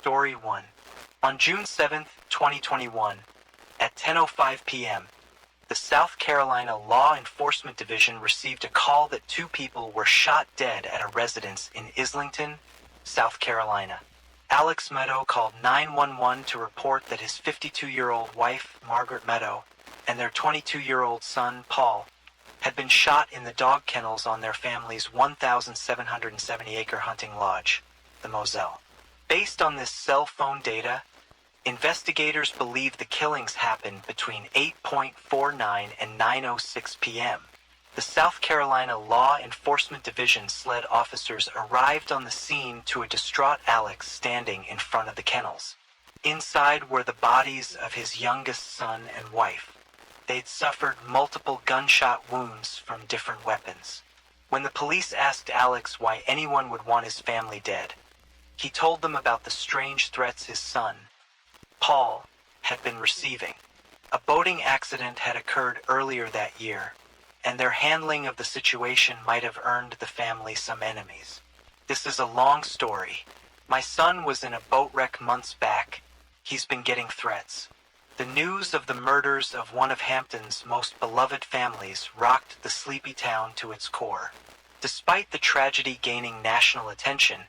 Story 1. On June 7, 2021, at 10:05 p.m., the South Carolina Law Enforcement Division received a call that two people were shot dead at a residence in Islington, South Carolina. Alex Meadow called 911 to report that his 52-year-old wife, Margaret Meadow, and their 22-year-old son, Paul, had been shot in the dog kennels on their family's 1,770-acre hunting lodge, the Moselle. Based on this cell phone data, investigators believe the killings happened between 8:49 and 9:06 p.m. The South Carolina Law Enforcement Division SLED officers arrived on the scene to a distraught Alex standing in front of the kennels. Inside were the bodies of his youngest son and wife. They'd suffered multiple gunshot wounds from different weapons. When the police asked Alex why anyone would want his family dead, he told them about the strange threats his son, Paul, had been receiving. A boating accident had occurred earlier that year, and their handling of the situation might have earned the family some enemies. This is a long story. My son was in a boat wreck months back. He's been getting threats. The news of the murders of one of Hampton's most beloved families rocked the sleepy town to its core. Despite the tragedy gaining national attention,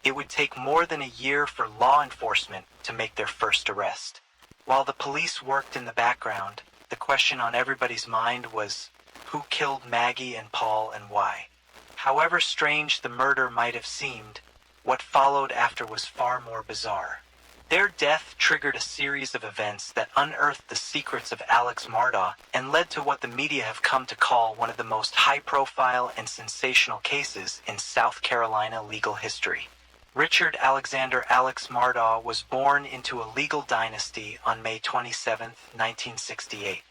it would take more than a year for law enforcement to make their first arrest. While the police worked in the background, the question on everybody's mind was, who killed Maggie and Paul and why? However strange the murder might have seemed, what followed after was far more bizarre. Their death triggered a series of events that unearthed the secrets of Alex Mardaw and led to what the media have come to call one of the most high-profile and sensational cases in South Carolina legal history. Richard Alexander Alex Mardaw was born into a legal dynasty on May 27, 1968.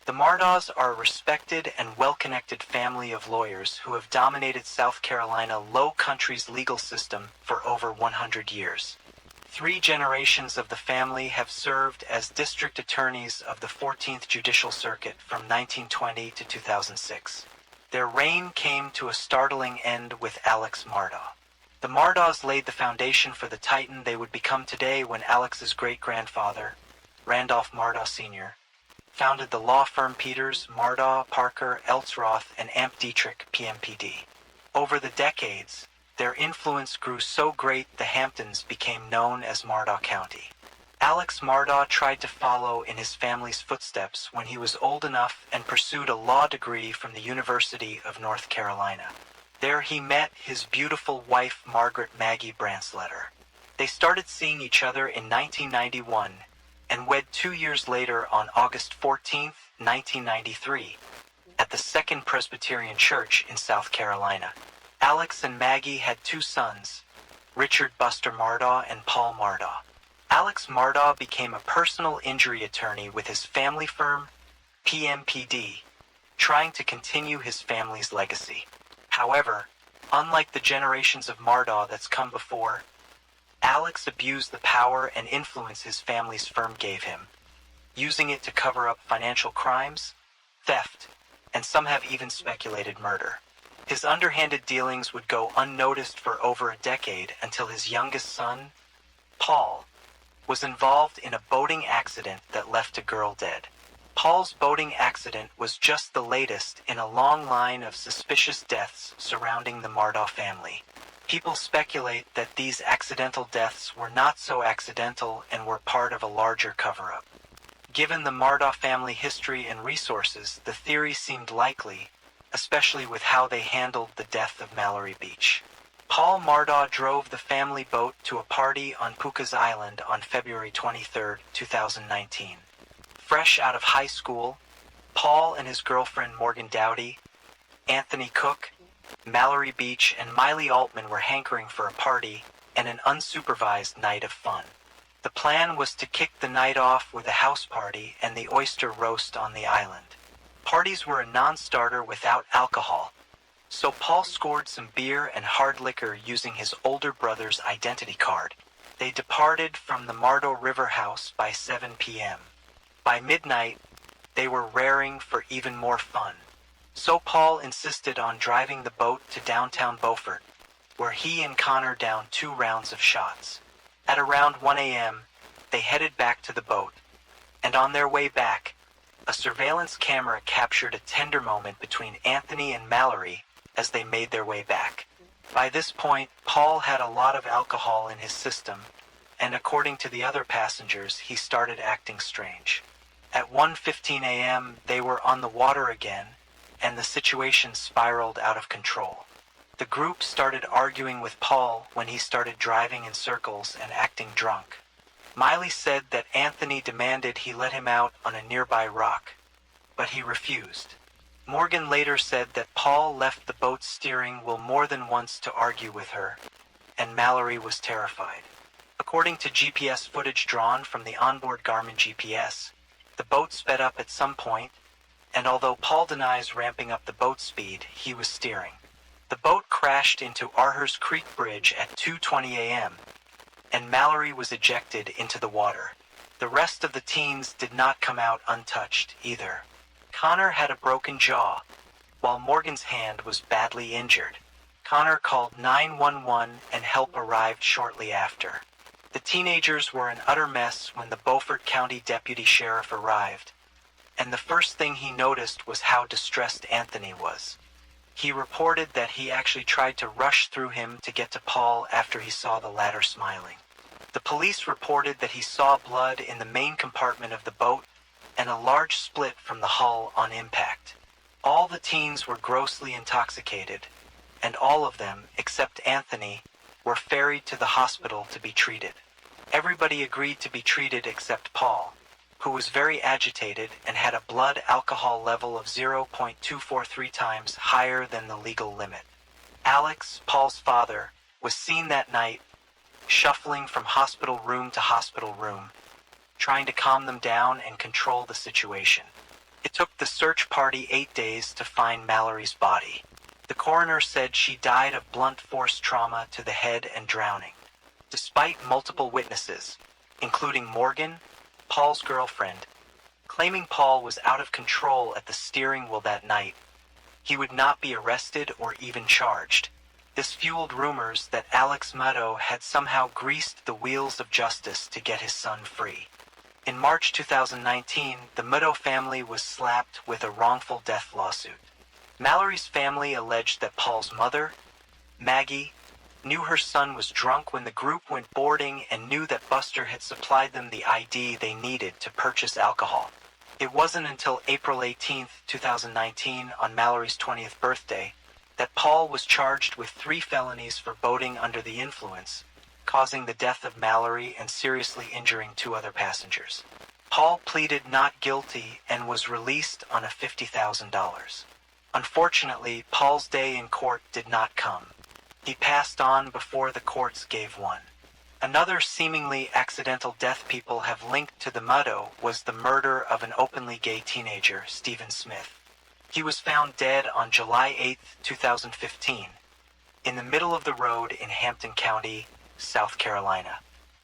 The Mardaws are a respected and well-connected family of lawyers who have dominated South Carolina Low Country's legal system for over 100 years. 3 generations of the family have served as district attorneys of the 14th Judicial Circuit from 1920 to 2006. Their reign came to a startling end with Alex Mardaw. The Mardaws laid the foundation for the titan they would become today when Alex's great-grandfather, Randolph Mardaw Sr., founded the law firm Peters, Mardaw, Parker, Elsroth, and Amp Dietrich, PMPD. Over the decades, their influence grew so great the Hamptons became known as Mardaw County. Alex Mardaw tried to follow in his family's footsteps when he was old enough and pursued a law degree from the University of North Carolina. There he met his beautiful wife Margaret Maggie Bransletter. They started seeing each other in 1991 and wed 2 years later on August 14, 1993, at the Second Presbyterian Church in South Carolina. Alex and Maggie had 2 sons, Richard Buster Mardaw and Paul Mardaw. Alex Mardaw became a personal injury attorney with his family firm, PMPD, trying to continue his family's legacy. However, unlike the generations of Mardaw that's come before, Alex abused the power and influence his family's firm gave him, using it to cover up financial crimes, theft, and some have even speculated murder. His underhanded dealings would go unnoticed for over a decade until his youngest son, Paul, was involved in a boating accident that left a girl dead. Paul's boating accident was just the latest in a long line of suspicious deaths surrounding the Mardaw family. People speculate that these accidental deaths were not so accidental and were part of a larger cover-up. Given the Mardaw family history and resources, the theory seemed likely, especially with how they handled the death of Mallory Beach. Paul Mardaw drove the family boat to a party on Pooka's Island on February 23, 2019. Fresh out of high school, Paul and his girlfriend Morgan Dowdy, Anthony Cook, Mallory Beach, and Miley Altman were hankering for a party and an unsupervised night of fun. The plan was to kick the night off with a house party and the oyster roast on the island. Parties were a non-starter without alcohol, so Paul scored some beer and hard liquor using his older brother's identity card. They departed from the Mardaw River House by 7 p.m. By midnight, they were raring for even more fun. So Paul insisted on driving the boat to downtown Beaufort, where he and Connor downed 2 rounds of shots. At around 1 a.m., they headed back to the boat, and on their way back, a surveillance camera captured a tender moment between Anthony and Mallory as they made their way back. By this point, Paul had a lot of alcohol in his system, and according to the other passengers, he started acting strange. At 1:15 a.m., they were on the water again, and the situation spiraled out of control. The group started arguing with Paul when he started driving in circles and acting drunk. Miley said that Anthony demanded he let him out on a nearby rock, but he refused. Morgan later said that Paul left the boat's steering wheel more than once to argue with her, and Mallory was terrified. According to GPS footage drawn from the onboard Garmin GPS, the boat sped up at some point, and although Paul denies ramping up the boat speed, he was steering. The boat crashed into Arhurst Creek Bridge at 2:20 a.m., and Mallory was ejected into the water. The rest of the teens did not come out untouched either. Connor had a broken jaw, while Morgan's hand was badly injured. Connor called 911 and help arrived shortly after. The teenagers were an utter mess when the Beaufort County Deputy Sheriff arrived, and the first thing he noticed was how distressed Anthony was. He reported that he actually tried to rush through him to get to Paul after he saw the latter smiling. The police reported that he saw blood in the main compartment of the boat and a large split from the hull on impact. All the teens were grossly intoxicated, and all of them, except Anthony, were ferried to the hospital to be treated. Everybody agreed to be treated except Paul, who was very agitated and had a blood alcohol level of 0.243 times higher than the legal limit. Alex, Paul's father, was seen that night shuffling from hospital room to hospital room, trying to calm them down and control the situation. It took the search party 8 days to find Mallory's body. The coroner said she died of blunt force trauma to the head and drowning. Despite multiple witnesses, including Morgan, Paul's girlfriend, claiming Paul was out of control at the steering wheel that night, he would not be arrested or even charged. This fueled rumors that Alex Meadow had somehow greased the wheels of justice to get his son free. In March 2019, the Meadow family was slapped with a wrongful death lawsuit. Mallory's family alleged that Paul's mother, Maggie, knew her son was drunk when the group went boarding and knew that Buster had supplied them the ID they needed to purchase alcohol. It wasn't until April 18, 2019, on Mallory's 20th birthday, that Paul was charged with 3 felonies for boating under the influence, causing the death of Mallory and seriously injuring 2 other passengers. Paul pleaded not guilty and was released on a $50,000. Unfortunately, Paul's day in court did not come. He passed on before the courts gave one. Another seemingly accidental death people have linked to the Meadow was the murder of an openly gay teenager, Stephen Smith. He was found dead on July 8, 2015, in the middle of the road in Hampton County, South Carolina.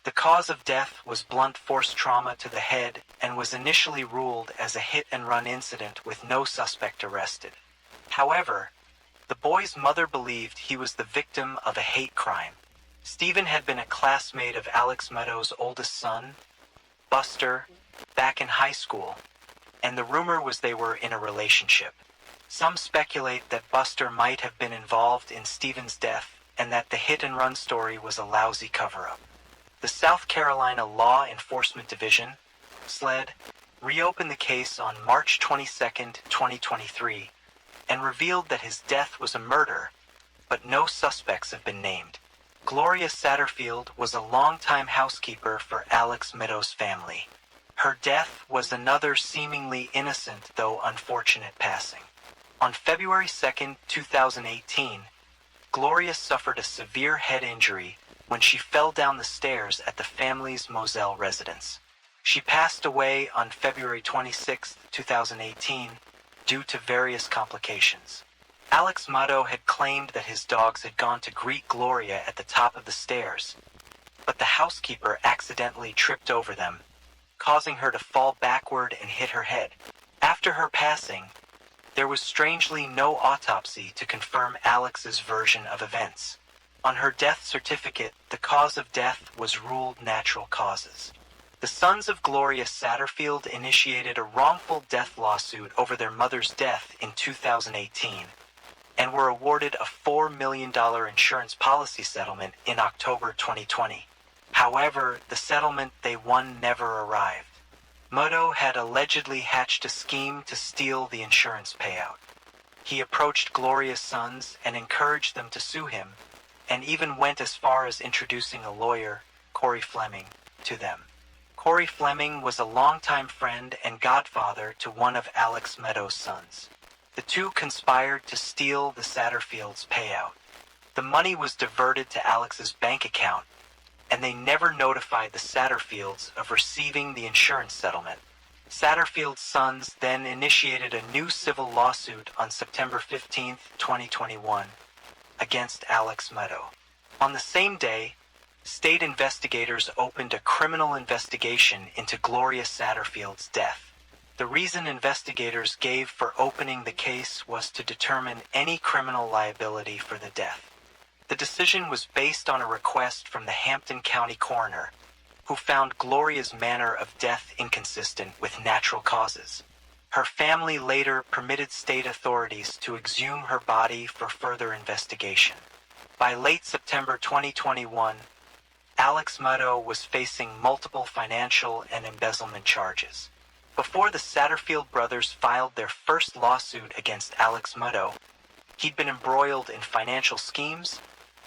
The cause of death was blunt force trauma to the head and was initially ruled as a hit-and-run incident with no suspect arrested. However, the boy's mother believed he was the victim of a hate crime. Stephen had been a classmate of Alex Meadow's oldest son, Buster, back in high school, and the rumor was they were in a relationship. Some speculate that Buster might have been involved in Stephen's death and that the hit-and-run story was a lousy cover-up. The South Carolina Law Enforcement Division, SLED, reopened the case on March 22, 2023, and revealed that his death was a murder, but no suspects have been named. Gloria Satterfield was a longtime housekeeper for Alex Meadow's family. Her death was another seemingly innocent though unfortunate passing. On February 2, 2018, Gloria suffered a severe head injury when she fell down the stairs at the family's Moselle residence. She passed away on February 26, 2018, due to various complications. Alex Meadow had claimed that his dogs had gone to greet Gloria at the top of the stairs, but the housekeeper accidentally tripped over them, causing her to fall backward and hit her head. After her passing, there was strangely no autopsy to confirm Alex's version of events. On her death certificate, the cause of death was ruled natural causes. The sons of Gloria Satterfield initiated a wrongful death lawsuit over their mother's death in 2018 and were awarded a $4 million insurance policy settlement in October 2020. However, the settlement they won never arrived. Mutto had allegedly hatched a scheme to steal the insurance payout. He approached Gloria's sons and encouraged them to sue him, and even went as far as introducing a lawyer, Corey Fleming, to them. Corey Fleming was a longtime friend and godfather to one of Alex Meadows' sons. The two conspired to steal the Satterfields' payout. The money was diverted to Alex's bank account, and they never notified the Satterfields of receiving the insurance settlement. Satterfield's sons then initiated a new civil lawsuit on September 15, 2021, against Alex Meadow. On the same day, state investigators opened a criminal investigation into Gloria Satterfield's death. The reason investigators gave for opening the case was to determine any criminal liability for the death. The decision was based on a request from the Hampton County coroner, who found Gloria's manner of death inconsistent with natural causes. Her family later permitted state authorities to exhume her body for further investigation. By late September 2021, Alex Meadow was facing multiple financial and embezzlement charges. Before the Satterfield brothers filed their first lawsuit against Alex Meadow, he'd been embroiled in financial schemes,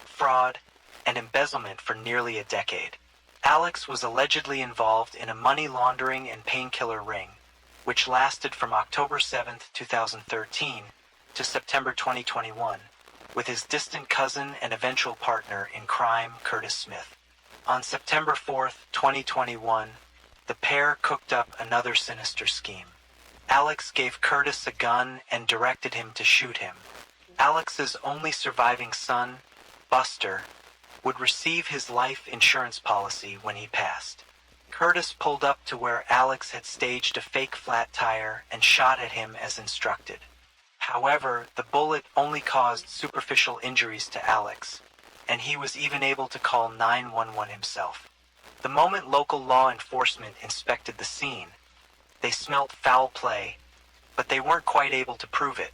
fraud, and embezzlement for nearly a decade. Alex was allegedly involved in a money laundering and painkiller ring, which lasted from October 7, 2013 to September 2021, with his distant cousin and eventual partner in crime, Curtis Smith. On September 4, 2021, the pair cooked up another sinister scheme. Alex gave Curtis a gun and directed him to shoot him. Alex's only surviving son, Buster, would receive his life insurance policy when he passed. Curtis pulled up to where Alex had staged a fake flat tire and shot at him as instructed. However, the bullet only caused superficial injuries to Alex, and he was even able to call 911 himself. The moment local law enforcement inspected the scene, they smelt foul play, but they weren't quite able to prove it.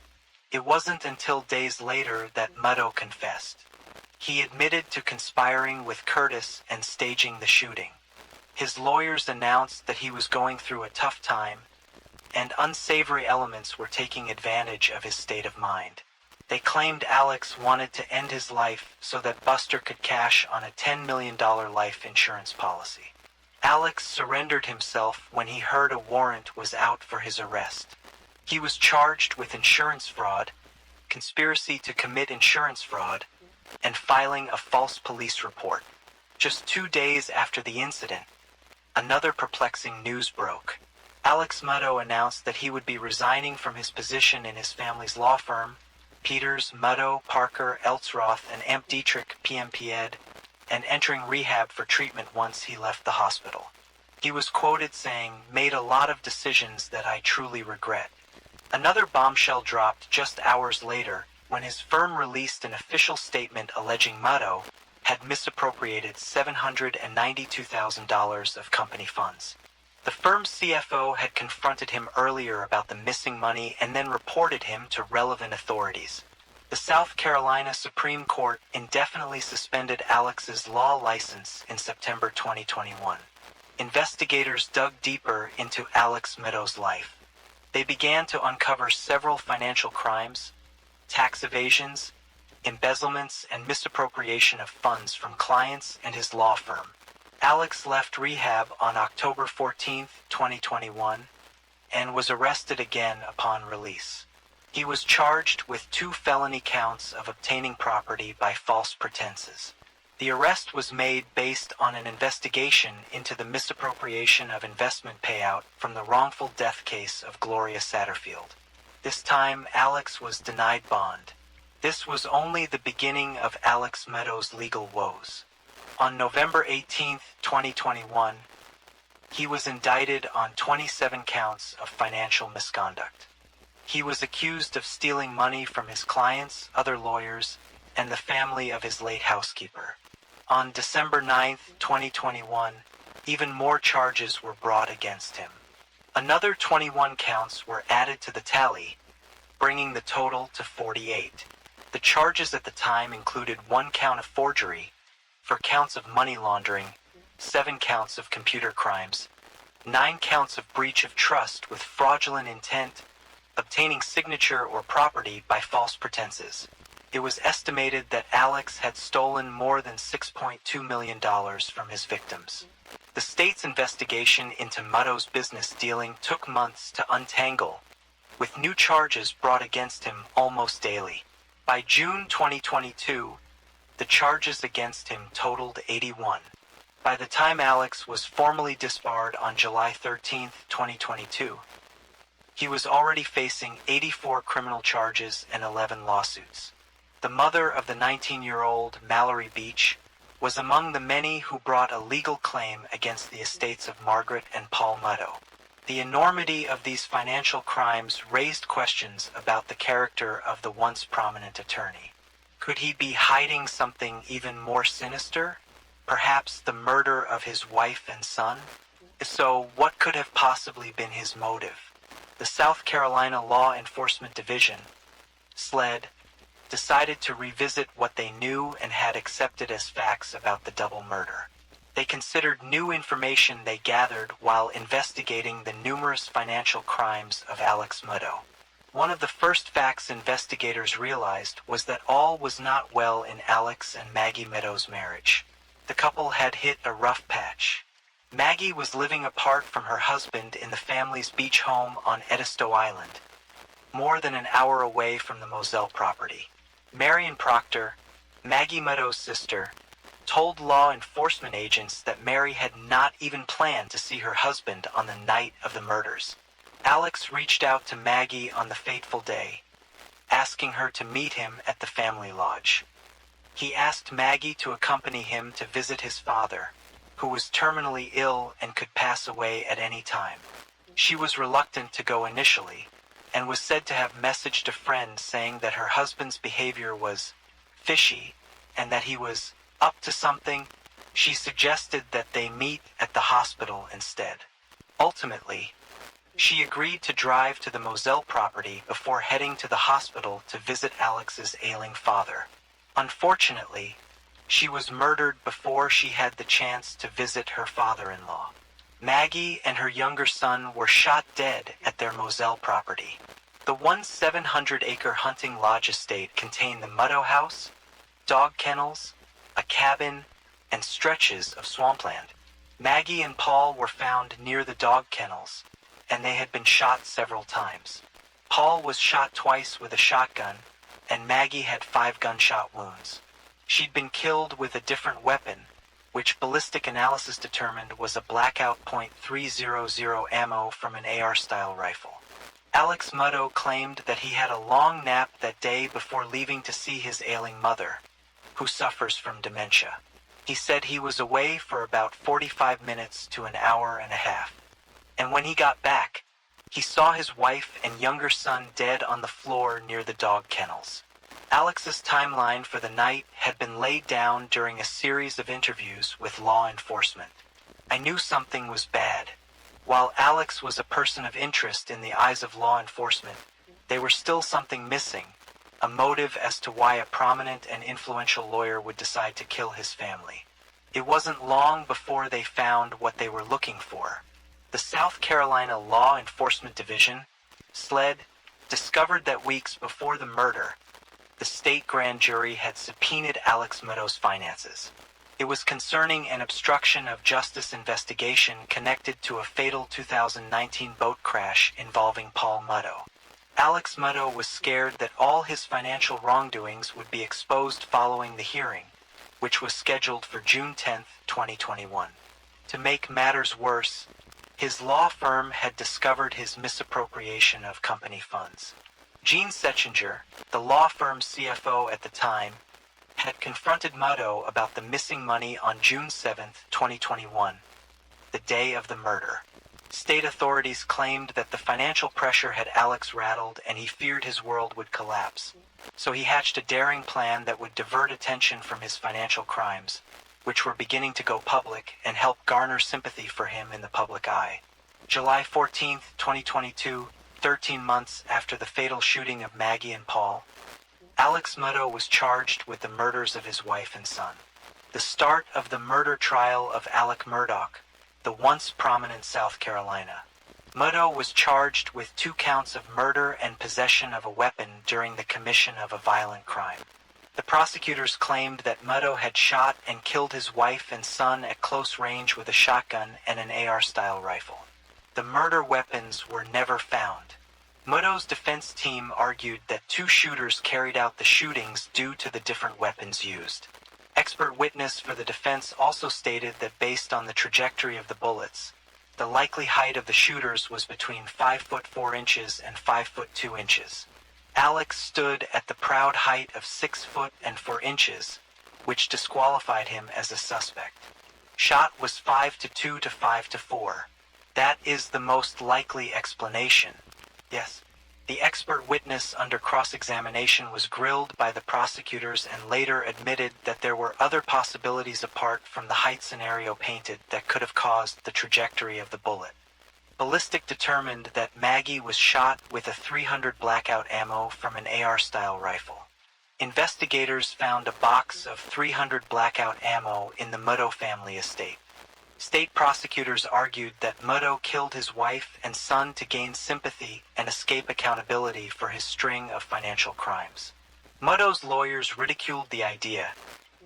It wasn't until days later that Meadow confessed. He admitted to conspiring with Curtis and staging the shooting. His lawyers announced that he was going through a tough time, and unsavory elements were taking advantage of his state of mind. They claimed Alex wanted to end his life so that Buster could cash on a $10 million life insurance policy. Alex surrendered himself when he heard a warrant was out for his arrest. He was charged with insurance fraud, conspiracy to commit insurance fraud, and filing a false police report. Just 2 days after the incident, another perplexing news broke. Alex Meadow announced that he would be resigning from his position in his family's law firm, Peters, Meadow, Parker, Eltsroth, and Amp Dietrich PMPed, and entering rehab for treatment once he left the hospital. He was quoted saying, "Made a lot of decisions that I truly regret." Another bombshell dropped just hours later when his firm released an official statement alleging Meadow had misappropriated $792,000 of company funds. The firm's CFO had confronted him earlier about the missing money and then reported him to relevant authorities. The South Carolina Supreme Court indefinitely suspended Alex's law license in September 2021. Investigators dug deeper into Alex Meadow's life. They began to uncover several financial crimes, tax evasions, embezzlements, and misappropriation of funds from clients and his law firm. Alex left rehab on October 14, 2021, and was arrested again upon release. He was charged with 2 felony counts of obtaining property by false pretenses. The arrest was made based on an investigation into the misappropriation of investment payout from the wrongful death case of Gloria Satterfield. This time, Alex was denied bond. This was only the beginning of Alex Meadow's legal woes. On November 18, 2021, he was indicted on 27 counts of financial misconduct. He was accused of stealing money from his clients, other lawyers, and the family of his late housekeeper. On December 9, 2021, even more charges were brought against him. Another 21 counts were added to the tally, bringing the total to 48. The charges at the time included 1 count of forgery, 4 counts of money laundering, 7 counts of computer crimes, 9 counts of breach of trust with fraudulent intent, obtaining signature or property by false pretenses. It was estimated that Alex had stolen more than $6.2 million from his victims. The state's investigation into Mutto's business dealing took months to untangle, with new charges brought against him almost daily. By June 2022, the charges against him totaled 81. By the time Alex was formally disbarred on July 13, 2022, he was already facing 84 criminal charges and 11 lawsuits. The mother of the 19-year-old Mallory Beach was among the many who brought a legal claim against the estates of Margaret and Paul Mutto. The enormity of these financial crimes raised questions about the character of the once prominent attorney. Could he be hiding something even more sinister? Perhaps the murder of his wife and son? If so, what could have possibly been his motive? The South Carolina Law Enforcement Division, SLED, decided to revisit what they knew and had accepted as facts about the double murder. They considered new information they gathered while investigating the numerous financial crimes of Alex Mutto. One of the first facts investigators realized was that all was not well in Alex and Maggie Mutto's marriage. The couple had hit a rough patch. Maggie was living apart from her husband in the family's beach home on Edisto Island, more than an hour away from the Moselle property. Marion Proctor, Maggie Mutto's sister, told law enforcement agents that Mary had not even planned to see her husband on the night of the murders. Alex reached out to Maggie on the fateful day, asking her to meet him at the family lodge. He asked Maggie to accompany him to visit his father, who was terminally ill and could pass away at any time. She was reluctant to go initially, and was said to have messaged a friend saying that her husband's behavior was fishy and that he was up to something. She suggested that they meet at the hospital instead. Ultimately, she agreed to drive to the Moselle property before heading to the hospital to visit Alex's ailing father. Unfortunately, she was murdered before she had the chance to visit her father-in-law. Maggie and her younger son were shot dead at their Moselle property. The 700-acre hunting lodge estate contained the Mutto house, dog kennels, a cabin, and stretches of swampland. Maggie and Paul were found near the dog kennels, and they had been shot several times. Paul was shot twice with a shotgun, and Maggie had 5 gunshot wounds. She'd been killed with a different weapon, which ballistic analysis determined was a blackout .300 ammo from an AR-style rifle. Alex Mutto claimed that he had a long nap that day before leaving to see his ailing mother, who suffers from dementia. He said he was away for about 45 minutes to an hour and a half. And when he got back, he saw his wife and younger son dead on the floor near the dog kennels. Alex's timeline for the night had been laid down during a series of interviews with law enforcement. I knew something was bad. While Alex was a person of interest in the eyes of law enforcement, there was still something missing, a motive as to why a prominent and influential lawyer would decide to kill his family. It wasn't long before they found what they were looking for. The South Carolina Law Enforcement Division, SLED, discovered that weeks before the murder, the state grand jury had subpoenaed Alex Mutto's finances. It was concerning an obstruction of justice investigation connected to a fatal 2019 boat crash involving Paul Mutto. Alex Mutto was scared that all his financial wrongdoings would be exposed following the hearing, which was scheduled for June 10, 2021. To make matters worse, his law firm had discovered his misappropriation of company funds. Gene Setchinger, the law firm's CFO at the time, had confronted Mutto about the missing money on June 7, 2021, the day of the murder. State authorities claimed that the financial pressure had Alex rattled and he feared his world would collapse. So he hatched a daring plan that would divert attention from his financial crimes, which were beginning to go public, and help garner sympathy for him in the public eye. July 14, 2022, 13 months after the fatal shooting of Maggie and Paul, Alex Mutto was charged with the murders of his wife and son. The start of the murder trial of Alec Murdaugh, the once prominent South Carolina. Mutto was charged with 2 counts of murder and possession of a weapon during the commission of a violent crime. The prosecutors claimed that Mutto had shot and killed his wife and son at close range with a shotgun and an AR-style rifle. The murder weapons were never found. Mutto's defense team argued that 2 shooters carried out the shootings due to the different weapons used. Expert witness for the defense also stated that based on the trajectory of the bullets, the likely height of the shooters was between 5 foot 4 inches and 5 foot 2 inches. Alex stood at the proud height of 6 foot and 4 inches, which disqualified him as a suspect. Shot was 5 to 2 to 5 to 4. That is the most likely explanation. Yes. The expert witness under cross-examination was grilled by the prosecutors and later admitted that there were other possibilities apart from the height scenario painted that could have caused the trajectory of the bullet. Ballistic determined that Maggie was shot with a .300 blackout ammo from an AR-style rifle. Investigators found a box of .300 blackout ammo in the Mutto family estate. State prosecutors argued that Mutto killed his wife and son to gain sympathy and escape accountability for his string of financial crimes. Mutto's lawyers ridiculed the idea,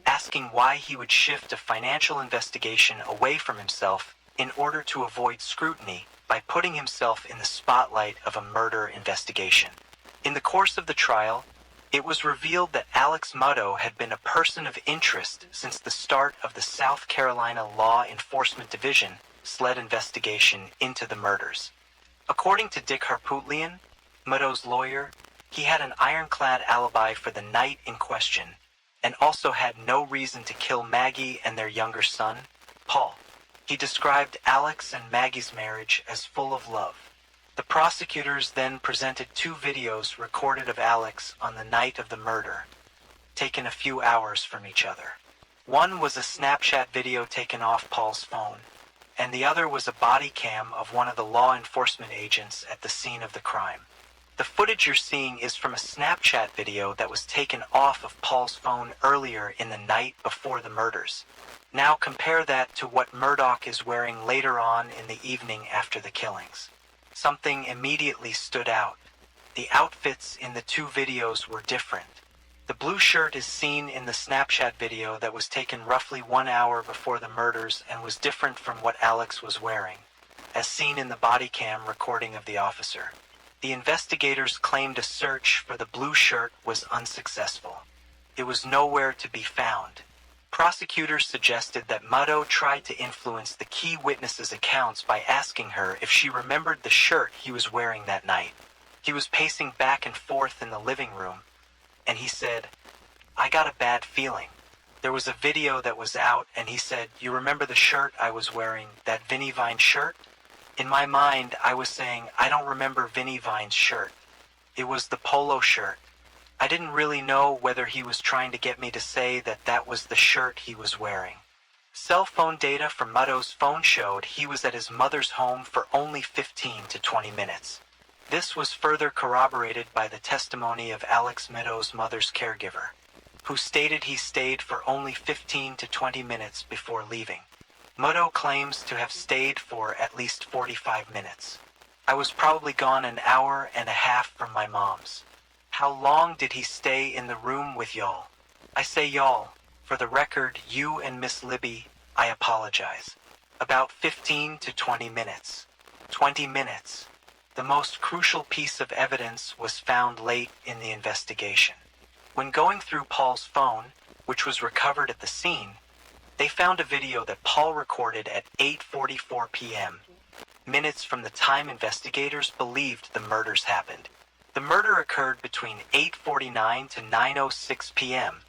asking why he would shift a financial investigation away from himself in order to avoid scrutiny by putting himself in the spotlight of a murder investigation. In the course of the trial, it was revealed that Alex Mutto had been a person of interest since the start of the South Carolina Law Enforcement Division SLED investigation into the murders. According to Dick Harpootlian, Mutto's lawyer, he had an ironclad alibi for the night in question and also had no reason to kill Maggie and their younger son, Paul. He described Alex and Maggie's marriage as full of love. The prosecutors then presented 2 videos recorded of Alex on the night of the murder, taken a few hours from each other. One was a Snapchat video taken off Paul's phone, and the other was a body cam of one of the law enforcement agents at the scene of the crime. The footage you're seeing is from a Snapchat video that was taken off of Paul's phone earlier in the night before the murders. Now compare that to what Murdaugh is wearing later on in the evening after the killings. Something immediately stood out. The outfits in the 2 videos were different. The blue shirt is seen in the Snapchat video that was taken roughly 1 hour before the murders and was different from what Alex was wearing, as seen in the body cam recording of the officer. The investigators claimed a search for the blue shirt was unsuccessful. It was nowhere to be found. Prosecutors suggested that Mutto tried to influence the key witness's accounts by asking her if she remembered the shirt he was wearing that night. He was pacing back and forth in the living room, and he said, "I got a bad feeling." There was a video that was out, and he said, "You remember the shirt I was wearing, that Vinnie Vine shirt?" In my mind, I was saying, I don't remember Vinnie Vine's shirt. It was the polo shirt. I didn't really know whether he was trying to get me to say that that was the shirt he was wearing. Cell phone data from Mutto's phone showed he was at his mother's home for only 15 to 20 minutes. This was further corroborated by the testimony of Alex Mutto's mother's caregiver, who stated he stayed for only 15 to 20 minutes before leaving. Mutto claims to have stayed for at least 45 minutes. I was probably gone an hour and a half from my mom's. How long did he stay in the room with y'all? I say y'all. For the record, you and Miss Libby, I apologize. About 15 to 20 minutes. 20 minutes. The most crucial piece of evidence was found late in the investigation. When going through Paul's phone, which was recovered at the scene, they found a video that Paul recorded at 8:44 p.m., minutes from the time investigators believed the murders happened. The murder occurred between 8:49 to 9:06 p.m.,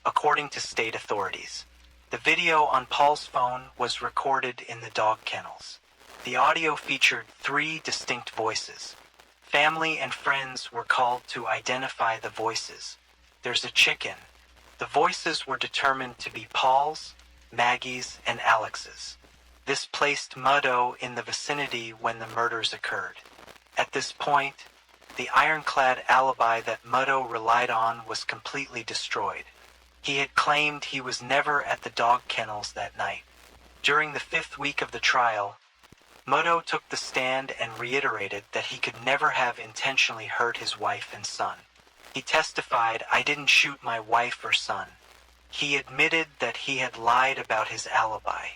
according to state authorities. The video on Paul's phone was recorded in the dog kennels. The audio featured 3 distinct voices. Family and friends were called to identify the voices. There's a chicken. The voices were determined to be Paul's, Maggie's, and Alex's. This placed Muddo in the vicinity when the murders occurred. At this point, the ironclad alibi that Muddo relied on was completely destroyed. He had claimed he was never at the dog kennels that night. During the 5th week of the trial, Muddo took the stand and reiterated that he could never have intentionally hurt his wife and son. He testified, "I didn't shoot my wife or son." He admitted that he had lied about his alibi.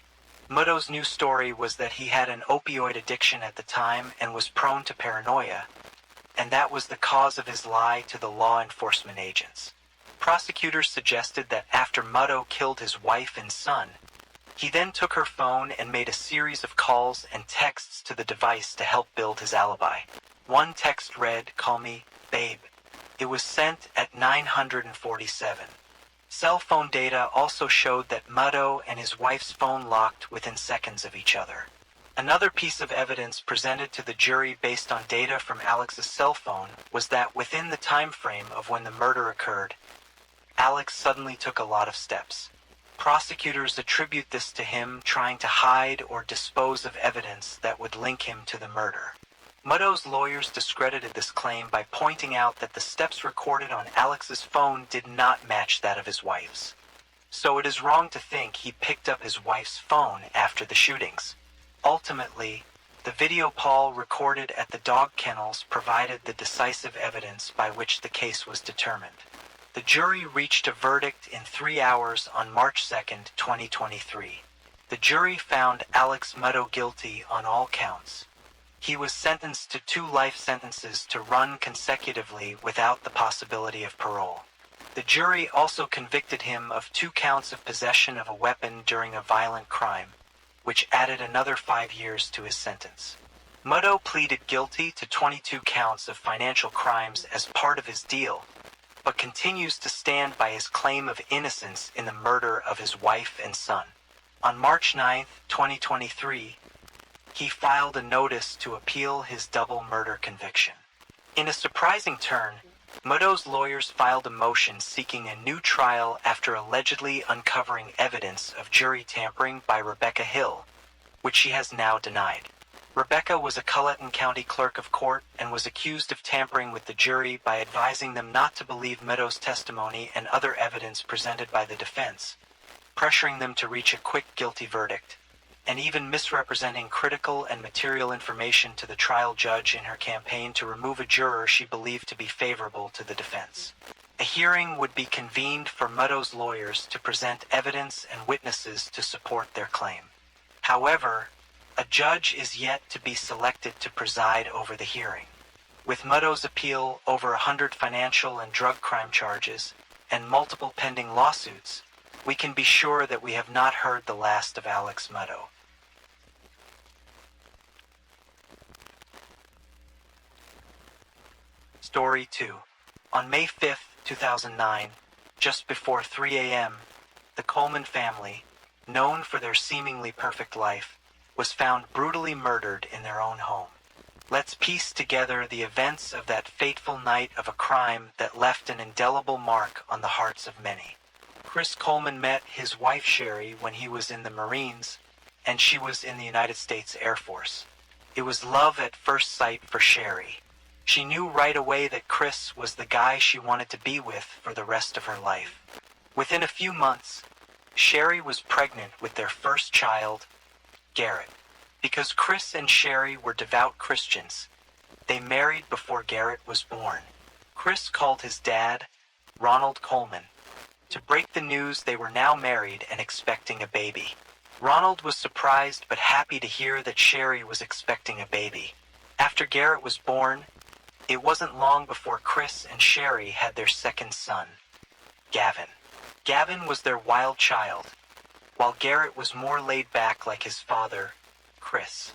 Muddo's new story was that he had an opioid addiction at the time and was prone to paranoia, and that was the cause of his lie to the law enforcement agents. Prosecutors suggested that after Muddo killed his wife and son, he then took her phone and made a series of calls and texts to the device to help build his alibi. One text read, "Call me, babe." It was sent at 947. Cell phone data also showed that Muddo and his wife's phone locked within seconds of each other. Another piece of evidence presented to the jury based on data from Alex's cell phone was that within the time frame of when the murder occurred, Alex suddenly took a lot of steps. Prosecutors attribute this to him trying to hide or dispose of evidence that would link him to the murder. Muddo's lawyers discredited this claim by pointing out that the steps recorded on Alex's phone did not match that of his wife's. So it is wrong to think he picked up his wife's phone after the shootings. Ultimately, the video Paul recorded at the dog kennels provided the decisive evidence by which the case was determined. The jury reached a verdict in 3 hours on March 2, 2023. The jury found Alex Muddo guilty on all counts. He was sentenced to 2 life sentences to run consecutively without the possibility of parole. The jury also convicted him of 2 counts of possession of a weapon during a violent crime, which added another 5 years to his sentence. Muddo pleaded guilty to 22 counts of financial crimes as part of his deal, but continues to stand by his claim of innocence in the murder of his wife and son. On March 9, 2023, he filed a notice to appeal his double murder conviction. In a surprising turn, Muddo's lawyers filed a motion seeking a new trial after allegedly uncovering evidence of jury tampering by Rebecca Hill, which she has now denied. Rebecca was a Colleton County Clerk of Court and was accused of tampering with the jury by advising them not to believe Muddo's testimony and other evidence presented by the defense, pressuring them to reach a quick guilty verdict, and even misrepresenting critical and material information to the trial judge in her campaign to remove a juror she believed to be favorable to the defense. A hearing would be convened for Muddo's lawyers to present evidence and witnesses to support their claim. However, a judge is yet to be selected to preside over the hearing. With Muddo's appeal, over 100 financial and drug crime charges, and multiple pending lawsuits, we can be sure that we have not heard the last of Alex Muddo. Story 2. On May 5, 2009, just before 3 a.m., the Coleman family, known for their seemingly perfect life, was found brutally murdered in their own home. Let's piece together the events of that fateful night of a crime that left an indelible mark on the hearts of many. Chris Coleman met his wife Sherry when he was in the Marines, and she was in the United States Air Force. It was love at first sight for Sherry. She knew right away that Chris was the guy she wanted to be with for the rest of her life. Within a few months, Sherry was pregnant with their first child, Garrett. Because Chris and Sherry were devout Christians, they married before Garrett was born. Chris called his dad, Ronald Coleman, to break the news they were now married and expecting a baby. Ronald was surprised but happy to hear that Sherry was expecting a baby. After Garrett was born, it wasn't long before Chris and Sherry had their second son, Gavin. Gavin was their wild child, while Garrett was more laid back like his father, Chris.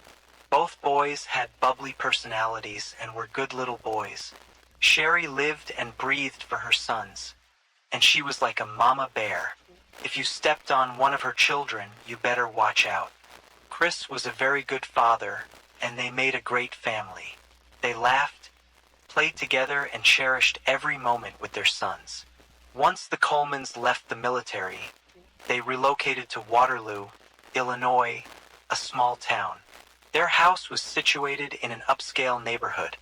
Both boys had bubbly personalities and were good little boys. Sherry lived and breathed for her sons, and she was like a mama bear. If you stepped on one of her children, you better watch out. Chris was a very good father, and they made a great family. They laughed, played together, and cherished every moment with their sons. Once the Colemans left the military, they relocated to Waterloo, Illinois, a small town. Their house was situated in an upscale neighborhood,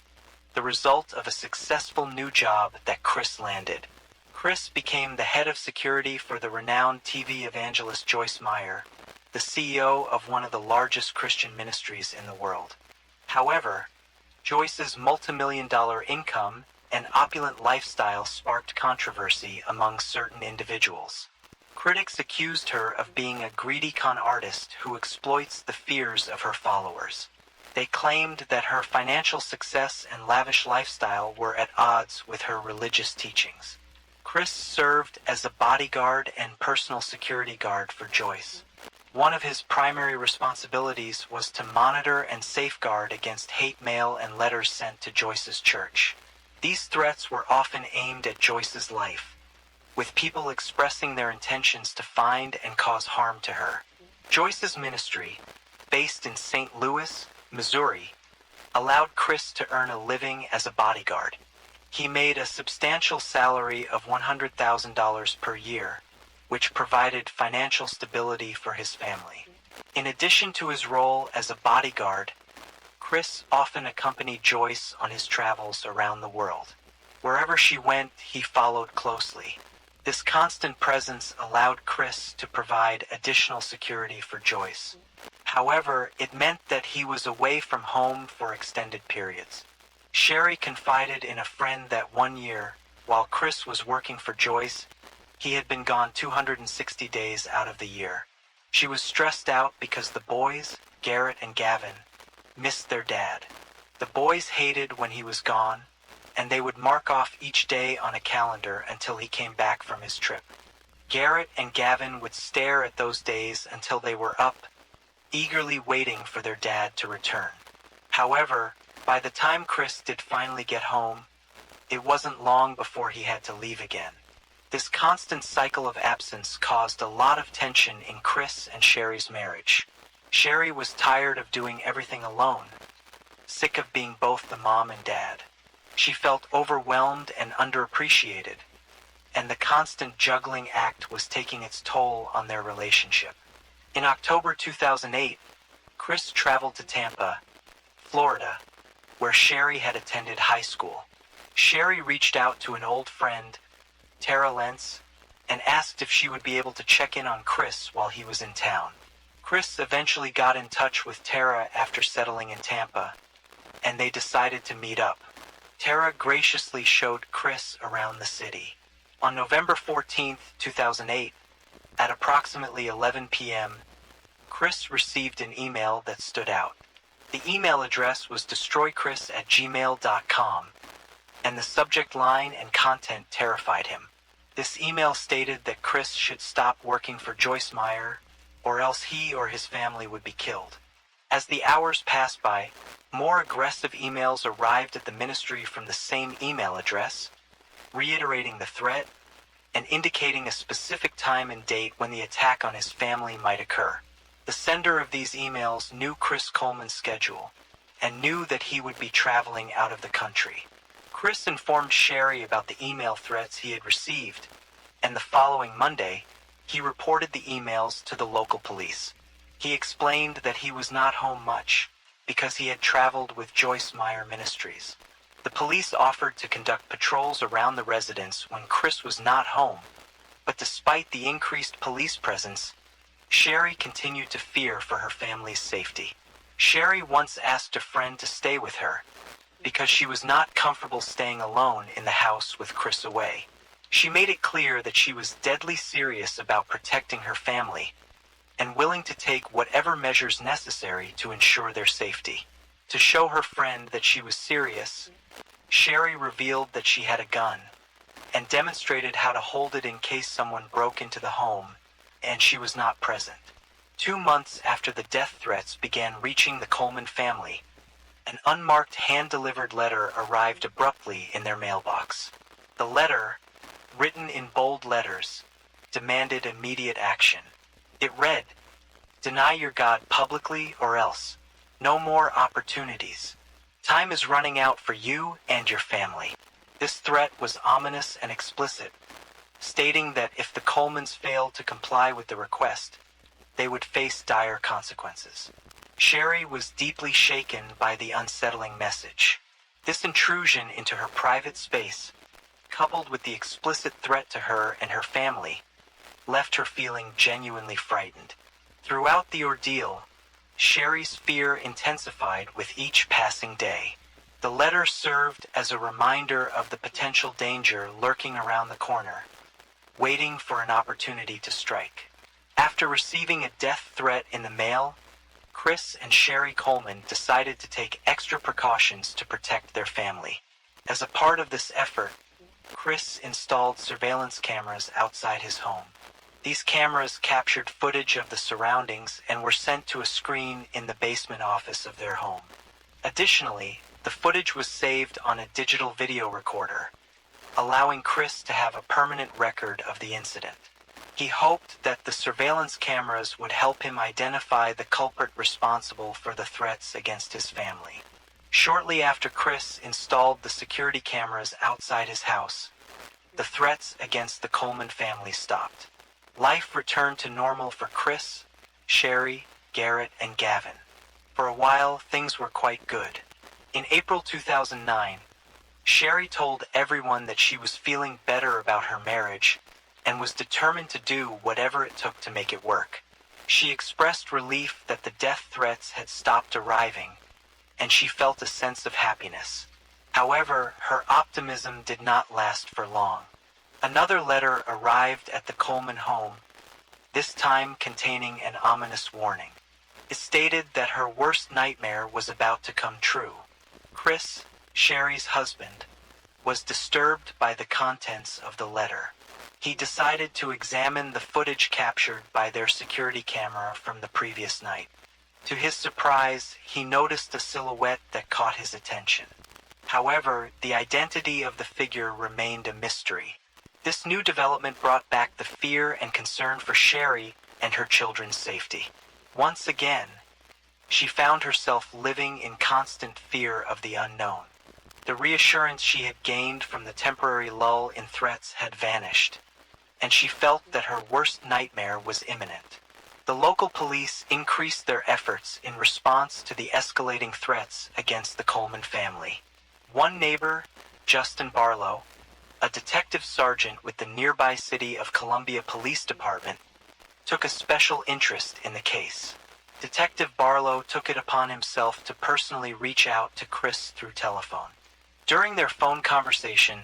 the result of a successful new job that Chris landed. Chris became the head of security for the renowned TV evangelist Joyce Meyer, the CEO of one of the largest Christian ministries in the world. However, Joyce's multimillion-dollar income and opulent lifestyle sparked controversy among certain individuals. Critics accused her of being a greedy con artist who exploits the fears of her followers. They claimed that her financial success and lavish lifestyle were at odds with her religious teachings. Chris served as a bodyguard and personal security guard for Joyce. One of his primary responsibilities was to monitor and safeguard against hate mail and letters sent to Joyce's church. These threats were often aimed at Joyce's life, with people expressing their intentions to find and cause harm to her. Joyce's ministry, based in St. Louis, Missouri, allowed Chris to earn a living as a bodyguard. He made a substantial salary of $100,000 per year, which provided financial stability for his family. In addition to his role as a bodyguard, Chris often accompanied Joyce on his travels around the world. Wherever she went, he followed closely. This constant presence allowed Chris to provide additional security for Joyce. However, it meant that he was away from home for extended periods. Sherry confided in a friend that one year, while Chris was working for Joyce, he had been gone 260 days out of the year. She was stressed out because the boys, Garrett and Gavin, missed their dad. The boys hated when he was gone, and they would mark off each day on a calendar until he came back from his trip. Garrett and Gavin would stare at those days until they were up, eagerly waiting for their dad to return. However, by the time Chris did finally get home, it wasn't long before he had to leave again. This constant cycle of absence caused a lot of tension in Chris and Sherry's marriage. Sherry was tired of doing everything alone, sick of being both the mom and dad. She felt overwhelmed and underappreciated, and the constant juggling act was taking its toll on their relationship. In October 2008, Chris traveled to Tampa, Florida, where Sherry had attended high school. Sherry reached out to an old friend, Tara Lentz, and asked if she would be able to check in on Chris while he was in town. Chris eventually got in touch with Tara after settling in Tampa, and they decided to meet up. Tara graciously showed Chris around the city. On November 14, 2008, at approximately 11 p.m., Chris received an email that stood out. The email address was destroychris@gmail.com, and the subject line and content terrified him. This email stated that Chris should stop working for Joyce Meyer, or else he or his family would be killed. As the hours passed by, more aggressive emails arrived at the ministry from the same email address, reiterating the threat and indicating a specific time and date when the attack on his family might occur. The sender of these emails knew Chris Coleman's schedule and knew that he would be traveling out of the country. Chris informed Sherry about the email threats he had received, and the following Monday, he reported the emails to the local police. He explained that he was not home much because he had traveled with Joyce Meyer Ministries. The police offered to conduct patrols around the residence when Chris was not home, but despite the increased police presence, Sherry continued to fear for her family's safety. Sherry once asked a friend to stay with her because she was not comfortable staying alone in the house with Chris away. She made it clear that she was deadly serious about protecting her family and willing to take whatever measures necessary to ensure their safety. To show her friend that she was serious, Sherry revealed that she had a gun and demonstrated how to hold it in case someone broke into the home and she was not present. 2 months after the death threats began reaching the Coleman family, an unmarked hand-delivered letter arrived abruptly in their mailbox. The letter, written in bold letters, demanded immediate action. It read, Deny your God publicly or else. No more opportunities. Time is running out for you and your family. This threat was ominous and explicit, stating that if the Colemans failed to comply with the request, they would face dire consequences. Sherry was deeply shaken by the unsettling message. This intrusion into her private space, coupled with the explicit threat to her and her family, left her feeling genuinely frightened. Throughout the ordeal, Sherry's fear intensified with each passing day. The letter served as a reminder of the potential danger lurking around the corner, waiting for an opportunity to strike. After receiving a death threat in the mail, Chris and Sherry Coleman decided to take extra precautions to protect their family. As a part of this effort, Chris installed surveillance cameras outside his home. These cameras captured footage of the surroundings and were sent to a screen in the basement office of their home. Additionally, the footage was saved on a digital video recorder, allowing Chris to have a permanent record of the incident. He hoped that the surveillance cameras would help him identify the culprit responsible for the threats against his family. Shortly after Chris installed the security cameras outside his house, the threats against the Coleman family stopped. Life returned to normal for Chris, Sherry, Garrett, and Gavin. For a while, things were quite good. In April 2009, Sherry told everyone that she was feeling better about her marriage and was determined to do whatever it took to make it work. She expressed relief that the death threats had stopped arriving, and she felt a sense of happiness. However, her optimism did not last for long. Another letter arrived at the Coleman home, this time containing an ominous warning. It stated that her worst nightmare was about to come true. Chris, Sherry's husband, was disturbed by the contents of the letter. He decided to examine the footage captured by their security camera from the previous night. To his surprise, he noticed a silhouette that caught his attention. However, the identity of the figure remained a mystery. This new development brought back the fear and concern for Sherry and her children's safety. Once again, she found herself living in constant fear of the unknown. The reassurance she had gained from the temporary lull in threats had vanished, and she felt that her worst nightmare was imminent. The local police increased their efforts in response to the escalating threats against the Coleman family. One neighbor, Justin Barlow, a detective sergeant with the nearby city of Columbia Police Department, took a special interest in the case. Detective Barlow took it upon himself to personally reach out to Chris through telephone. During their phone conversation,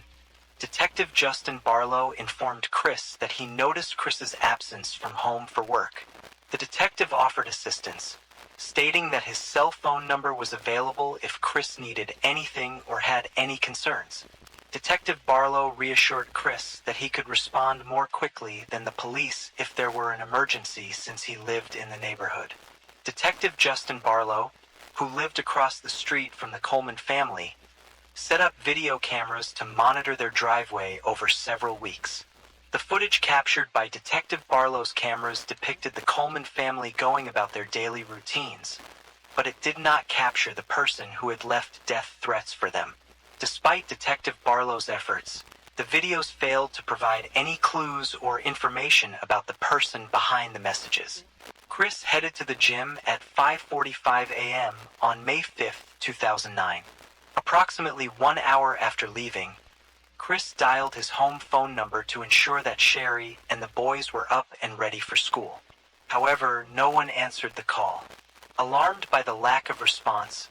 Detective Justin Barlow informed Chris that he noticed Chris's absence from home for work. The detective offered assistance, stating that his cell phone number was available if Chris needed anything or had any concerns. Detective Barlow reassured Chris that he could respond more quickly than the police if there were an emergency since he lived in the neighborhood. Detective Justin Barlow, who lived across the street from the Coleman family, set up video cameras to monitor their driveway over several weeks. The footage captured by Detective Barlow's cameras depicted the Coleman family going about their daily routines, but it did not capture the person who had left death threats for them. Despite Detective Barlow's efforts, the videos failed to provide any clues or information about the person behind the messages. Chris headed to the gym at 5:45 a.m. on May 5, 2009. Approximately 1 hour after leaving, Chris dialed his home phone number to ensure that Sherry and the boys were up and ready for school. However, no one answered the call. Alarmed by the lack of response,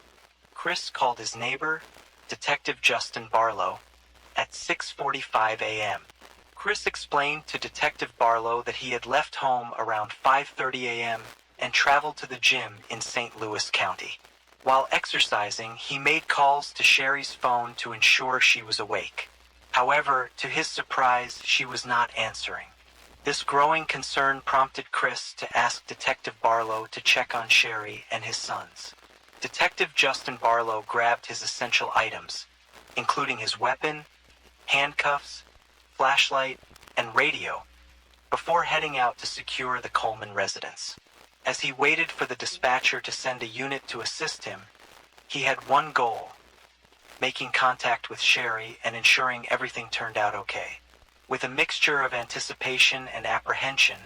Chris called his neighbor, Detective Justin Barlow, at 6:45 a.m. Chris explained to Detective Barlow that he had left home around 5:30 a.m. and traveled to the gym in St. Louis County. While exercising, he made calls to Sherry's phone to ensure she was awake. However, to his surprise, she was not answering. This growing concern prompted Chris to ask Detective Barlow to check on Sherry and his sons. Detective Justin Barlow grabbed his essential items, including his weapon, handcuffs, flashlight, and radio, before heading out to secure the Coleman residence. As he waited for the dispatcher to send a unit to assist him, he had one goal: making contact with Sherry and ensuring everything turned out okay. With a mixture of anticipation and apprehension,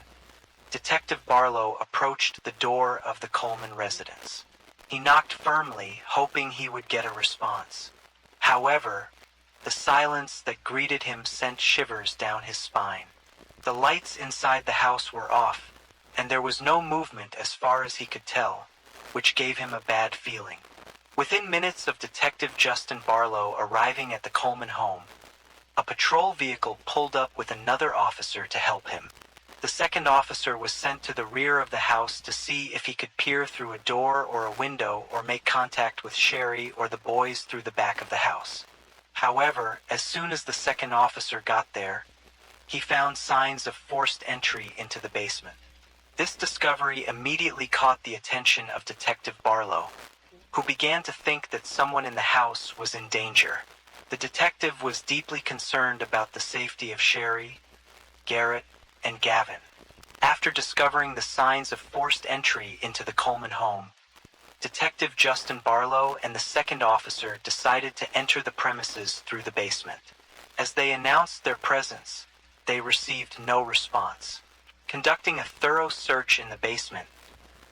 Detective Barlow approached the door of the Coleman residence. He knocked firmly, hoping he would get a response. However, the silence that greeted him sent shivers down his spine. The lights inside the house were off, and there was no movement as far as he could tell, which gave him a bad feeling. Within minutes of Detective Justin Barlow arriving at the Coleman home, a patrol vehicle pulled up with another officer to help him. The second officer was sent to the rear of the house to see if he could peer through a door or a window or make contact with Sherry or the boys through the back of the house. However, as soon as the second officer got there, he found signs of forced entry into the basement. This discovery immediately caught the attention of Detective Barlow, who began to think that someone in the house was in danger. The detective was deeply concerned about the safety of Sherry, Garrett, and Gavin. After discovering the signs of forced entry into the Coleman home, Detective Justin Barlow and the second officer decided to enter the premises through the basement. As they announced their presence, they received no response. Conducting a thorough search in the basement,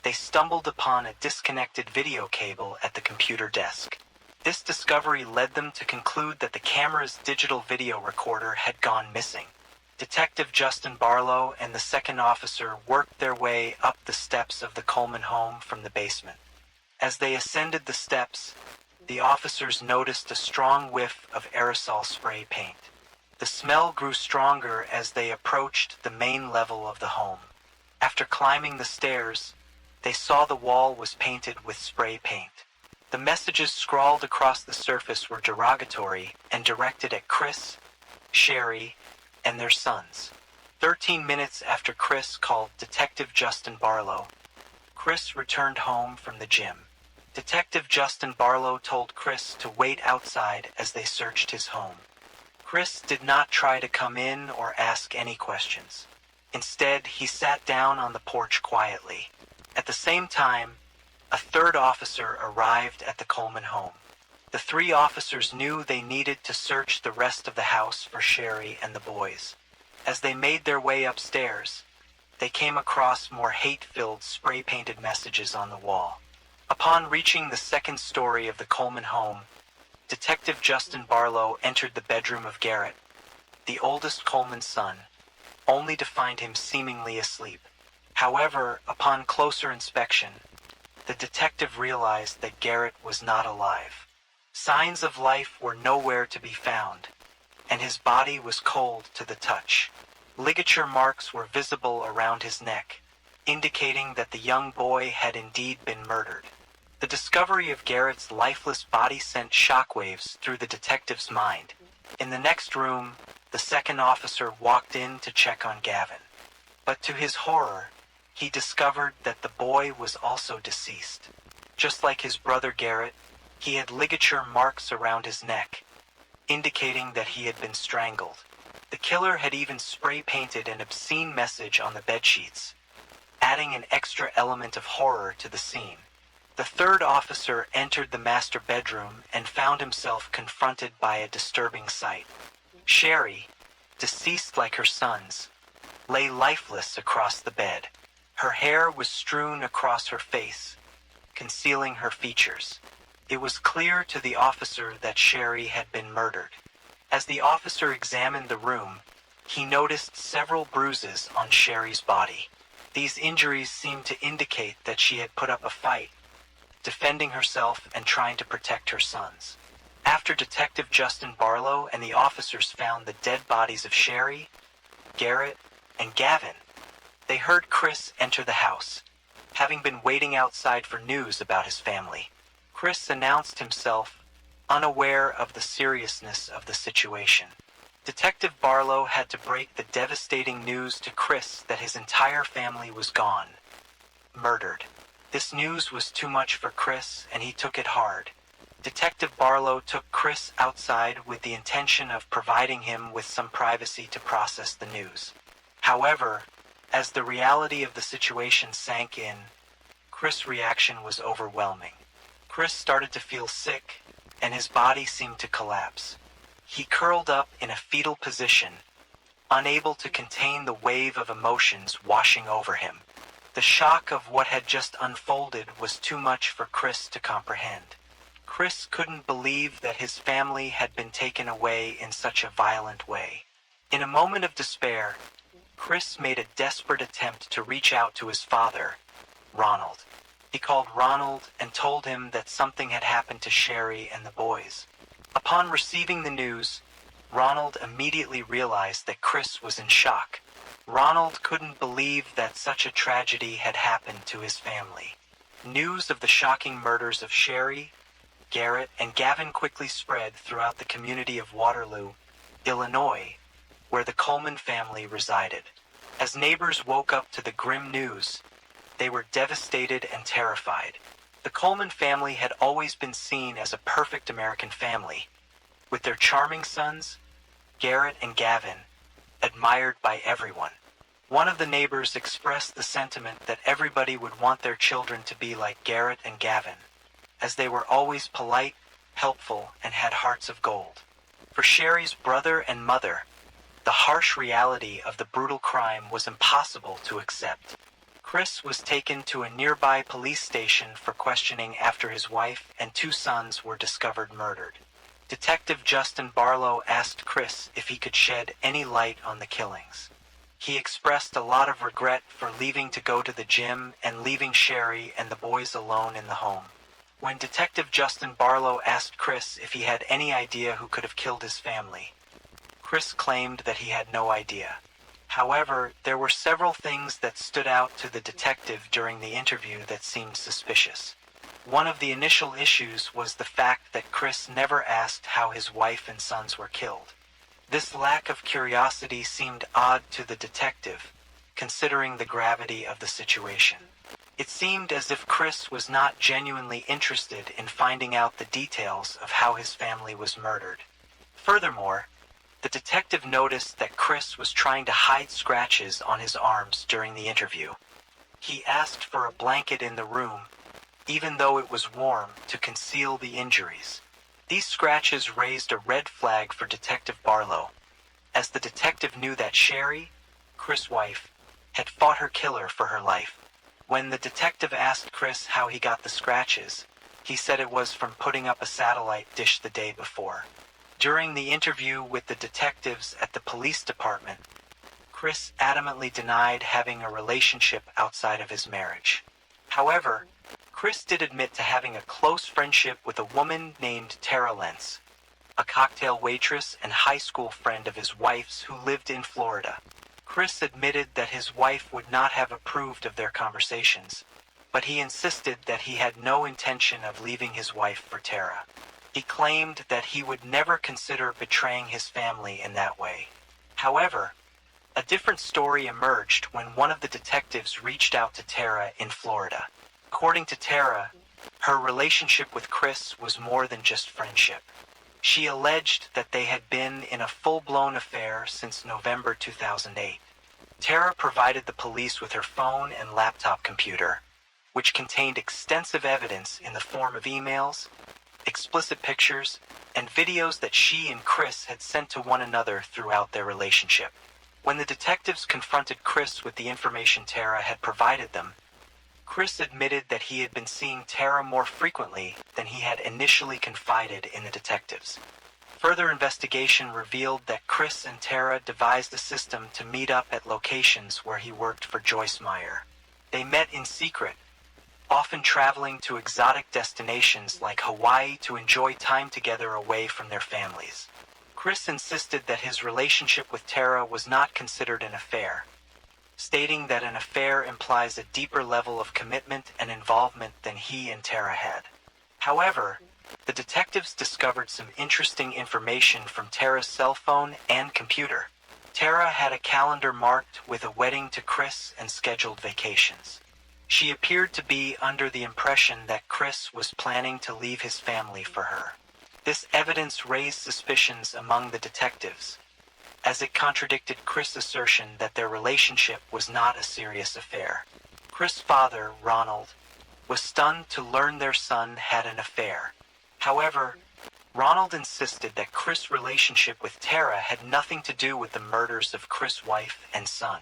they stumbled upon a disconnected video cable at the computer desk. This discovery led them to conclude that the camera's digital video recorder had gone missing. Detective Justin Barlow and the second officer worked their way up the steps of the Coleman home from the basement. As they ascended the steps, the officers noticed a strong whiff of aerosol spray paint. The smell grew stronger as they approached the main level of the home. After climbing the stairs, they saw the wall was painted with spray paint. The messages scrawled across the surface were derogatory and directed at Chris, Sherry, and their sons. 13 minutes after Chris called Detective Justin Barlow, Chris returned home from the gym. Detective Justin Barlow told Chris to wait outside as they searched his home. Chris did not try to come in or ask any questions. Instead, he sat down on the porch quietly. At the same time, a third officer arrived at the Coleman home. The three officers knew they needed to search the rest of the house for Sherry and the boys. As they made their way upstairs, they came across more hate-filled spray-painted messages on the wall. Upon reaching the second story of the Coleman home, Detective Justin Barlow entered the bedroom of Garrett, the oldest Coleman son, only to find him seemingly asleep. However, upon closer inspection, the detective realized that Garrett was not alive. Signs of life were nowhere to be found, and his body was cold to the touch. Ligature marks were visible around his neck, indicating that the young boy had indeed been murdered. The discovery of Garrett's lifeless body sent shockwaves through the detective's mind. In the next room, the second officer walked in to check on Gavin. But to his horror, he discovered that the boy was also deceased. Just like his brother Garrett, he had ligature marks around his neck, indicating that he had been strangled. The killer had even spray-painted an obscene message on the bedsheets, adding an extra element of horror to the scene. The third officer entered the master bedroom and found himself confronted by a disturbing sight. Sherry, deceased like her sons, lay lifeless across the bed. Her hair was strewn across her face, concealing her features. It was clear to the officer that Sherry had been murdered. As the officer examined the room, he noticed several bruises on Sherry's body. These injuries seemed to indicate that she had put up a fight, defending herself and trying to protect her sons. After Detective Justin Barlow and the officers found the dead bodies of Sherry, Garrett, and Gavin, they heard Chris enter the house, having been waiting outside for news about his family. Chris announced himself, unaware of the seriousness of the situation. Detective Barlow had to break the devastating news to Chris that his entire family was gone, murdered. This news was too much for Chris, and he took it hard. Detective Barlow took Chris outside with the intention of providing him with some privacy to process the news. However, As the reality of the situation sank in, Chris' reaction was overwhelming. Chris started to feel sick, and his body seemed to collapse. He curled up in a fetal position, unable to contain the wave of emotions washing over him. The shock of what had just unfolded was too much for Chris to comprehend. Chris couldn't believe that his family had been taken away in such a violent way. In a moment of despair, Chris made a desperate attempt to reach out to his father, Ronald. He called Ronald and told him that something had happened to Sherry and the boys. Upon receiving the news, Ronald immediately realized that Chris was in shock. Ronald couldn't believe that such a tragedy had happened to his family. News of the shocking murders of Sherry, Garrett, and Gavin quickly spread throughout the community of Waterloo, Illinois, where the Coleman family resided. As neighbors woke up to the grim news, they were devastated and terrified. The Coleman family had always been seen as a perfect American family, with their charming sons, Garrett and Gavin, admired by everyone. One of the neighbors expressed the sentiment that everybody would want their children to be like Garrett and Gavin, as they were always polite, helpful, and had hearts of gold. For Sherry's brother and mother, the harsh reality of the brutal crime was impossible to accept. Chris was taken to a nearby police station for questioning after his wife and 2 sons were discovered murdered. Detective Justin Barlow asked Chris if he could shed any light on the killings. He expressed a lot of regret for leaving to go to the gym and leaving Sherry and the boys alone in the home. When Detective Justin Barlow asked Chris if he had any idea who could have killed his family, Chris claimed that he had no idea. However, there were several things that stood out to the detective during the interview that seemed suspicious. One of the initial issues was the fact that Chris never asked how his wife and sons were killed. This lack of curiosity seemed odd to the detective, considering the gravity of the situation. It seemed as if Chris was not genuinely interested in finding out the details of how his family was murdered. Furthermore, the detective noticed that Chris was trying to hide scratches on his arms during the interview. He asked for a blanket in the room, even though it was warm, to conceal the injuries. These scratches raised a red flag for Detective Barlow, as the detective knew that Sherry, Chris' wife, had fought her killer for her life. When the detective asked Chris how he got the scratches, he said it was from putting up a satellite dish the day before. During the interview with the detectives at the police department, Chris adamantly denied having a relationship outside of his marriage. However, Chris did admit to having a close friendship with a woman named Tara Lentz, a cocktail waitress and high school friend of his wife's who lived in Florida. Chris admitted that his wife would not have approved of their conversations, but he insisted that he had no intention of leaving his wife for Tara. He claimed that he would never consider betraying his family in that way. However, a different story emerged when one of the detectives reached out to Tara in Florida. According to Tara, her relationship with Chris was more than just friendship. She alleged that they had been in a full-blown affair since November 2008. Tara provided the police with her phone and laptop computer, which contained extensive evidence in the form of emails, explicit pictures, and videos that she and Chris had sent to one another throughout their relationship. When the detectives confronted Chris with the information Tara had provided them, Chris admitted that he had been seeing Tara more frequently than he had initially confided in the detectives. Further investigation revealed that Chris and Tara devised a system to meet up at locations where he worked for Joyce Meyer. They met in secret, often traveling to exotic destinations like Hawaii to enjoy time together away from their families. Chris insisted that his relationship with Tara was not considered an affair, stating that an affair implies a deeper level of commitment and involvement than he and Tara had. However, the detectives discovered some interesting information from Tara's cell phone and computer. Tara had a calendar marked with a wedding to Chris and scheduled vacations. She appeared to be under the impression that Chris was planning to leave his family for her. This evidence raised suspicions among the detectives, as it contradicted Chris' assertion that their relationship was not a serious affair. Chris' father, Ronald, was stunned to learn their son had an affair. However, Ronald insisted that Chris' relationship with Tara had nothing to do with the murders of Chris' wife and son.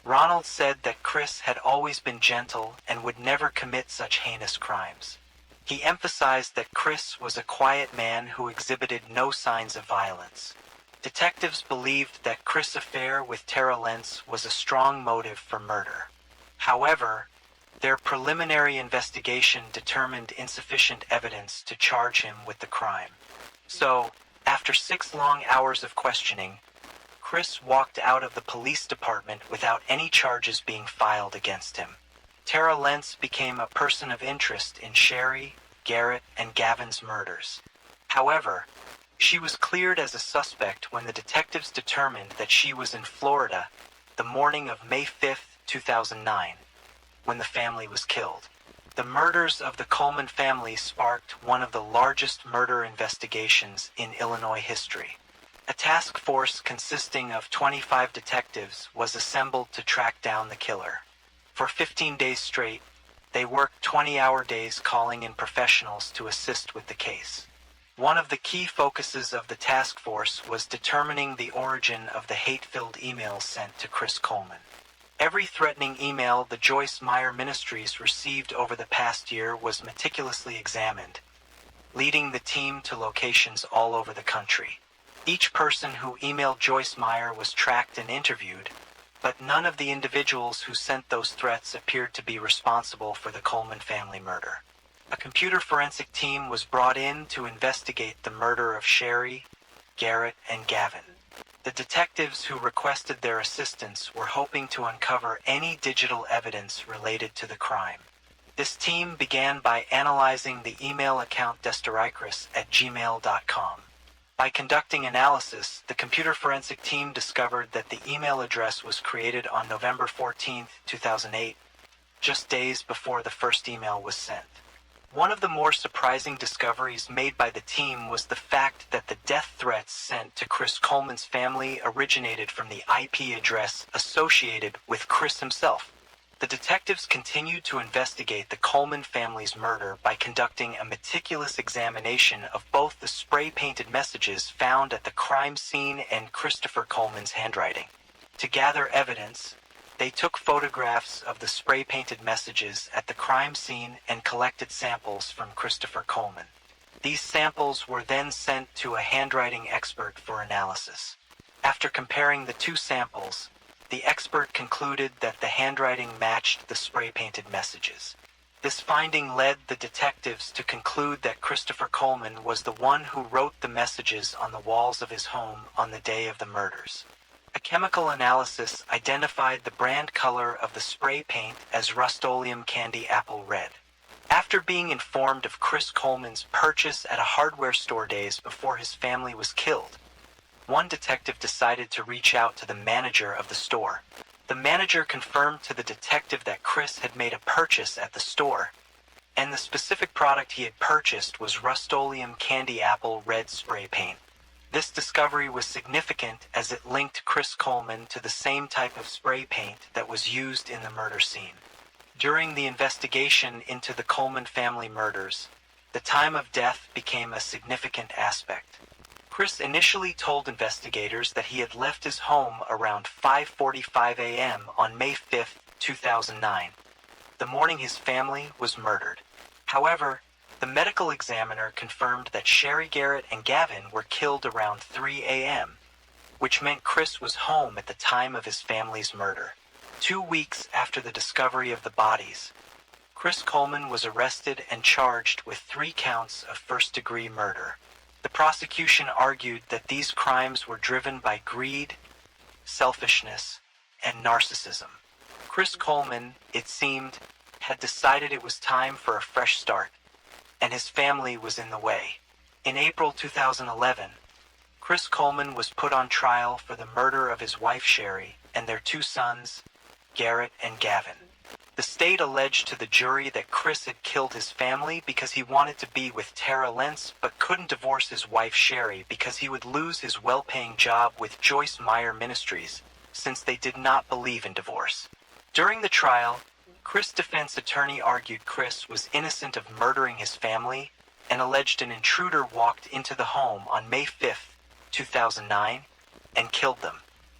Ronald said that Chris had always been gentle and would never commit such heinous crimes. He emphasized that Chris was a quiet man who exhibited no signs of violence. Detectives believed that Chris' affair with Tara Lentz was a strong motive for murder. However, their preliminary investigation determined insufficient evidence to charge him with the crime. So, after 6 long hours of questioning, Chris walked out of the police department without any charges being filed against him. Tara Lentz became a person of interest in Sherry, Garrett, and Gavin's murders. However, she was cleared as a suspect when the detectives determined that she was in Florida the morning of May 5, 2009, when the family was killed. The murders of the Coleman family sparked one of the largest murder investigations in Illinois history. A task force consisting of 25 detectives was assembled to track down the killer. For 15 days straight, they worked 20-hour days calling in professionals to assist with the case. One of the key focuses of the task force was determining the origin of the hate-filled emails sent to Chris Coleman. Every threatening email the Joyce Meyer Ministries received over the past year was meticulously examined, leading the team to locations all over the country. Each person who emailed Joyce Meyer was tracked and interviewed, but none of the individuals who sent those threats appeared to be responsible for the Coleman family murder. A computer forensic team was brought in to investigate the murder of Sherry, Garrett, and Gavin. The detectives who requested their assistance were hoping to uncover any digital evidence related to the crime. This team began by analyzing the email account Declassified@gmail.com. By conducting analysis, the computer forensic team discovered that the email address was created on November 14, 2008, just days before the first email was sent. One of the more surprising discoveries made by the team was the fact that the death threats sent to Chris Coleman's family originated from the IP address associated with Chris himself. The detectives continued to investigate the Coleman family's murder by conducting a meticulous examination of both the spray-painted messages found at the crime scene and Christopher Coleman's handwriting. To gather evidence, they took photographs of the spray-painted messages at the crime scene and collected samples from Christopher Coleman. These samples were then sent to a handwriting expert for analysis. After comparing the two samples, the expert concluded that the handwriting matched the spray-painted messages. This finding led the detectives to conclude that Christopher Coleman was the one who wrote the messages on the walls of his home on the day of the murders. A chemical analysis identified the brand color of the spray paint as Rust-Oleum Candy Apple Red. After being informed of Chris Coleman's purchase at a hardware store days before his family was killed, one detective decided to reach out to the manager of the store. The manager confirmed to the detective that Chris had made a purchase at the store, and the specific product he had purchased was Rust-Oleum Candy Apple Red spray paint. This discovery was significant as it linked Chris Coleman to the same type of spray paint that was used in the murder scene. During the investigation into the Coleman family murders, the time of death became a significant aspect. Chris initially told investigators that he had left his home around 5:45 a.m. on May 5, 2009, the morning his family was murdered. However, the medical examiner confirmed that Sherry, Garrett, and Gavin were killed around 3 a.m., which meant Chris was home at the time of his family's murder. 2 weeks after the discovery of the bodies, Chris Coleman was arrested and charged with 3 counts of first-degree murder. The prosecution argued that these crimes were driven by greed, selfishness, and narcissism. Chris Coleman, it seemed, had decided it was time for a fresh start, and his family was in the way. In April 2011, Chris Coleman was put on trial for the murder of his wife Sherry and their 2 sons, Garrett and Gavin. The state alleged to the jury that Chris had killed his family because he wanted to be with Tara Lentz but couldn't divorce his wife Sherry because he would lose his well-paying job with Joyce Meyer Ministries, since they did not believe in divorce. During the trial, Chris' defense attorney argued Chris was innocent of murdering his family and alleged an intruder walked into the home on May 5, 2009, and killed them.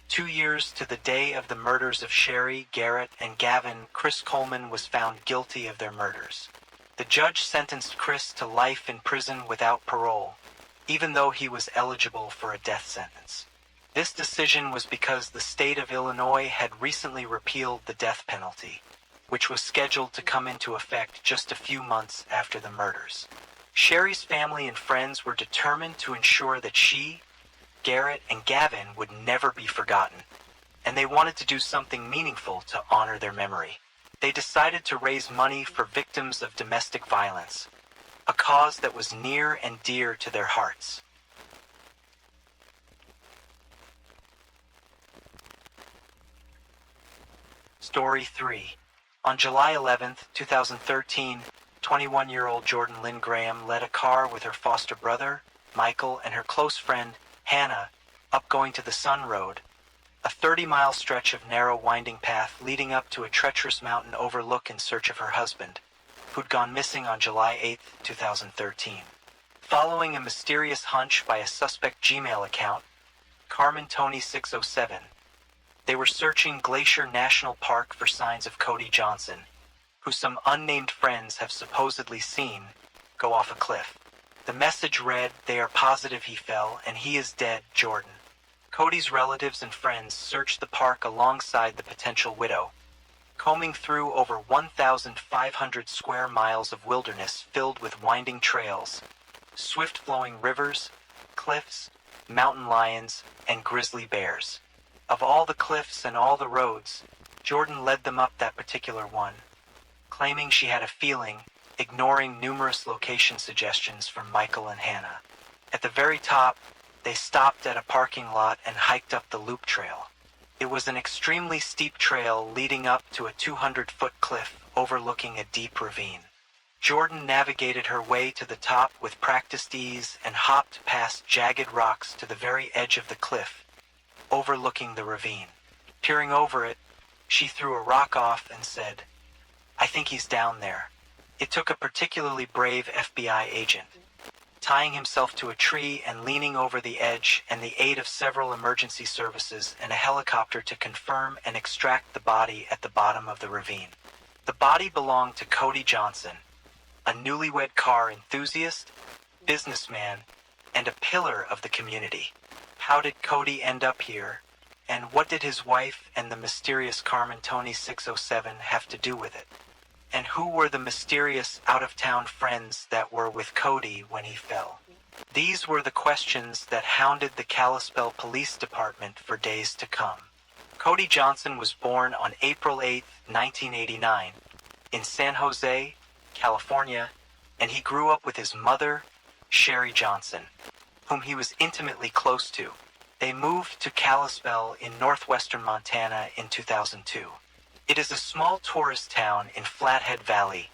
2 years to the day of the murders of Sherry, Garrett, and Gavin, Chris Coleman was found guilty of their murders. The judge sentenced Chris to life in prison without parole, even though he was eligible for a death sentence. This decision was because the state of Illinois had recently repealed the death penalty, which was scheduled to come into effect just a few months after the murders. Sherry's family and friends were determined to ensure that she, Garrett, and Gavin would never be forgotten, and they wanted to do something meaningful to honor their memory. They decided to raise money for victims of domestic violence, a cause that was near and dear to their hearts. Story 3. On July 11, 2013, 21-year-old Jordan Lynn Graham led a car with her foster brother, Michael, and her close friend, Hannah, up going to the Sun Road, a 30-mile stretch of narrow winding path leading up to a treacherous mountain overlook in search of her husband, who'd gone missing on July 8, 2013. Following a mysterious hunch by a suspect Gmail account, Carmen Tony 607, they were searching Glacier National Park for signs of Cody Johnson, who some unnamed friends have supposedly seen go off a cliff. The message read, "They are positive he fell, and he is dead, Jordan." Cody's relatives and friends searched the park alongside the potential widow, combing through over 1,500 square miles of wilderness filled with winding trails, swift-flowing rivers, cliffs, mountain lions, and grizzly bears. Of all the cliffs and all the roads, Jordan led them up that particular one, claiming she had a feeling, ignoring numerous location suggestions from Michael and Hannah. At the very top, they stopped at a parking lot and hiked up the loop trail. It was an extremely steep trail leading up to a 200-foot cliff overlooking a deep ravine. Jordan navigated her way to the top with practiced ease and hopped past jagged rocks to the very edge of the cliff, overlooking the ravine. Peering over it, she threw a rock off and said, "I think he's down there." It took a particularly brave FBI agent, tying himself to a tree and leaning over the edge, and the aid of several emergency services and a helicopter to confirm and extract the body at the bottom of the ravine. The body belonged to Cody Johnson, a newlywed car enthusiast, businessman, and a pillar of the community. How did Cody end up here, and what did his wife and the mysterious Carmen Tony 607 have to do with it? And who were the mysterious out-of-town friends that were with Cody when he fell? These were the questions that hounded the Kalispell Police Department for days to come. Cody Johnson was born on April 8, 1989, in San Jose, California, and he grew up with his mother, Sherry Johnson, whom he was intimately close to. They moved to Kalispell in northwestern Montana in 2002. It is a small tourist town in Flathead Valley,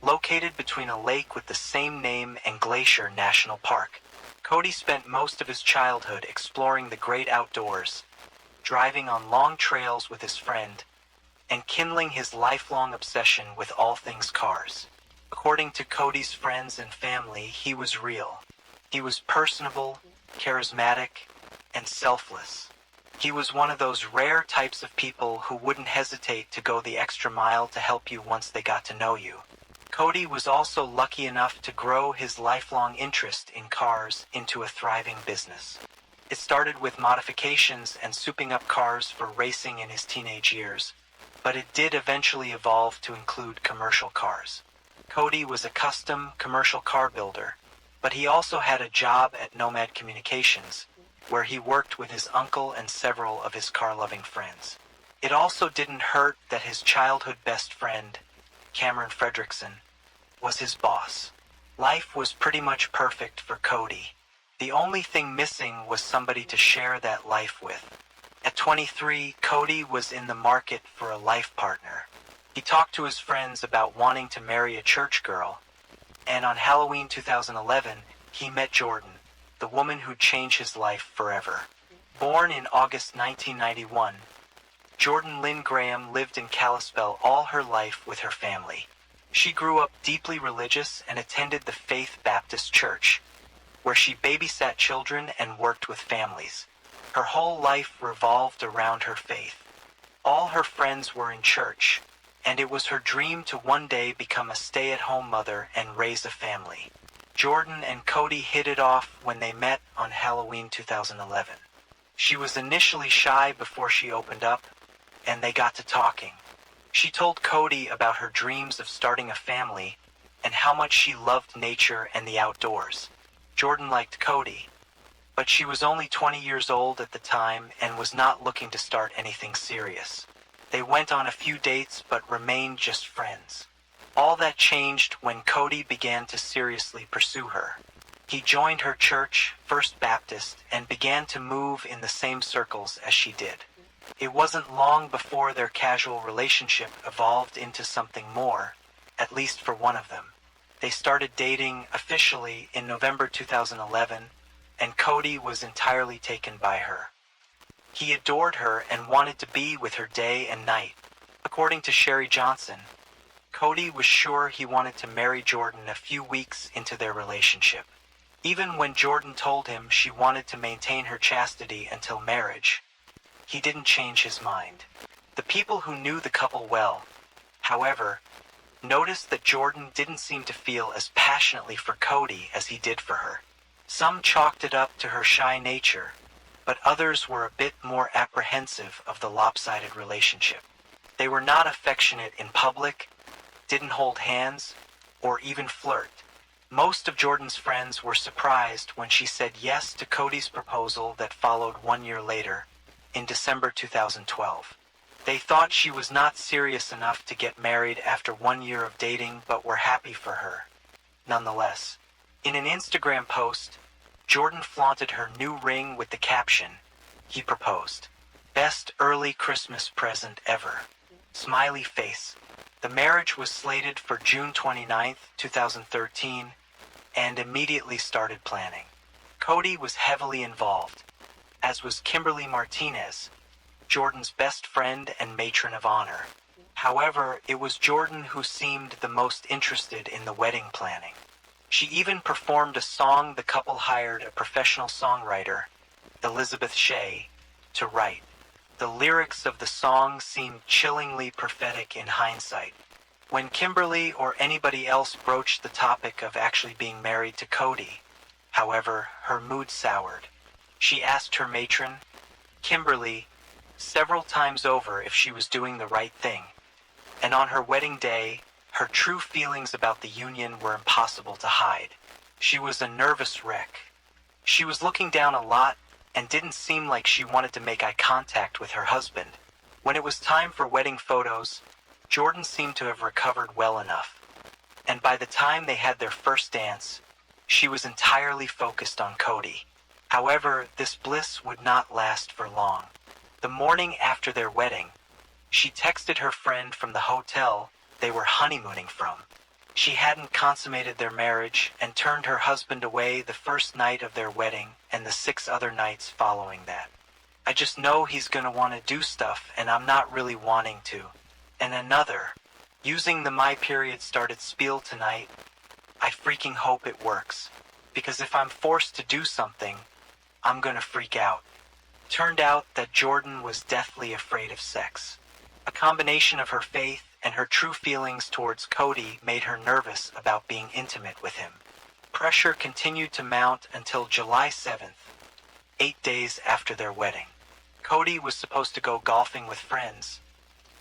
located between a lake with the same name and Glacier National Park. Cody spent most of his childhood exploring the great outdoors, driving on long trails with his friend, and kindling his lifelong obsession with all things cars. According to Cody's friends and family, he was real. He was personable, charismatic, and selfless. He was one of those rare types of people who wouldn't hesitate to go the extra mile to help you once they got to know you. Cody was also lucky enough to grow his lifelong interest in cars into a thriving business. It started with modifications and souping up cars for racing in his teenage years, but it did eventually evolve to include commercial cars. Cody was a custom commercial car builder, but he also had a job at Nomad Communications, where he worked with his uncle and several of his car-loving friends. It also didn't hurt that his childhood best friend, Cameron Fredrickson, was his boss. Life was pretty much perfect for Cody. The only thing missing was somebody to share that life with. At 23, Cody was in the market for a life partner. He talked to his friends about wanting to marry a church girl, and on Halloween 2011, he met Jordan, the woman who'd change his life forever. Born in August 1991, Jordan Lynn Graham lived in Kalispell all her life with her family. She grew up deeply religious and attended the Faith Baptist Church, where she babysat children and worked with families. Her whole life revolved around her faith. All her friends were in church, and it was her dream to one day become a stay-at-home mother and raise a family. Jordan and Cody hit it off when they met on Halloween 2011. She was initially shy before she opened up, and they got to talking. She told Cody about her dreams of starting a family and how much she loved nature and the outdoors. Jordan liked Cody, but she was only 20 years old at the time and was not looking to start anything serious. They went on a few dates but remained just friends. All that changed when Cody began to seriously pursue her. He joined her church, First Baptist, and began to move in the same circles as she did. It wasn't long before their casual relationship evolved into something more, at least for one of them. They started dating officially in November 2011, and Cody was entirely taken by her. He adored her and wanted to be with her day and night. According to Sherry Johnson, Cody was sure he wanted to marry Jordan a few weeks into their relationship. Even when Jordan told him she wanted to maintain her chastity until marriage, he didn't change his mind. The people who knew the couple well, however, noticed that Jordan didn't seem to feel as passionately for Cody as he did for her. Some chalked it up to her shy nature, but others were a bit more apprehensive of the lopsided relationship. They were not affectionate in public, didn't hold hands, or even flirt. Most of Jordan's friends were surprised when she said yes to Cody's proposal that followed 1 year later, in December 2012. They thought she was not serious enough to get married after 1 year of dating, but were happy for her. Nonetheless, in an Instagram post, Jordan flaunted her new ring with the caption, "He proposed. Best early Christmas present ever." Smiley face. The marriage was slated for June 29, 2013, and immediately started planning. Cody was heavily involved, as was Kimberly Martinez, Jordan's best friend and matron of honor. However, it was Jordan who seemed the most interested in the wedding planning. She even performed a song the couple hired a professional songwriter, Elizabeth Shea, to write. The lyrics of the song seemed chillingly prophetic in hindsight. When Kimberly or anybody else broached the topic of actually being married to Cody, however, her mood soured. She asked her matron, Kimberly, several times over if she was doing the right thing, and on her wedding day, her true feelings about the union were impossible to hide. She was a nervous wreck. She was looking down a lot and didn't seem like she wanted to make eye contact with her husband. When it was time for wedding photos, Jordan seemed to have recovered well enough, and by the time they had their first dance, she was entirely focused on Cody. However, this bliss would not last for long. The morning after their wedding, she texted her friend from the hotel they were honeymooning from. She hadn't consummated their marriage and turned her husband away the first night of their wedding and the 6 other nights following that. "I just know he's gonna want to do stuff and I'm not really wanting to." And another, using the "my period started" spiel tonight, "I freaking hope it works. Because if I'm forced to do something, I'm gonna freak out." Turned out that Jordan was deathly afraid of sex. A combination of her faith and her true feelings towards Cody made her nervous about being intimate with him. Pressure continued to mount until July 7th, 8 days after their wedding. Cody was supposed to go golfing with friends,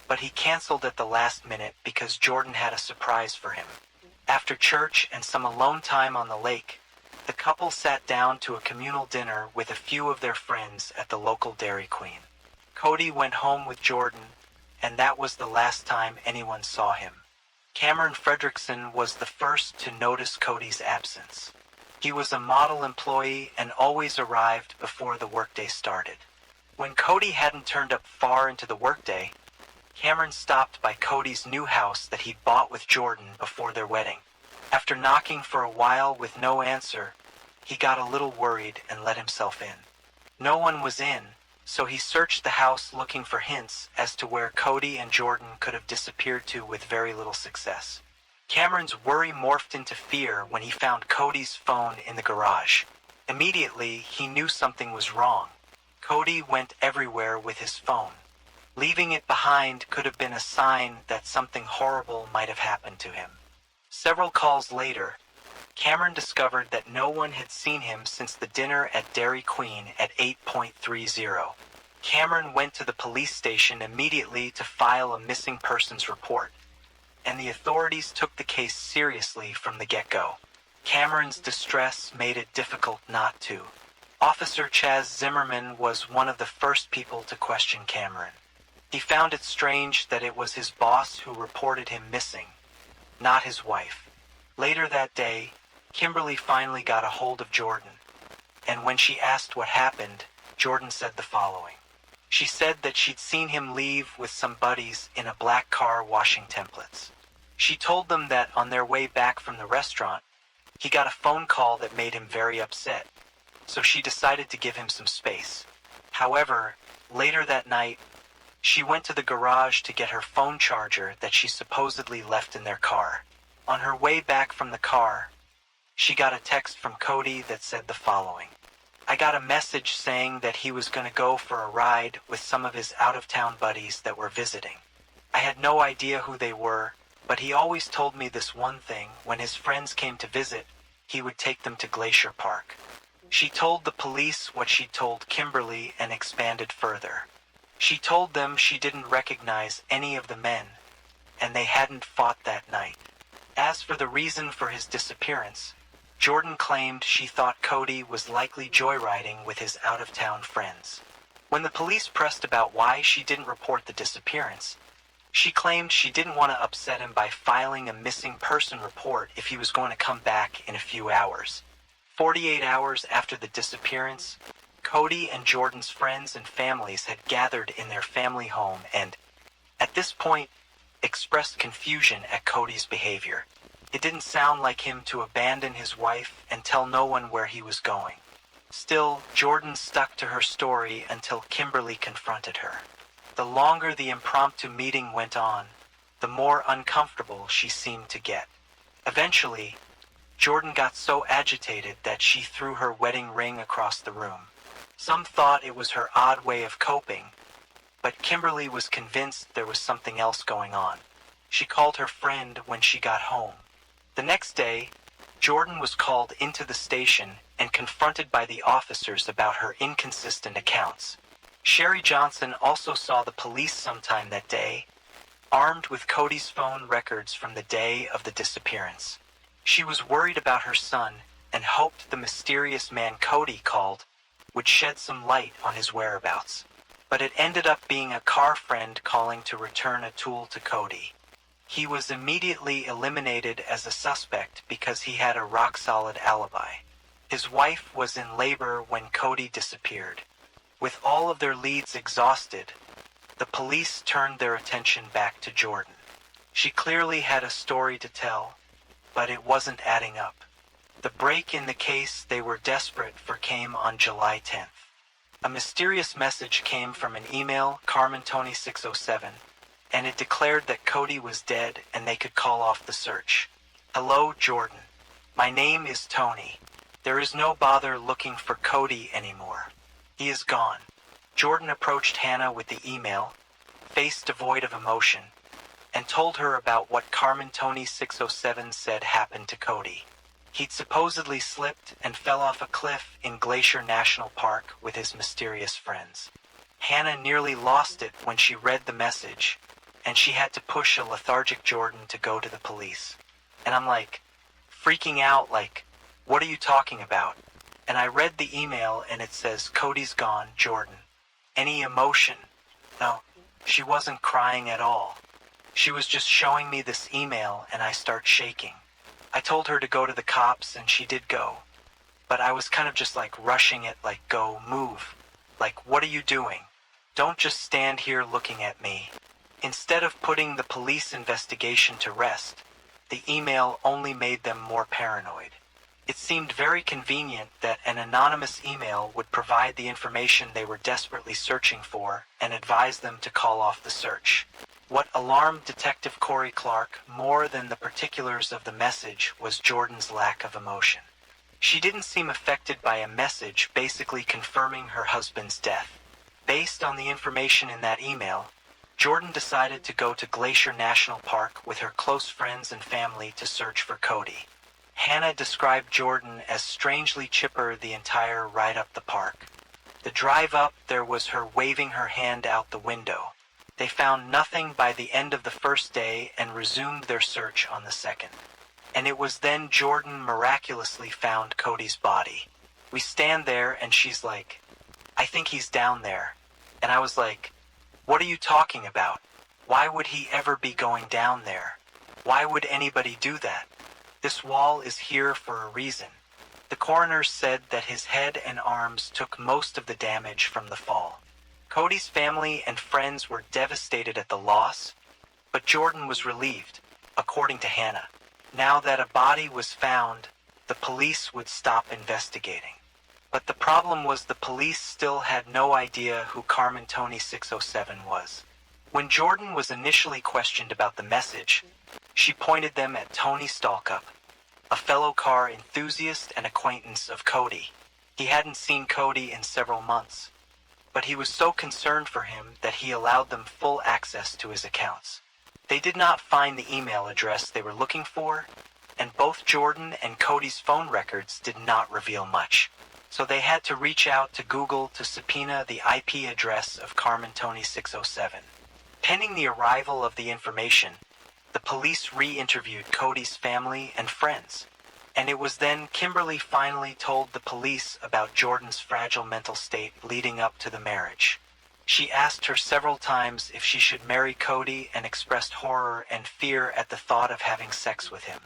but he canceled at the last minute because Jordan had a surprise for him. After church and some alone time on the lake, the couple sat down to a communal dinner with a few of their friends at the local Dairy Queen. Cody went home with Jordan, and that was the last time anyone saw him. Cameron Fredrickson was the first to notice Cody's absence. He was a model employee and always arrived before the workday started. When Cody hadn't turned up far into the workday, Cameron stopped by Cody's new house that he'd bought with Jordan before their wedding. After knocking for a while with no answer, he got a little worried and let himself in. No one was in, so he searched the house looking for hints as to where Cody and Jordan could have disappeared to with very little success. Cameron's worry morphed into fear when he found Cody's phone in the garage. Immediately, he knew something was wrong. Cody went everywhere with his phone. Leaving it behind could have been a sign that something horrible might have happened to him. Several calls later, Cameron discovered that no one had seen him since the dinner at Dairy Queen at 8:30. Cameron went to the police station immediately to file a missing persons report, and the authorities took the case seriously from the get-go. Cameron's distress made it difficult not to. Officer Chaz Zimmerman was one of the first people to question Cameron. He found it strange that it was his boss who reported him missing, not his wife. Later that day, Kimberly finally got a hold of Jordan, and when she asked what happened, Jordan said the following. She said that she'd seen him leave with some buddies in a black car washing templates. She told them that on their way back from the restaurant, he got a phone call that made him very upset, so she decided to give him some space. However, later that night, she went to the garage to get her phone charger that she supposedly left in their car. On her way back from the car, she got a text from Cody that said the following. I got a message saying that he was going to go for a ride with some of his out-of-town buddies that were visiting. I had no idea who they were, but he always told me this one thing: when his friends came to visit, he would take them to Glacier Park. She told the police what she'd told Kimberly and expanded further. She told them she didn't recognize any of the men, and they hadn't fought that night. As for the reason for his disappearance, Jordan claimed she thought Cody was likely joyriding with his out-of-town friends. When the police pressed about why she didn't report the disappearance, she claimed she didn't want to upset him by filing a missing person report if he was going to come back in a few hours. 48 hours after the disappearance, Cody and Jordan's friends and families had gathered in their family home and, at this point, expressed confusion at Cody's behavior. It didn't sound like him to abandon his wife and tell no one where he was going. Still, Jordan stuck to her story until Kimberly confronted her. The longer the impromptu meeting went on, the more uncomfortable she seemed to get. Eventually, Jordan got so agitated that she threw her wedding ring across the room. Some thought it was her odd way of coping, but Kimberly was convinced there was something else going on. She called her friend when she got home. The next day, Jordan was called into the station and confronted by the officers about her inconsistent accounts. Sherry Johnson also saw the police sometime that day, armed with Cody's phone records from the day of the disappearance. She was worried about her son and hoped the mysterious man Cody called would shed some light on his whereabouts. But it ended up being a car friend calling to return a tool to Cody. He was immediately eliminated as a suspect because he had a rock-solid alibi. His wife was in labor when Cody disappeared. With all of their leads exhausted, the police turned their attention back to Jordan. She clearly had a story to tell, but it wasn't adding up. The break in the case they were desperate for came on July 10th. A mysterious message came from an email, Carmen Tony 607, and it declared that Cody was dead and they could call off the search. Hello, Jordan. My name is Tony. There is no bother looking for Cody anymore. He is gone. Jordan approached Hannah with the email, face devoid of emotion, and told her about what Carmen Tony 607 said happened to Cody. He'd supposedly slipped and fell off a cliff in Glacier National Park with his mysterious friends. Hannah nearly lost it when she read the message, and she had to push a lethargic Jordan to go to the police. And I'm like, freaking out like, what are you talking about? And I read the email and it says, Cody's gone, Jordan. Any emotion? No, she wasn't crying at all. She was just showing me this email and I start shaking. I told her to go to the cops and she did go. But I was kind of just like rushing it, like, go, move. Like, what are you doing? Don't just stand here looking at me. Instead of putting the police investigation to rest, the email only made them more paranoid. It seemed very convenient that an anonymous email would provide the information they were desperately searching for and advise them to call off the search. What alarmed Detective Corey Clark more than the particulars of the message was Jordan's lack of emotion. She didn't seem affected by a message basically confirming her husband's death. Based on the information in that email, Jordan decided to go to Glacier National Park with her close friends and family to search for Cody. Hannah described Jordan as strangely chipper the entire ride up the park. The drive up there was her waving her hand out the window. They found nothing by the end of the first day and resumed their search on the second. And it was then Jordan miraculously found Cody's body. We stand there and she's like, "I think he's down there." And I was like, "What are you talking about? Why would he ever be going down there? Why would anybody do that? This wall is here for a reason." The coroner said that his head and arms took most of the damage from the fall. Cody's family and friends were devastated at the loss, but Jordan was relieved, according to Hannah. Now that a body was found, the police would stop investigating. But the problem was the police still had no idea who Carmen Tony 607 was. When Jordan was initially questioned about the message, she pointed them at Tony Stalkup, a fellow car enthusiast and acquaintance of Cody. He hadn't seen Cody in several months, but he was so concerned for him that he allowed them full access to his accounts. They did not find the email address they were looking for, and both Jordan and Cody's phone records did not reveal much. So they had to reach out to Google to subpoena the IP address of Carmen Tony 607. Pending the arrival of the information, the police re-interviewed Cody's family and friends, and it was then Kimberly finally told the police about Jordan's fragile mental state leading up to the marriage. She asked her several times if she should marry Cody and expressed horror and fear at the thought of having sex with him.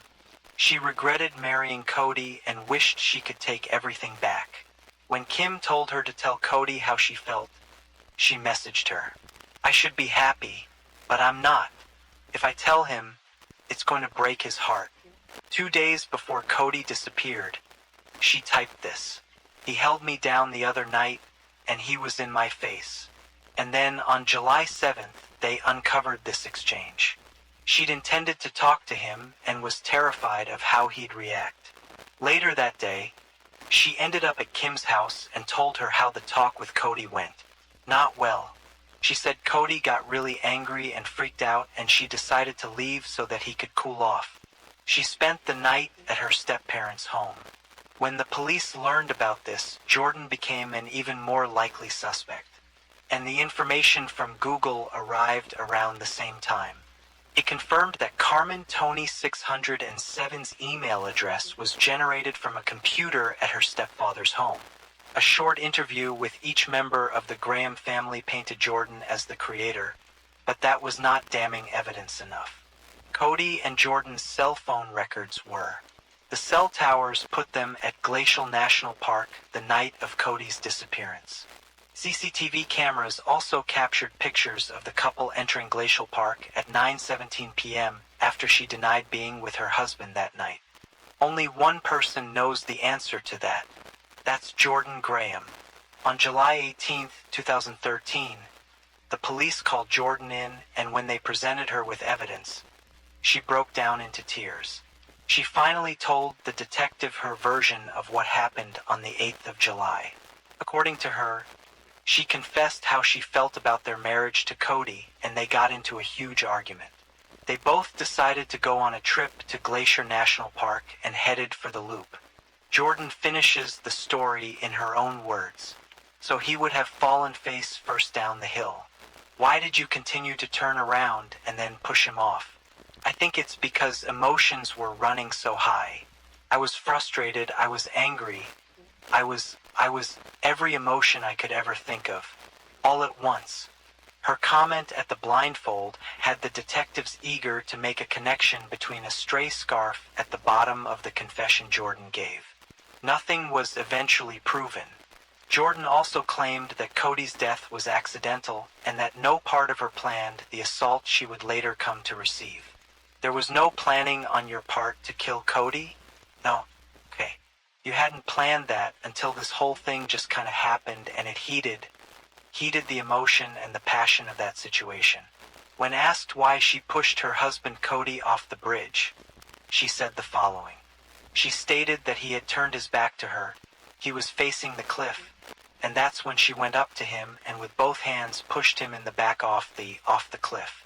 She regretted marrying Cody and wished she could take everything back. When Kim told her to tell Cody how she felt, she messaged her, "I should be happy, but I'm not. If I tell him, it's going to break his heart." 2 days before Cody disappeared, she typed this, "He held me down the other night, and he was in my face." And then on July 7th, they uncovered this exchange. She'd intended to talk to him and was terrified of how he'd react. Later that day, she ended up at Kim's house and told her how the talk with Cody went. Not well. She said Cody got really angry and freaked out, and she decided to leave so that he could cool off. She spent the night at her step-parents' home. When the police learned about this, Jordan became an even more likely suspect, and the information from Google arrived around the same time. It confirmed that Carmen Tony 607's email address was generated from a computer at her stepfather's home. A short interview with each member of the Graham family painted Jordan as the creator, but that was not damning evidence enough. Cody and Jordan's cell phone records were. The cell towers put them at Glacial National Park the night of Cody's disappearance. CCTV cameras also captured pictures of the couple entering Glacial Park at 9:17 p.m. after she denied being with her husband that night. Only one person knows the answer to that. That's Jordan Graham. On July 18, 2013, the police called Jordan in, and when they presented her with evidence, she broke down into tears. She finally told the detective her version of what happened on the 8th of July. According to her, she confessed how she felt about their marriage to Cody, and they got into a huge argument. They both decided to go on a trip to Glacier National Park and headed for the loop. Jordan finishes the story in her own words. "So he would have fallen face first down the hill. Why did you continue to turn around and then push him off? I think it's because emotions were running so high. I was frustrated, I was angry. I was every emotion I could ever think of, all at once." Her comment at the blindfold had the detectives eager to make a connection between a stray scarf at the bottom of the confession Jordan gave. Nothing was eventually proven, Jordan also claimed that Cody's death was accidental and that no part of her planned the assault she would later come to receive. There was no planning on your part to kill Cody? No. Okay. You hadn't planned that until this whole thing just kind of happened and it heated the emotion and the passion of that situation. When asked why she pushed her husband Cody off the bridge, she said the following. She stated that he had turned his back to her, he was facing the cliff, and that's when she went up to him and with both hands pushed him in the back off the cliff.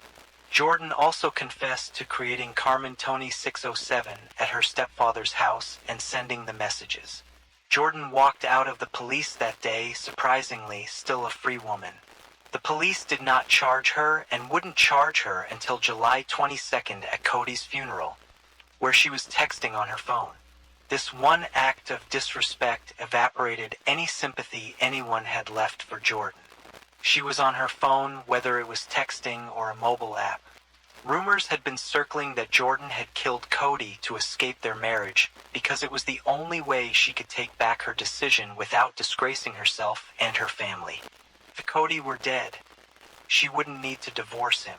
Jordan also confessed to creating Carmen Tony 607 at her stepfather's house and sending the messages. Jordan walked out of the police that day, surprisingly, still a free woman. The police did not charge her and wouldn't charge her until July 22nd at Cody's funeral, where she was texting on her phone. This one act of disrespect evaporated any sympathy anyone had left for Jordan. She was on her phone, whether it was texting or a mobile app. Rumors had been circling that Jordan had killed Cody to escape their marriage because it was the only way she could take back her decision without disgracing herself and her family. If Cody were dead, she wouldn't need to divorce him.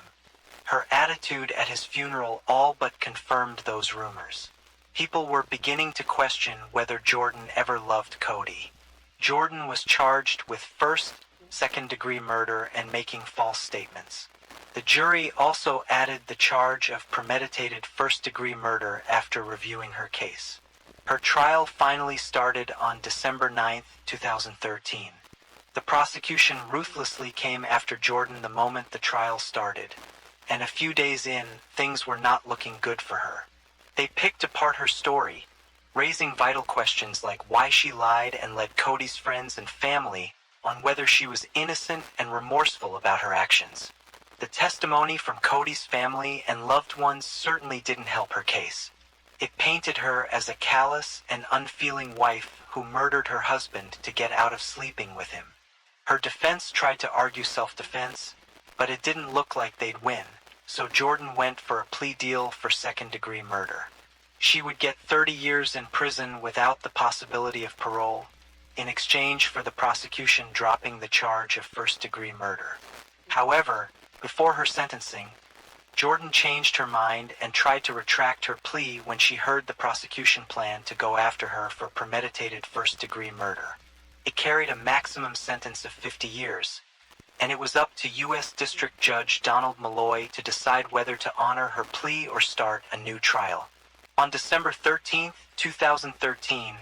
Her attitude at his funeral all but confirmed those rumors. People were beginning to question whether Jordan ever loved Cody. Jordan was charged with first, second-degree murder and making false statements. The jury also added the charge of premeditated first-degree murder after reviewing her case. Her trial finally started on December 9, 2013. The prosecution ruthlessly came after Jordan the moment the trial started, and a few days in, things were not looking good for her. They picked apart her story, raising vital questions like why she lied and led Cody's friends and family on whether she was innocent and remorseful about her actions. The testimony from Cody's family and loved ones certainly didn't help her case. It painted her as a callous and unfeeling wife who murdered her husband to get out of sleeping with him. Her defense tried to argue self-defense, but it didn't look like they'd win, so Jordan went for a plea deal for second-degree murder. She would get 30 years in prison without the possibility of parole, in exchange for the prosecution dropping the charge of first-degree murder. However, before her sentencing, Jordan changed her mind and tried to retract her plea when she heard the prosecution plan to go after her for premeditated first-degree murder. It carried a maximum sentence of 50 years, and it was up to U.S. District Judge Donald Malloy to decide whether to honor her plea or start a new trial. On December 13, 2013,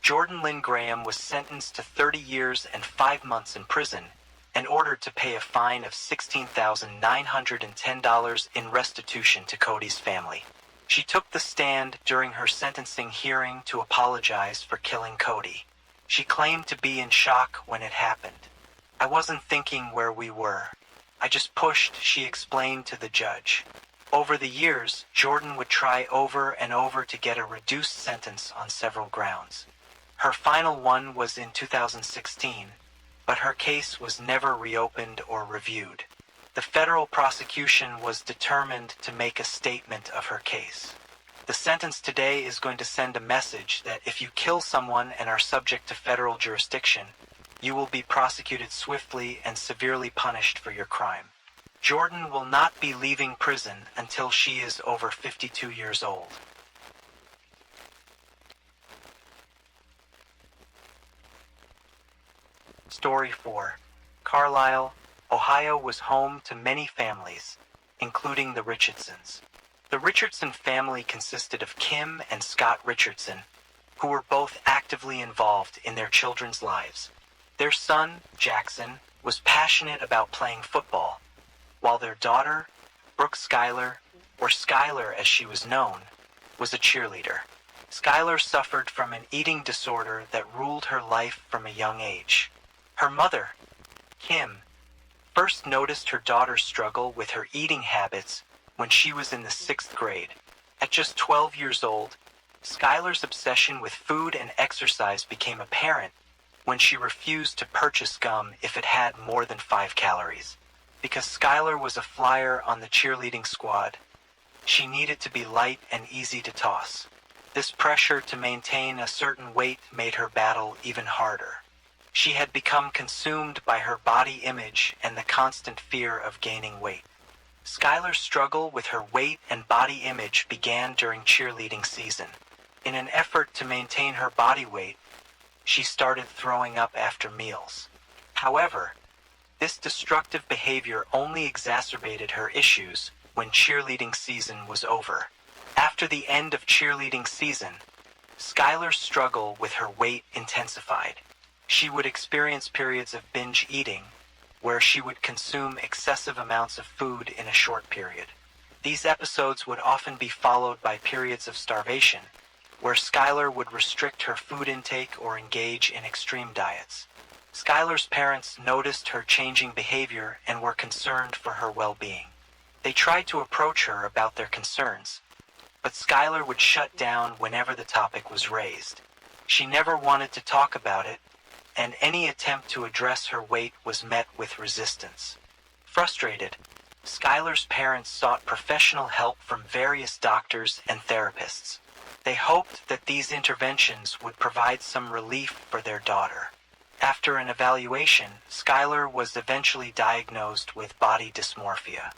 Jordan Lynn Graham was sentenced to 30 years and 5 months in prison and ordered to pay a fine of $16,910 in restitution to Cody's family. She took the stand during her sentencing hearing to apologize for killing Cody. She claimed to be in shock when it happened. "I wasn't thinking where we were. I just pushed," she explained to the judge. Over the years, Jordan would try over and over to get a reduced sentence on several grounds. Her final one was in 2016, but her case was never reopened or reviewed. The federal prosecution was determined to make a statement of her case. The sentence today is going to send a message that if you kill someone and are subject to federal jurisdiction, you will be prosecuted swiftly and severely punished for your crime. Jordan will not be leaving prison until she is over 52 years old. Story 4. Carlisle, Ohio was home to many families, including the Richardsons. The Richardson family consisted of Kim and Scott Richardson, who were both actively involved in their children's lives. Their son, Jackson, was passionate about playing football, while their daughter, Brooke Schuyler, or Schuyler as she was known, was a cheerleader. Schuyler suffered from an eating disorder that ruled her life from a young age. Her mother, Kim, first noticed her daughter's struggle with her eating habits when she was in the 6th grade. At just 12 years old, Schuyler's obsession with food and exercise became apparent when she refused to purchase gum if it had more than 5 calories. Because Schuyler was a flyer on the cheerleading squad, she needed to be light and easy to toss. This pressure to maintain a certain weight made her battle even harder. She had become consumed by her body image and the constant fear of gaining weight. Skylar's struggle with her weight and body image began during cheerleading season. In an effort to maintain her body weight, she started throwing up after meals. However, this destructive behavior only exacerbated her issues when cheerleading season was over. After the end of cheerleading season, Skylar's struggle with her weight intensified. She would experience periods of binge eating, where she would consume excessive amounts of food in a short period. These episodes would often be followed by periods of starvation, where Skylar would restrict her food intake or engage in extreme diets. Skylar's parents noticed her changing behavior and were concerned for her well-being. They tried to approach her about their concerns, but Skylar would shut down whenever the topic was raised. She never wanted to talk about it, and any attempt to address her weight was met with resistance. Frustrated, Skylar's parents sought professional help from various doctors and therapists. They hoped that these interventions would provide some relief for their daughter. After an evaluation, Skylar was eventually diagnosed with body dysmorphia.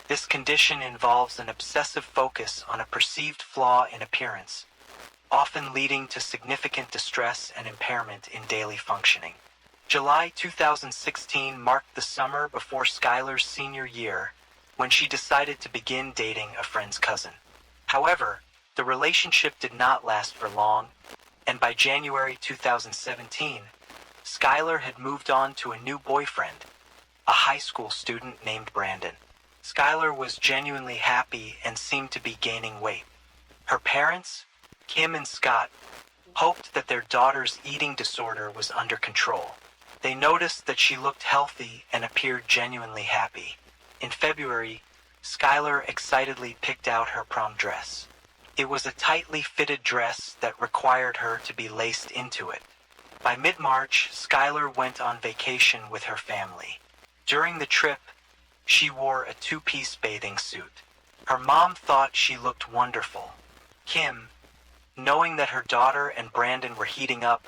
This condition involves an obsessive focus on a perceived flaw in appearance, often leading to significant distress and impairment in daily functioning. July 2016 marked the summer before Skylar's senior year, when she decided to begin dating a friend's cousin. However, the relationship did not last for long, and by January 2017, Skylar had moved on to a new boyfriend, a high school student named Brandon. Skylar was genuinely happy and seemed to be gaining weight. Her parents, Kim and Scott, hoped that their daughter's eating disorder was under control. They noticed that she looked healthy and appeared genuinely happy. In February, Skylar excitedly picked out her prom dress. It was a tightly fitted dress that required her to be laced into it. By mid-March, Skylar went on vacation with her family. During the trip, she wore a two-piece bathing suit. Her mom thought she looked wonderful. Kim, knowing that her daughter and Brandon were heating up,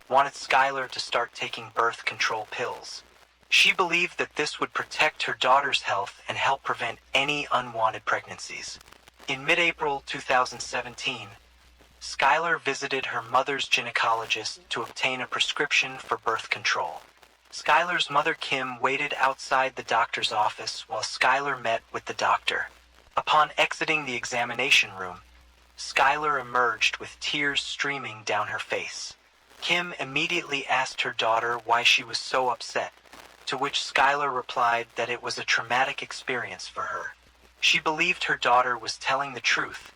wanted Skylar to start taking birth control pills. She believed that this would protect her daughter's health and help prevent any unwanted pregnancies. In mid-April 2017, Skylar visited her mother's gynecologist to obtain a prescription for birth control. Skylar's mother Kim waited outside the doctor's office while Skylar met with the doctor. Upon exiting the examination room, Skylar emerged with tears streaming down her face. Kim immediately asked her daughter why she was so upset, to which Skylar replied that it was a traumatic experience for her. She believed her daughter was telling the truth,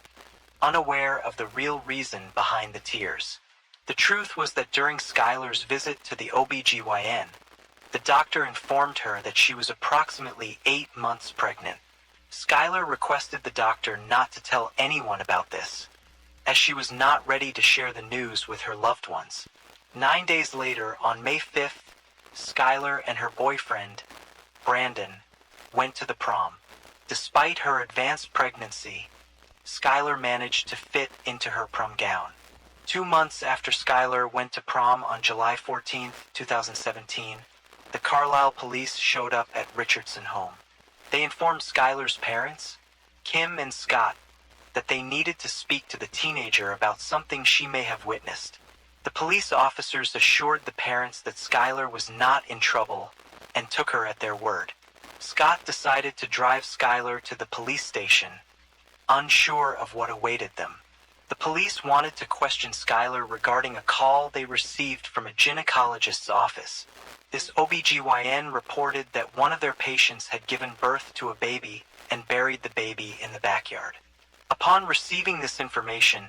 unaware of the real reason behind the tears. The truth was that during Skylar's visit to the OBGYN, the doctor informed her that she was approximately 8 months pregnant. Skylar requested the doctor not to tell anyone about this, as she was not ready to share the news with her loved ones. 9 days later, on May 5th, Skylar and her boyfriend, Brandon, went to the prom. Despite her advanced pregnancy, Skylar managed to fit into her prom gown. 2 months after Skylar went to prom on July 14, 2017, the Carlisle police showed up at Richardson home. They informed Skylar's parents, Kim and Scott, that they needed to speak to the teenager about something she may have witnessed. The police officers assured the parents that Skylar was not in trouble and took her at their word. Scott decided to drive Skylar to the police station, unsure of what awaited them. The police wanted to question Skylar regarding a call they received from a gynecologist's office. This OBGYN reported that one of their patients had given birth to a baby and buried the baby in the backyard. Upon receiving this information,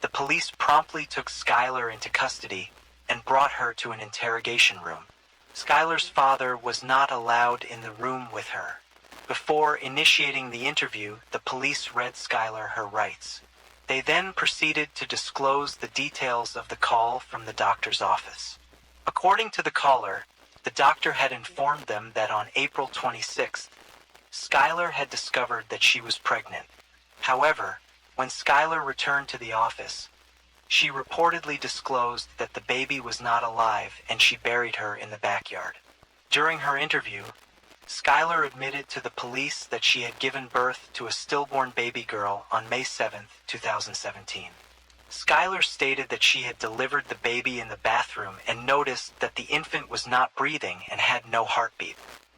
the police promptly took Skylar into custody and brought her to an interrogation room. Skylar's father was not allowed in the room with her. Before initiating the interview, the police read Skylar her rights. They then proceeded to disclose the details of the call from the doctor's office. According to the caller, the doctor had informed them that on April 26th, Skylar had discovered that she was pregnant. However, when Skylar returned to the office, She reportedly disclosed that the baby was not alive and she buried her in the backyard. During her interview, Skylar admitted to the police that she had given birth to a stillborn baby girl on May 7, 2017. Skylar stated that she had delivered the baby in the bathroom and noticed that the infant was not breathing and had no heartbeat.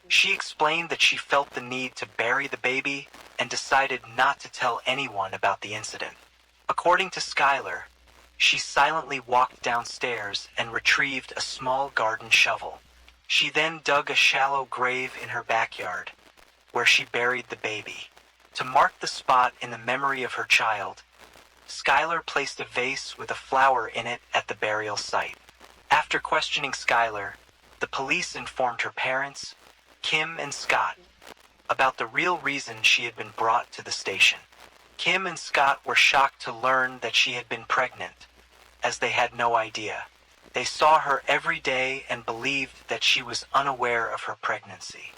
She explained that she felt the need to bury the baby and decided not to tell anyone about the incident. According to Skylar, she silently walked downstairs and retrieved a small garden shovel. She then dug a shallow grave in her backyard, where she buried the baby. To mark the spot in the memory of her child, Skylar placed a vase with a flower in it at the burial site. After questioning Skylar, the police informed her parents, Kim and Scott, about the real reason she had been brought to the station. Kim and Scott were shocked to learn that she had been pregnant, as they had no idea. They saw her every day and believed that she was unaware of her pregnancy.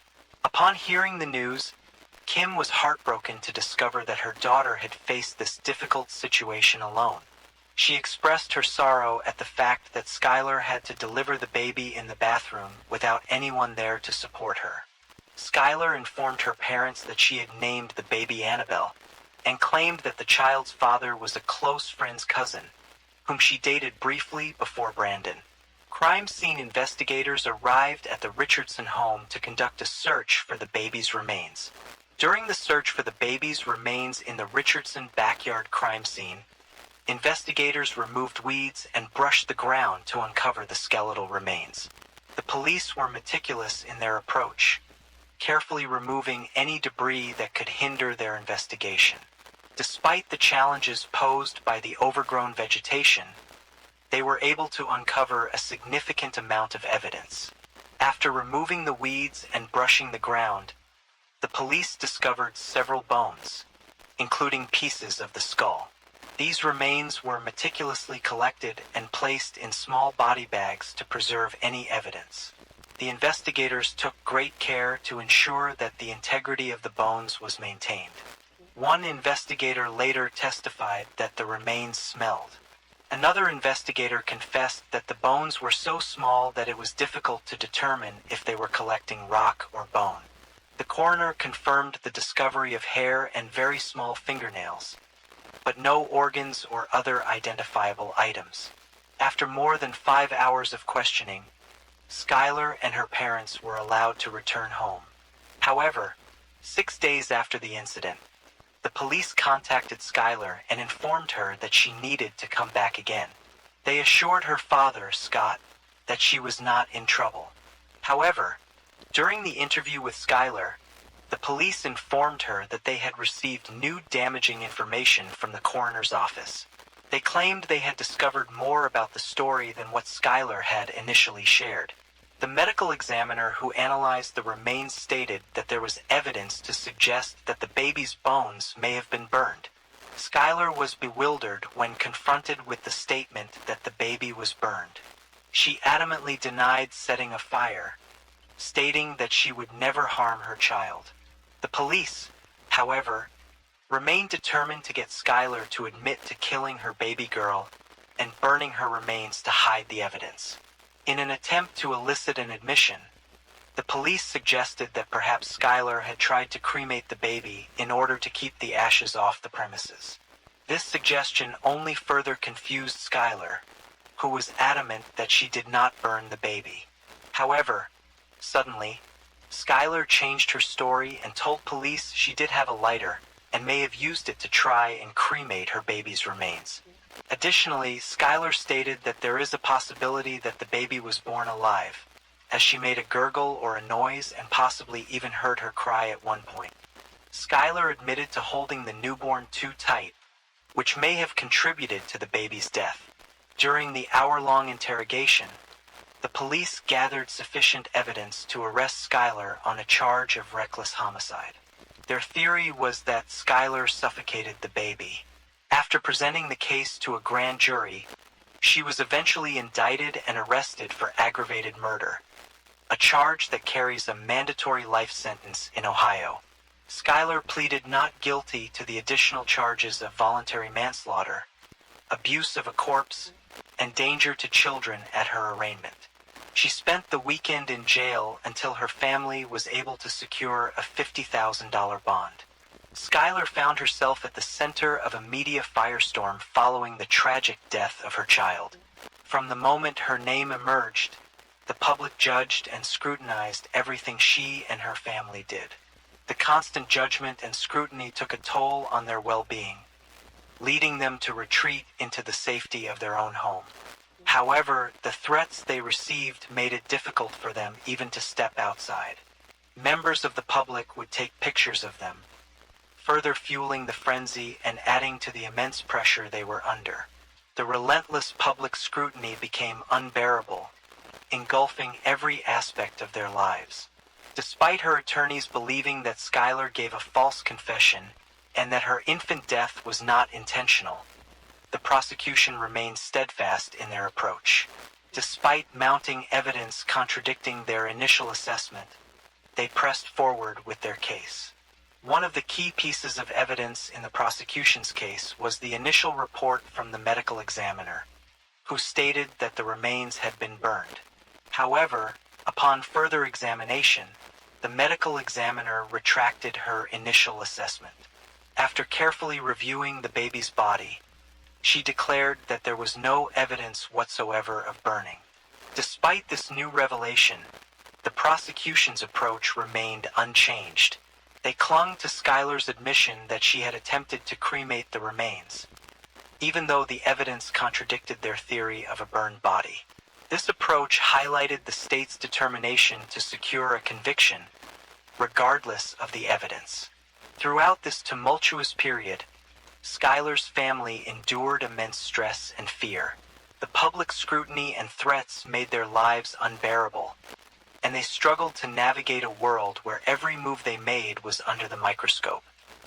Upon hearing the news, Kim was heartbroken to discover that her daughter had faced this difficult situation alone. She expressed her sorrow at the fact that Skylar had to deliver the baby in the bathroom without anyone there to support her. Skylar informed her parents that she had named the baby Annabelle, and claimed that the child's father was a close friend's cousin, whom she dated briefly before Brandon. Crime scene investigators arrived at the Richardson home to conduct a search for the baby's remains. During the search for the baby's remains in the Richardson backyard crime scene, investigators removed weeds and brushed the ground to uncover the skeletal remains. The police were meticulous in their approach, carefully removing any debris that could hinder their investigation. Despite the challenges posed by the overgrown vegetation, they were able to uncover a significant amount of evidence. After removing the weeds and brushing the ground, the police discovered several bones, including pieces of the skull. These remains were meticulously collected and placed in small body bags to preserve any evidence. The investigators took great care to ensure that the integrity of the bones was maintained. One investigator later testified that the remains smelled. Another investigator confessed that the bones were so small that it was difficult to determine if they were collecting rock or bone. The coroner confirmed the discovery of hair and very small fingernails, but no organs or other identifiable items. After more than 5 hours of questioning, Skylar and her parents were allowed to return home. However, 6 days after the incident, the police contacted Skylar and informed her that she needed to come back again. They assured her father, Scott, that she was not in trouble. However, during the interview with Skylar, the police informed her that they had received new damaging information from the coroner's office. They claimed they had discovered more about the story than what Skylar had initially shared. The medical examiner who analyzed the remains stated that there was evidence to suggest that the baby's bones may have been burned. Skylar was bewildered when confronted with the statement that the baby was burned. She adamantly denied setting a fire, stating that she would never harm her child. The police, however, remained determined to get Skylar to admit to killing her baby girl and burning her remains to hide the evidence. In an attempt to elicit an admission, the police suggested that perhaps Skylar had tried to cremate the baby in order to keep the ashes off the premises. This suggestion only further confused Skylar, who was adamant that she did not burn the baby. However, suddenly, Skylar changed her story and told police she did have a lighter and may have used it to try and cremate her baby's remains. Additionally, Skylar stated that there is a possibility that the baby was born alive, as she made a gurgle or a noise and possibly even heard her cry at one point. Skylar admitted to holding the newborn too tight, which may have contributed to the baby's death. During the hour-long interrogation, the police gathered sufficient evidence to arrest Skylar on a charge of reckless homicide. Their theory was that Skylar suffocated the baby. After presenting the case to a grand jury, she was eventually indicted and arrested for aggravated murder, a charge that carries a mandatory life sentence in Ohio. Skylar pleaded not guilty to the additional charges of voluntary manslaughter, abuse of a corpse, and danger to children at her arraignment. She spent the weekend in jail until her family was able to secure a $50,000 bond. Skylar found herself at the center of a media firestorm following the tragic death of her child. From the moment her name emerged, the public judged and scrutinized everything she and her family did. The constant judgment and scrutiny took a toll on their well-being, leading them to retreat into the safety of their own home. However, the threats they received made it difficult for them even to step outside. Members of the public would take pictures of them, further fueling the frenzy and adding to the immense pressure they were under. The relentless public scrutiny became unbearable, engulfing every aspect of their lives. Despite her attorneys believing that Skylar gave a false confession and that her infant death was not intentional, the prosecution remained steadfast in their approach. Despite mounting evidence contradicting their initial assessment, they pressed forward with their case. One of the key pieces of evidence in the prosecution's case was the initial report from the medical examiner, who stated that the remains had been burned. However, upon further examination, the medical examiner retracted her initial assessment. After carefully reviewing the baby's body, she declared that there was no evidence whatsoever of burning. Despite this new revelation, the prosecution's approach remained unchanged. They clung to Skylar's admission that she had attempted to cremate the remains, even though the evidence contradicted their theory of a burned body. This approach highlighted the state's determination to secure a conviction, regardless of the evidence. Throughout this tumultuous period, Skylar's family endured immense stress and fear. The public scrutiny and threats made their lives unbearable, and they struggled to navigate a world where every move they made was under the microscope.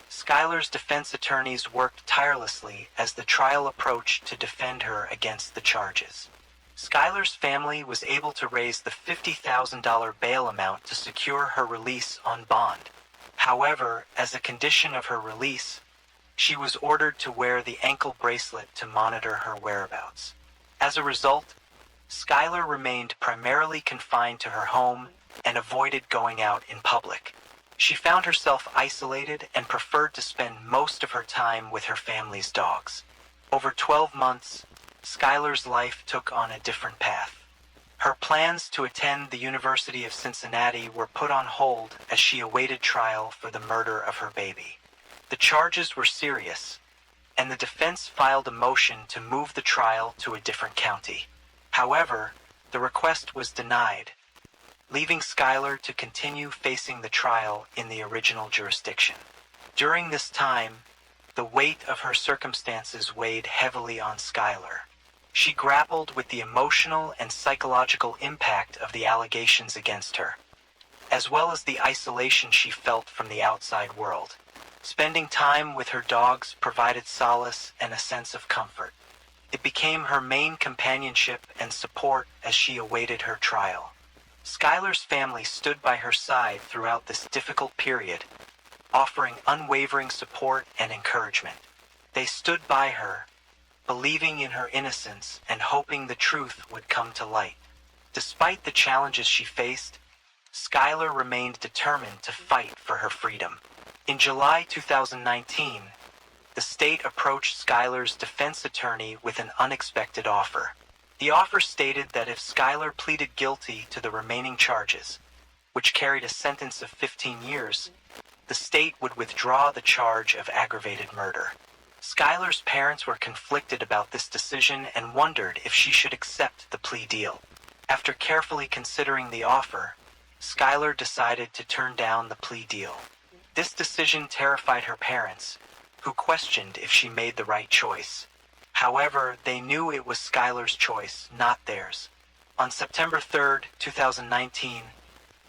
Skylar's defense attorneys worked tirelessly as the trial approached to defend her against the charges. Skylar's family was able to raise the $50,000 bail amount to secure her release on bond. However, as a condition of her release, she was ordered to wear the ankle bracelet to monitor her whereabouts. As a result, Skylar remained primarily confined to her home and avoided going out in public. She found herself isolated and preferred to spend most of her time with her family's dogs. Over 12 months, Skylar's life took on a different path. Her plans to attend the University of Cincinnati were put on hold as she awaited trial for the murder of her baby. The charges were serious, and the defense filed a motion to move the trial to a different county. However, the request was denied, leaving Skylar to continue facing the trial in the original jurisdiction. During this time, the weight of her circumstances weighed heavily on Skylar. She grappled with the emotional and psychological impact of the allegations against her, as well as the isolation she felt from the outside world. Spending time with her dogs provided solace and a sense of comfort. It became her main companionship and support as she awaited her trial. Skylar's family stood by her side throughout this difficult period, offering unwavering support and encouragement. They stood by her, believing in her innocence and hoping the truth would come to light. Despite the challenges she faced, Skylar remained determined to fight for her freedom. In July 2019, the state approached Skylar's defense attorney with an unexpected offer. The offer stated that if Skylar pleaded guilty to the remaining charges, which carried a sentence of 15 years, the state would withdraw the charge of aggravated murder. Skylar's parents were conflicted about this decision and wondered if she should accept the plea deal. After carefully considering the offer, Skylar decided to turn down the plea deal. This decision terrified her parents, who questioned if she made the right choice. However, they knew it was Skylar's choice, not theirs. On September 3, 2019,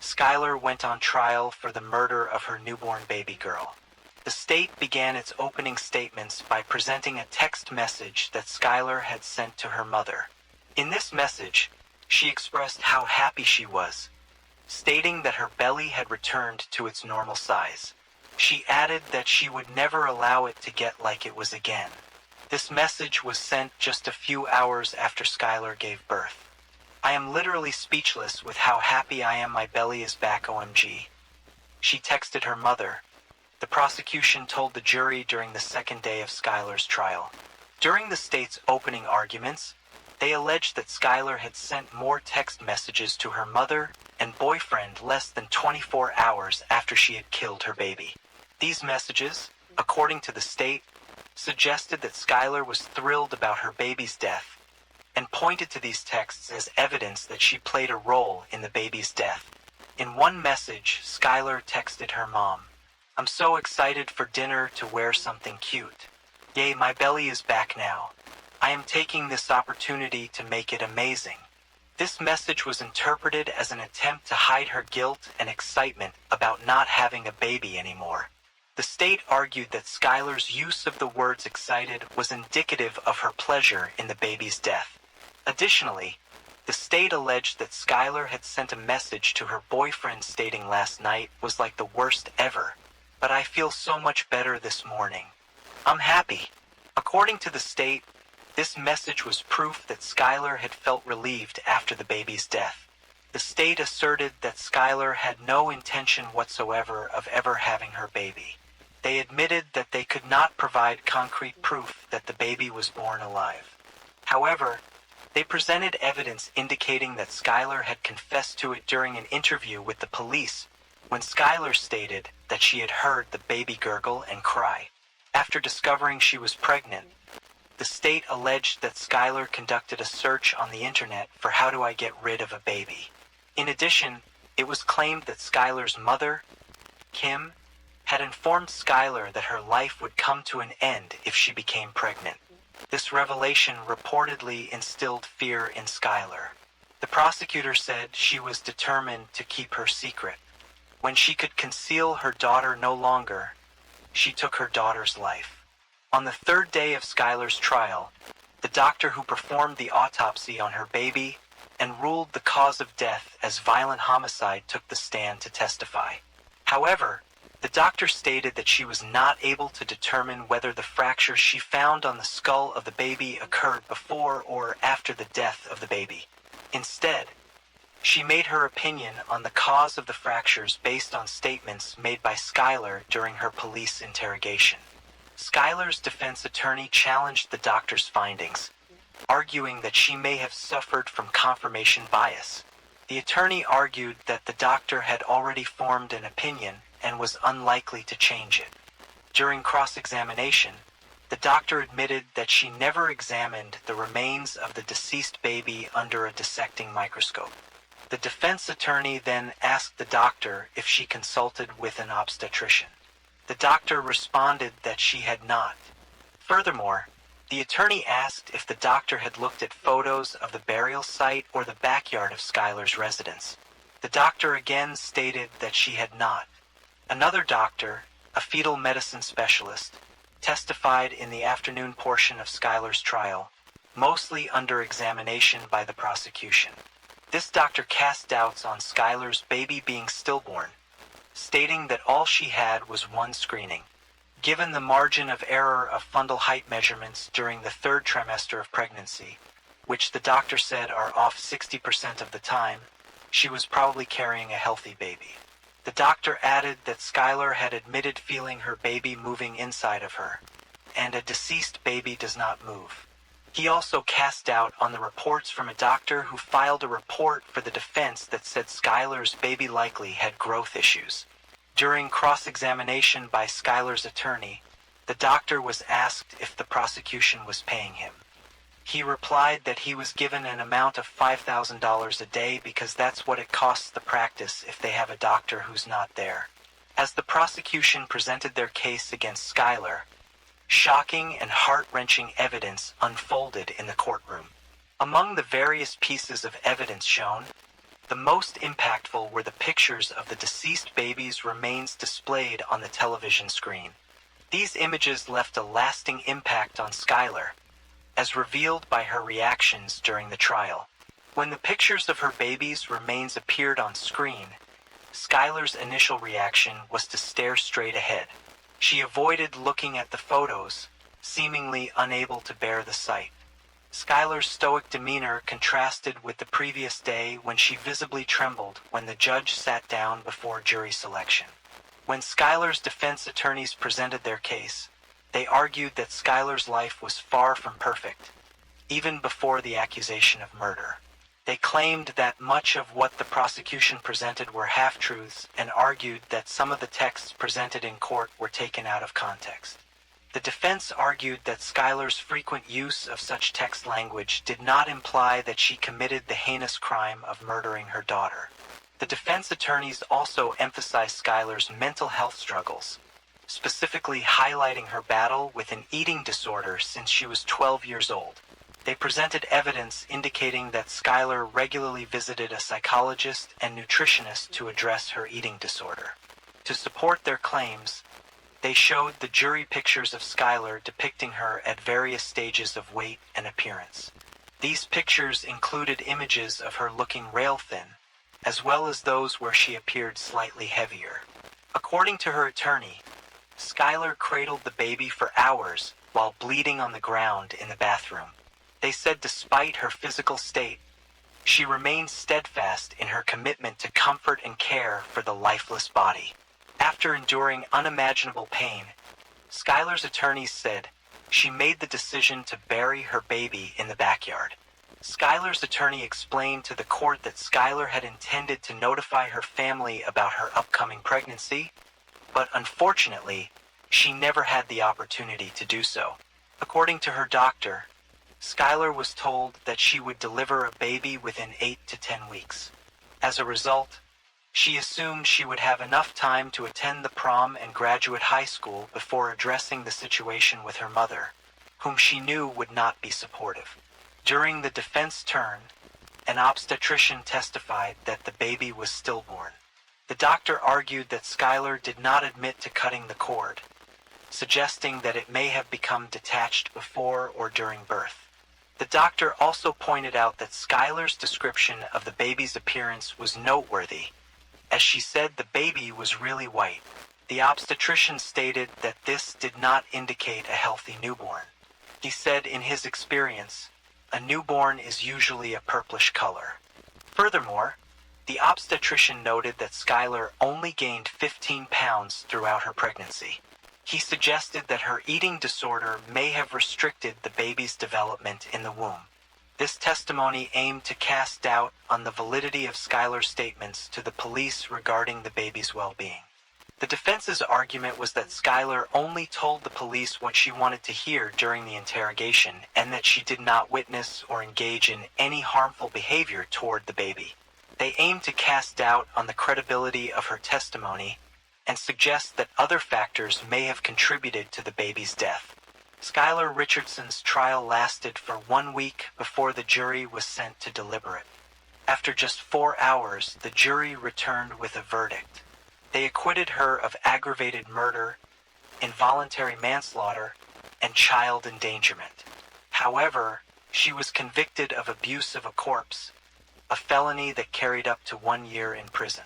Skylar went on trial for the murder of her newborn baby girl. The state began its opening statements by presenting a text message that Skylar had sent to her mother. In this message, she expressed how happy she was, stating that her belly had returned to its normal size. She added that she would never allow it to get like it was again. This message was sent just a few hours after Skylar gave birth. I am literally speechless with how happy I am. My belly is back, OMG. She texted her mother. The prosecution told the jury during the second day of Skylar's trial. During the state's opening arguments, they alleged that Skylar had sent more text messages to her mother and boyfriend less than 24 hours after she had killed her baby. These messages, according to the state, suggested that Skylar was thrilled about her baby's death and pointed to these texts as evidence that she played a role in the baby's death. In one message, Skylar texted her mom, "I'm so excited for dinner to wear something cute. Yay, my belly is back now. I am taking this opportunity to make it amazing." This message was interpreted as an attempt to hide her guilt and excitement about not having a baby anymore. The state argued that Skylar's use of the words excited was indicative of her pleasure in the baby's death. Additionally, the state alleged that Skylar had sent a message to her boyfriend stating last night was like the worst ever, but I feel so much better this morning. I'm happy. According to the state, this message was proof that Skylar had felt relieved after the baby's death. The state asserted that Skylar had no intention whatsoever of ever having her baby. They admitted that they could not provide concrete proof that the baby was born alive. However, they presented evidence indicating that Skylar had confessed to it during an interview with the police when Skylar stated that she had heard the baby gurgle and cry. After discovering she was pregnant, the state alleged that Skylar conducted a search on the internet for how do I get rid of a baby. In addition, it was claimed that Skylar's mother, Kim, had informed Skylar that her life would come to an end if she became pregnant. This revelation reportedly instilled fear in Skylar. The prosecutor said she was determined to keep her secret. When she could conceal her daughter no longer, she took her daughter's life. On the third day of Skylar's trial, the doctor who performed the autopsy on her baby and ruled the cause of death as violent homicide took the stand to testify. However, the doctor stated that she was not able to determine whether the fractures she found on the skull of the baby occurred before or after the death of the baby. Instead, she made her opinion on the cause of the fractures based on statements made by Skylar during her police interrogation. Skylar's defense attorney challenged the doctor's findings, arguing that she may have suffered from confirmation bias. The attorney argued that the doctor had already formed an opinion and was unlikely to change it. During cross-examination, the doctor admitted that she never examined the remains of the deceased baby under a dissecting microscope. The defense attorney then asked the doctor if she consulted with an obstetrician. The doctor responded that she had not. Furthermore, the attorney asked if the doctor had looked at photos of the burial site or the backyard of Skylar's residence. The doctor again stated that she had not. Another doctor, a fetal medicine specialist, testified in the afternoon portion of Skylar's trial, mostly under examination by the prosecution. This doctor cast doubts on Skylar's baby being stillborn, stating that all she had was one screening. Given the margin of error of fundal height measurements during the third trimester of pregnancy, which the doctor said are off 60% of the time, she was probably carrying a healthy baby. The doctor added that Skylar had admitted feeling her baby moving inside of her, and a deceased baby does not move. He also cast doubt on the reports from a doctor who filed a report for the defense that said Skylar's baby likely had growth issues. During cross-examination by Skylar's attorney, the doctor was asked if the prosecution was paying him. He replied that he was given an amount of $5,000 a day because that's what it costs the practice if they have a doctor who's not there. As the prosecution presented their case against Skylar, shocking and heart-wrenching evidence unfolded in the courtroom. Among the various pieces of evidence shown, the most impactful were the pictures of the deceased baby's remains displayed on the television screen. These images left a lasting impact on Skylar, as revealed by her reactions during the trial. When the pictures of her baby's remains appeared on screen, Skylar's initial reaction was to stare straight ahead. She avoided looking at the photos, seemingly unable to bear the sight. Skylar's stoic demeanor contrasted with the previous day when she visibly trembled when the judge sat down before jury selection. When Skylar's defense attorneys presented their case, they argued that Skylar's life was far from perfect, even before the accusation of murder. They claimed that much of what the prosecution presented were half-truths and argued that some of the texts presented in court were taken out of context. The defense argued that Skylar's frequent use of such text language did not imply that she committed the heinous crime of murdering her daughter. The defense attorneys also emphasized Skylar's mental health struggles, specifically highlighting her battle with an eating disorder since she was 12 years old. They presented evidence indicating that Skylar regularly visited a psychologist and nutritionist to address her eating disorder. To support their claims, they showed the jury pictures of Skylar depicting her at various stages of weight and appearance. These pictures included images of her looking rail-thin, as well as those where she appeared slightly heavier. According to her attorney, Skylar cradled the baby for hours while bleeding on the ground in the bathroom. They said despite her physical state, she remained steadfast in her commitment to comfort and care for the lifeless body. After enduring unimaginable pain, Skylar's attorneys said she made the decision to bury her baby in the backyard. Skylar's attorney explained to the court that Skylar had intended to notify her family about her upcoming pregnancy, but unfortunately, she never had the opportunity to do so. According to her doctor, Skylar was told that she would deliver a baby within 8 to 10 weeks. As a result, she assumed she would have enough time to attend the prom and graduate high school before addressing the situation with her mother, whom she knew would not be supportive. During the defense turn, an obstetrician testified that the baby was stillborn. The doctor argued that Skylar did not admit to cutting the cord, suggesting that it may have become detached before or during birth. The doctor also pointed out that Skylar's description of the baby's appearance was noteworthy, as she said the baby was really white. The obstetrician stated that this did not indicate a healthy newborn. He said in his experience, a newborn is usually a purplish color. Furthermore, the obstetrician noted that Skylar only gained 15 pounds throughout her pregnancy. He suggested that her eating disorder may have restricted the baby's development in the womb. This testimony aimed to cast doubt on the validity of Skylar's statements to the police regarding the baby's well-being. The defense's argument was that Skylar only told the police what she wanted to hear during the interrogation and that she did not witness or engage in any harmful behavior toward the baby. They aimed to cast doubt on the credibility of her testimony and suggest that other factors may have contributed to the baby's death. Skylar Richardson's trial lasted for 1 week before the jury was sent to deliberate. After just 4 hours, the jury returned with a verdict. They acquitted her of aggravated murder, involuntary manslaughter, and child endangerment. However, she was convicted of abuse of a corpse, a felony that carried up to 1 year in prison.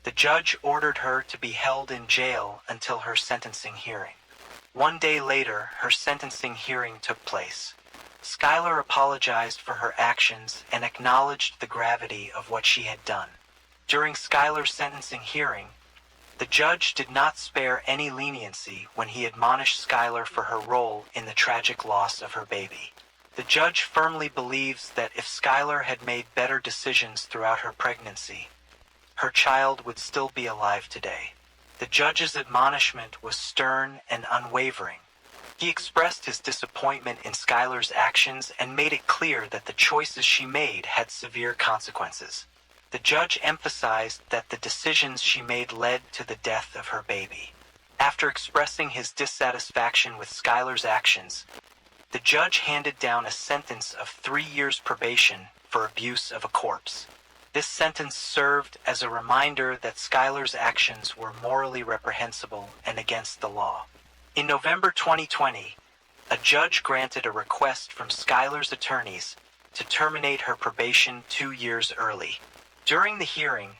The judge ordered her to be held in jail until her sentencing hearing. 1 day later, her sentencing hearing took place. Skylar apologized for her actions and acknowledged the gravity of what she had done. During Skylar's sentencing hearing, the judge did not spare any leniency when he admonished Skylar for her role in the tragic loss of her baby. The judge firmly believes that if Skylar had made better decisions throughout her pregnancy, her child would still be alive today. The judge's admonishment was stern and unwavering. He expressed his disappointment in Skylar's actions and made it clear that the choices she made had severe consequences. The judge emphasized that the decisions she made led to the death of her baby. After expressing his dissatisfaction with Skylar's actions, the judge handed down a sentence of 3 years probation for abuse of a corpse. This sentence served as a reminder that Skylar's actions were morally reprehensible and against the law. In November 2020, a judge granted a request from Skylar's attorneys to terminate her probation 2 years early. During the hearing,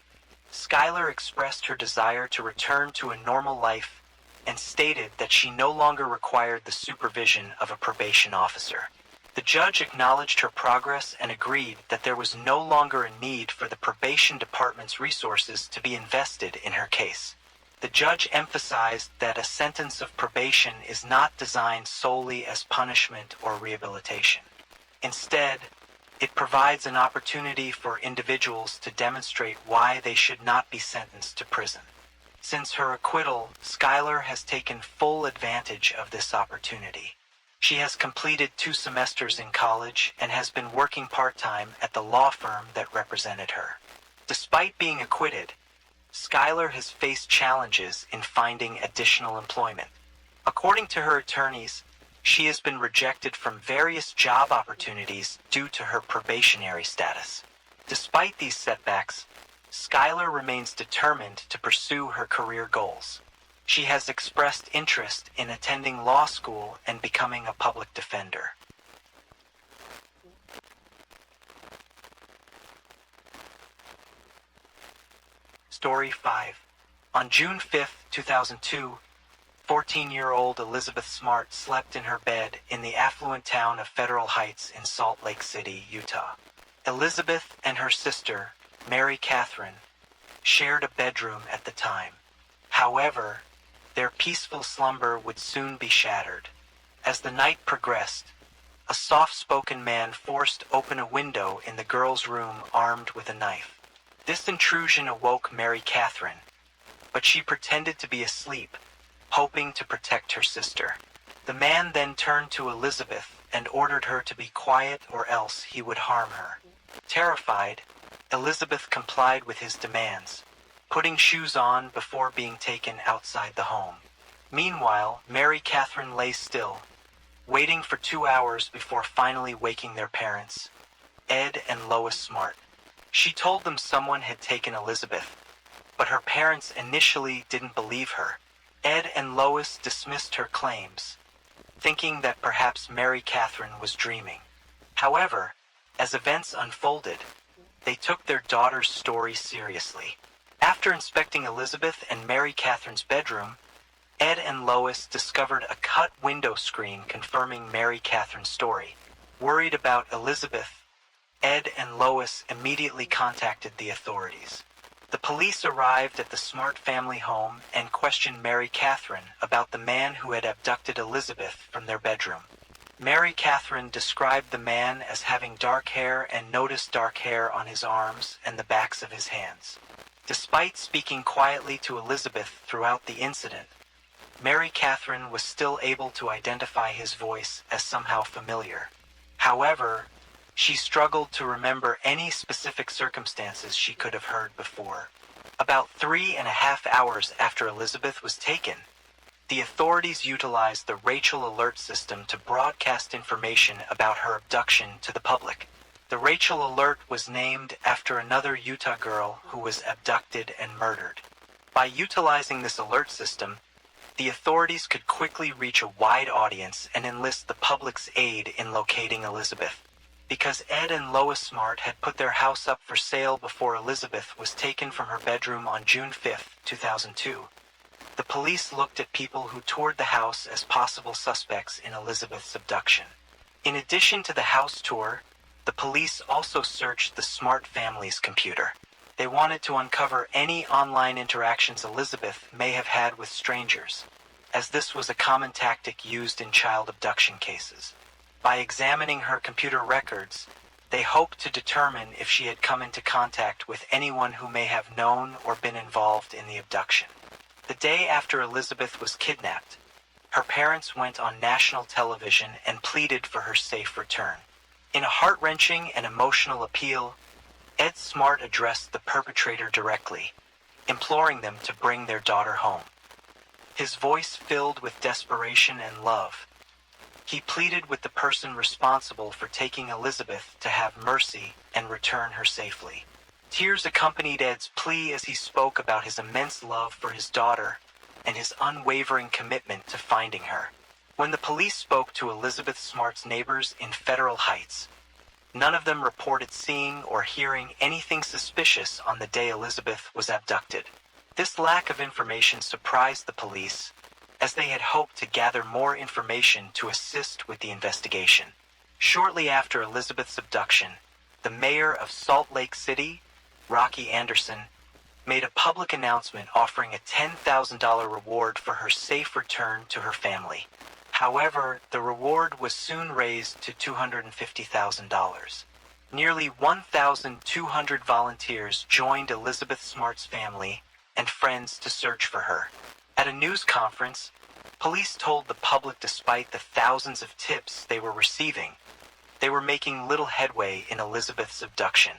Skylar expressed her desire to return to a normal life and stated that she no longer required the supervision of a probation officer. The judge acknowledged her progress and agreed that there was no longer a need for the probation department's resources to be invested in her case. The judge emphasized that a sentence of probation is not designed solely as punishment or rehabilitation. Instead, it provides an opportunity for individuals to demonstrate why they should not be sentenced to prison. Since her acquittal, Skylar has taken full advantage of this opportunity. She has completed 2 semesters in college and has been working part-time at the law firm that represented her. Despite being acquitted, Skylar has faced challenges in finding additional employment. According to her attorneys, she has been rejected from various job opportunities due to her probationary status. Despite these setbacks, Skylar remains determined to pursue her career goals. She has expressed interest in attending law school and becoming a public defender. Story 5. On June 5, 2002, 14-year-old Elizabeth Smart slept in her bed in the affluent town of Federal Heights in Salt Lake City, Utah. Elizabeth and her sister, Mary Catherine, shared a bedroom at the time. However, their peaceful slumber would soon be shattered. As the night progressed, a soft-spoken man forced open a window in the girl's room armed with a knife. This intrusion awoke Mary Catherine, but she pretended to be asleep, hoping to protect her sister. The man then turned to Elizabeth and ordered her to be quiet or else he would harm her. Terrified, Elizabeth complied with his demands, putting shoes on before being taken outside the home. Meanwhile, Mary Catherine lay still, waiting for 2 hours before finally waking their parents, Ed and Lois Smart. She told them someone had taken Elizabeth, but her parents initially didn't believe her. Ed and Lois dismissed her claims, thinking that perhaps Mary Catherine was dreaming. However, as events unfolded, they took their daughter's story seriously. After inspecting Elizabeth and Mary Catherine's bedroom, Ed and Lois discovered a cut window screen confirming Mary Catherine's story. Worried about Elizabeth, Ed and Lois immediately contacted the authorities. The police arrived at the Smart family home and questioned Mary Catherine about the man who had abducted Elizabeth from their bedroom. Mary Catherine described the man as having dark hair and noticed dark hair on his arms and the backs of his hands. Despite speaking quietly to Elizabeth throughout the incident, Mary Catherine was still able to identify his voice as somehow familiar. However, she struggled to remember any specific circumstances she could have heard before. About 3.5 hours after Elizabeth was taken, the authorities utilized the Rachel Alert system to broadcast information about her abduction to the public. The Rachel Alert was named after another Utah girl who was abducted and murdered. By utilizing this alert system, the authorities could quickly reach a wide audience and enlist the public's aid in locating Elizabeth. Because Ed and Lois Smart had put their house up for sale before Elizabeth was taken from her bedroom on June 5, 2002, the police looked at people who toured the house as possible suspects in Elizabeth's abduction. In addition to the house tour, the police also searched the Smart family's computer. They wanted to uncover any online interactions Elizabeth may have had with strangers, as this was a common tactic used in child abduction cases. By examining her computer records, they hoped to determine if she had come into contact with anyone who may have known or been involved in the abduction. The day after Elizabeth was kidnapped, her parents went on national television and pleaded for her safe return. In a heart-wrenching and emotional appeal, Ed Smart addressed the perpetrator directly, imploring them to bring their daughter home. His voice filled with desperation and love. He pleaded with the person responsible for taking Elizabeth to have mercy and return her safely. Tears accompanied Ed's plea as he spoke about his immense love for his daughter and his unwavering commitment to finding her. When the police spoke to Elizabeth Smart's neighbors in Federal Heights, none of them reported seeing or hearing anything suspicious on the day Elizabeth was abducted. This lack of information surprised the police, as they had hoped to gather more information to assist with the investigation. Shortly after Elizabeth's abduction, the mayor of Salt Lake City, Rocky Anderson, made a public announcement offering a $10,000 reward for her safe return to her family. However, the reward was soon raised to $250,000. Nearly 1,200 volunteers joined Elizabeth Smart's family and friends to search for her. At a news conference, police told the public despite the thousands of tips they were receiving, they were making little headway in Elizabeth's abduction.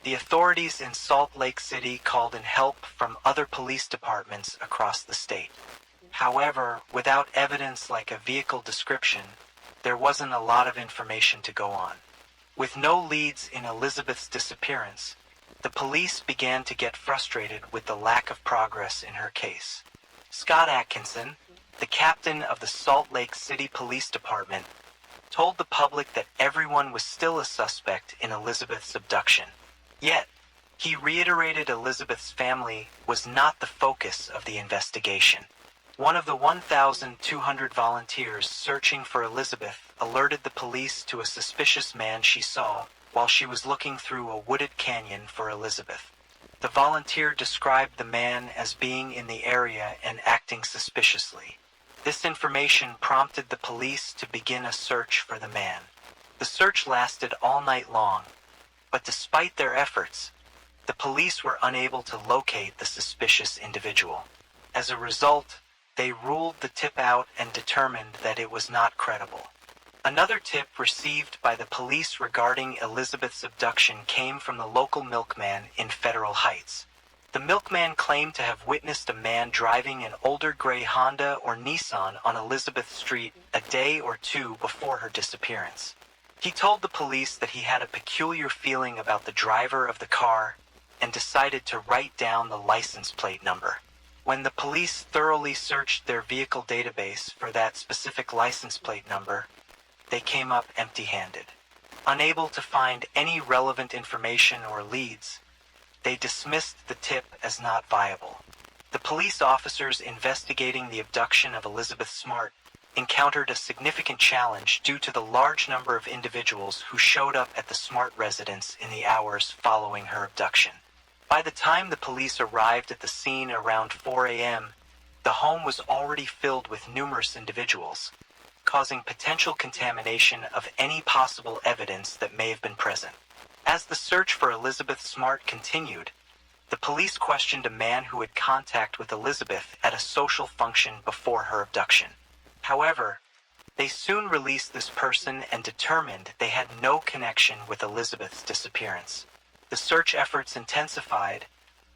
The authorities in Salt Lake City called in help from other police departments across the state. However, without evidence like a vehicle description, there wasn't a lot of information to go on. With no leads in Elizabeth's disappearance, the police began to get frustrated with the lack of progress in her case. Scott Atkinson, the captain of the Salt Lake City Police Department, told the public that everyone was still a suspect in Elizabeth's abduction. Yet, he reiterated Elizabeth's family was not the focus of the investigation. One of the 1,200 volunteers searching for Elizabeth alerted the police to a suspicious man she saw while she was looking through a wooded canyon for Elizabeth. The volunteer described the man as being in the area and acting suspiciously. This information prompted the police to begin a search for the man. The search lasted all night long, but despite their efforts, the police were unable to locate the suspicious individual. As a result, they ruled the tip out and determined that it was not credible. Another tip received by the police regarding Elizabeth's abduction came from the local milkman in Federal Heights. The milkman claimed to have witnessed a man driving an older gray Honda or Nissan on Elizabeth Street a day or two before her disappearance. He told the police that he had a peculiar feeling about the driver of the car and decided to write down the license plate number. When the police thoroughly searched their vehicle database for that specific license plate number, they came up empty-handed. Unable to find any relevant information or leads, they dismissed the tip as not viable. The police officers investigating the abduction of Elizabeth Smart encountered a significant challenge due to the large number of individuals who showed up at the Smart residence in the hours following her abduction. By the time the police arrived at the scene around 4 a.m., the home was already filled with numerous individuals, causing potential contamination of any possible evidence that may have been present. As the search for Elizabeth Smart continued, the police questioned a man who had contact with Elizabeth at a social function before her abduction. However, they soon released this person and determined they had no connection with Elizabeth's disappearance. The search efforts intensified,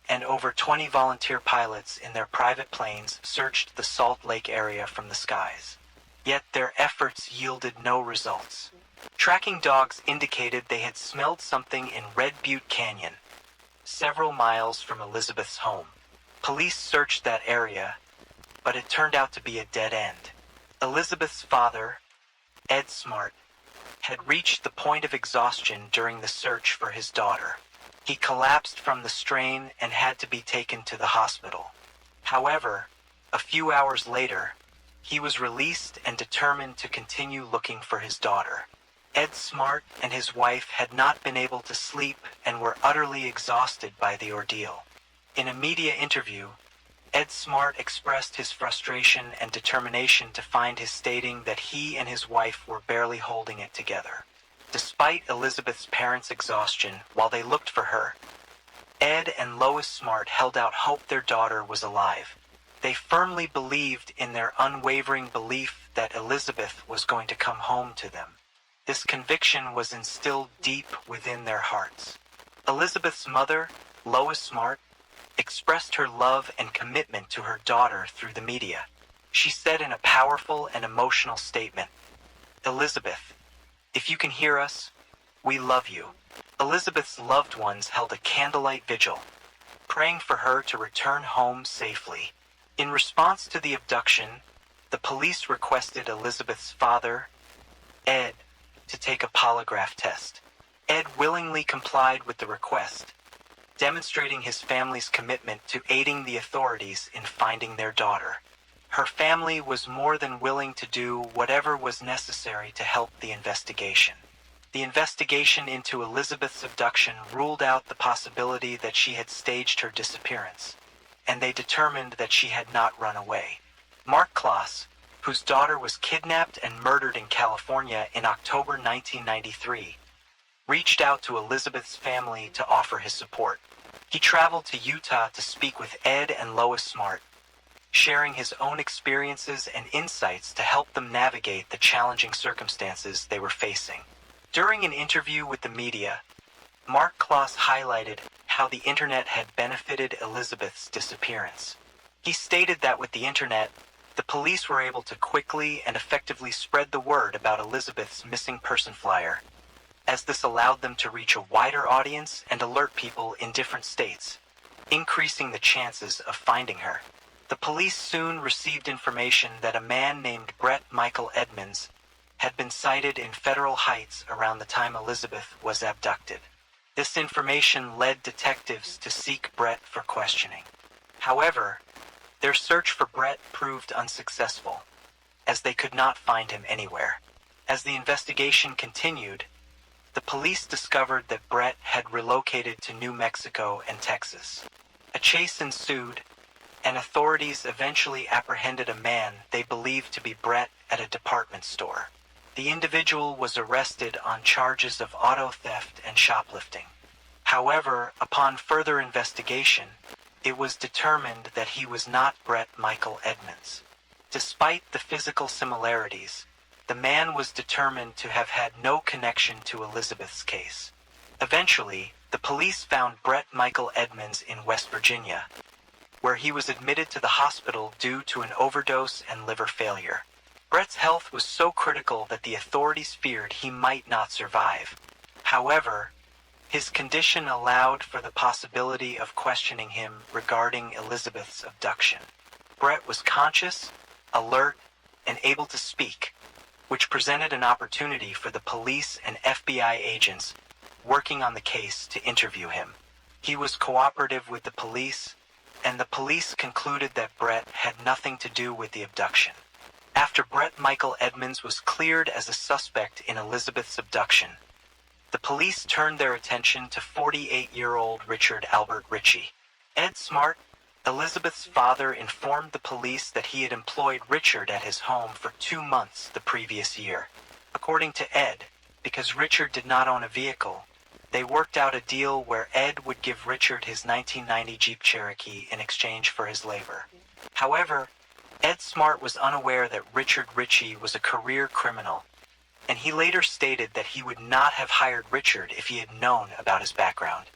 and over 20 volunteer pilots in their private planes searched the Salt Lake area from the skies. Yet their efforts yielded no results. Tracking dogs indicated they had smelled something in Red Butte Canyon, several miles from Elizabeth's home. Police searched that area, but it turned out to be a dead end. Elizabeth's father, Ed Smart, had reached the point of exhaustion during the search for his daughter. He collapsed from the strain and had to be taken to the hospital. However, a few hours later, he was released and determined to continue looking for his daughter. Ed Smart and his wife had not been able to sleep and were utterly exhausted by the ordeal. In a media interview, Ed Smart expressed his frustration and determination to find his, stating that he and his wife were barely holding it together. Despite Elizabeth's parents' exhaustion while they looked for her, Ed and Lois Smart held out hope their daughter was alive. They firmly believed in their unwavering belief that Elizabeth was going to come home to them. This conviction was instilled deep within their hearts. Elizabeth's mother, Lois Smart, expressed her love and commitment to her daughter through the media. She said in a powerful and emotional statement, "Elizabeth, if you can hear us, we love you." Elizabeth's loved ones held a candlelight vigil, praying for her to return home safely. In response to the abduction, the police requested Elizabeth's father, Ed, to take a polygraph test. Ed willingly complied with the request, demonstrating his family's commitment to aiding the authorities in finding their daughter. Her family was more than willing to do whatever was necessary to help the investigation. The investigation into Elizabeth's abduction ruled out the possibility that she had staged her disappearance, and they determined that she had not run away. Mark Kloss, whose daughter was kidnapped and murdered in California in October 1993, reached out to Elizabeth's family to offer his support. He traveled to Utah to speak with Ed and Lois Smart, sharing his own experiences and insights to help them navigate the challenging circumstances they were facing. During an interview with the media, Mark Kloss highlighted how the internet had benefited Elizabeth's disappearance. He stated that with the internet, the police were able to quickly and effectively spread the word about Elizabeth's missing person flyer, as this allowed them to reach a wider audience and alert people in different states, increasing the chances of finding her. The police soon received information that a man named Brett Michael Edmonds had been sighted in Federal Heights around the time Elizabeth was abducted. This information led detectives to seek Brett for questioning. However, their search for Brett proved unsuccessful, as they could not find him anywhere. As the investigation continued, the police discovered that Brett had relocated to New Mexico and Texas. A chase ensued, and authorities eventually apprehended a man they believed to be Brett at a department store. The individual was arrested on charges of auto theft and shoplifting. However, upon further investigation, it was determined that he was not Brett Michael Edmonds. Despite the physical similarities, the man was determined to have had no connection to Elizabeth's case. Eventually, the police found Brett Michael Edmonds in West Virginia, where he was admitted to the hospital due to an overdose and liver failure. Brett's health was so critical that the authorities feared he might not survive. However, his condition allowed for the possibility of questioning him regarding Elizabeth's abduction. Brett was conscious, alert, and able to speak, which presented an opportunity for the police and FBI agents working on the case to interview him. He was cooperative with the police, and the police concluded that Brett had nothing to do with the abduction. After Brett Michael Edmonds was cleared as a suspect in Elizabeth's abduction, the police turned their attention to 48-year-old Richard Albert Ritchie. Ed Smart, Elizabeth's father, informed the police that he had employed Richard at his home for 2 months the previous year. According to Ed, because Richard did not own a vehicle, they worked out a deal where Ed would give Richard his 1990 Jeep Cherokee in exchange for his labor. However, Ed Smart was unaware that Richard Ritchie was a career criminal, and he later stated that he would not have hired Richard if he had known about his background.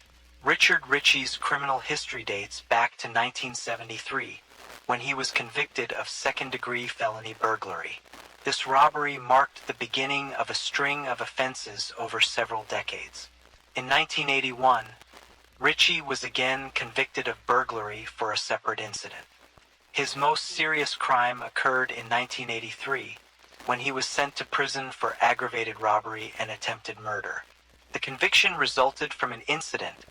Richard Ritchie's criminal history dates back to 1973, when he was convicted of second-degree felony burglary. This robbery marked the beginning of a string of offenses over several decades. In 1981, Ritchie was again convicted of burglary for a separate incident. His most serious crime occurred in 1983, when he was sent to prison for aggravated robbery and attempted murder. The conviction resulted from an incident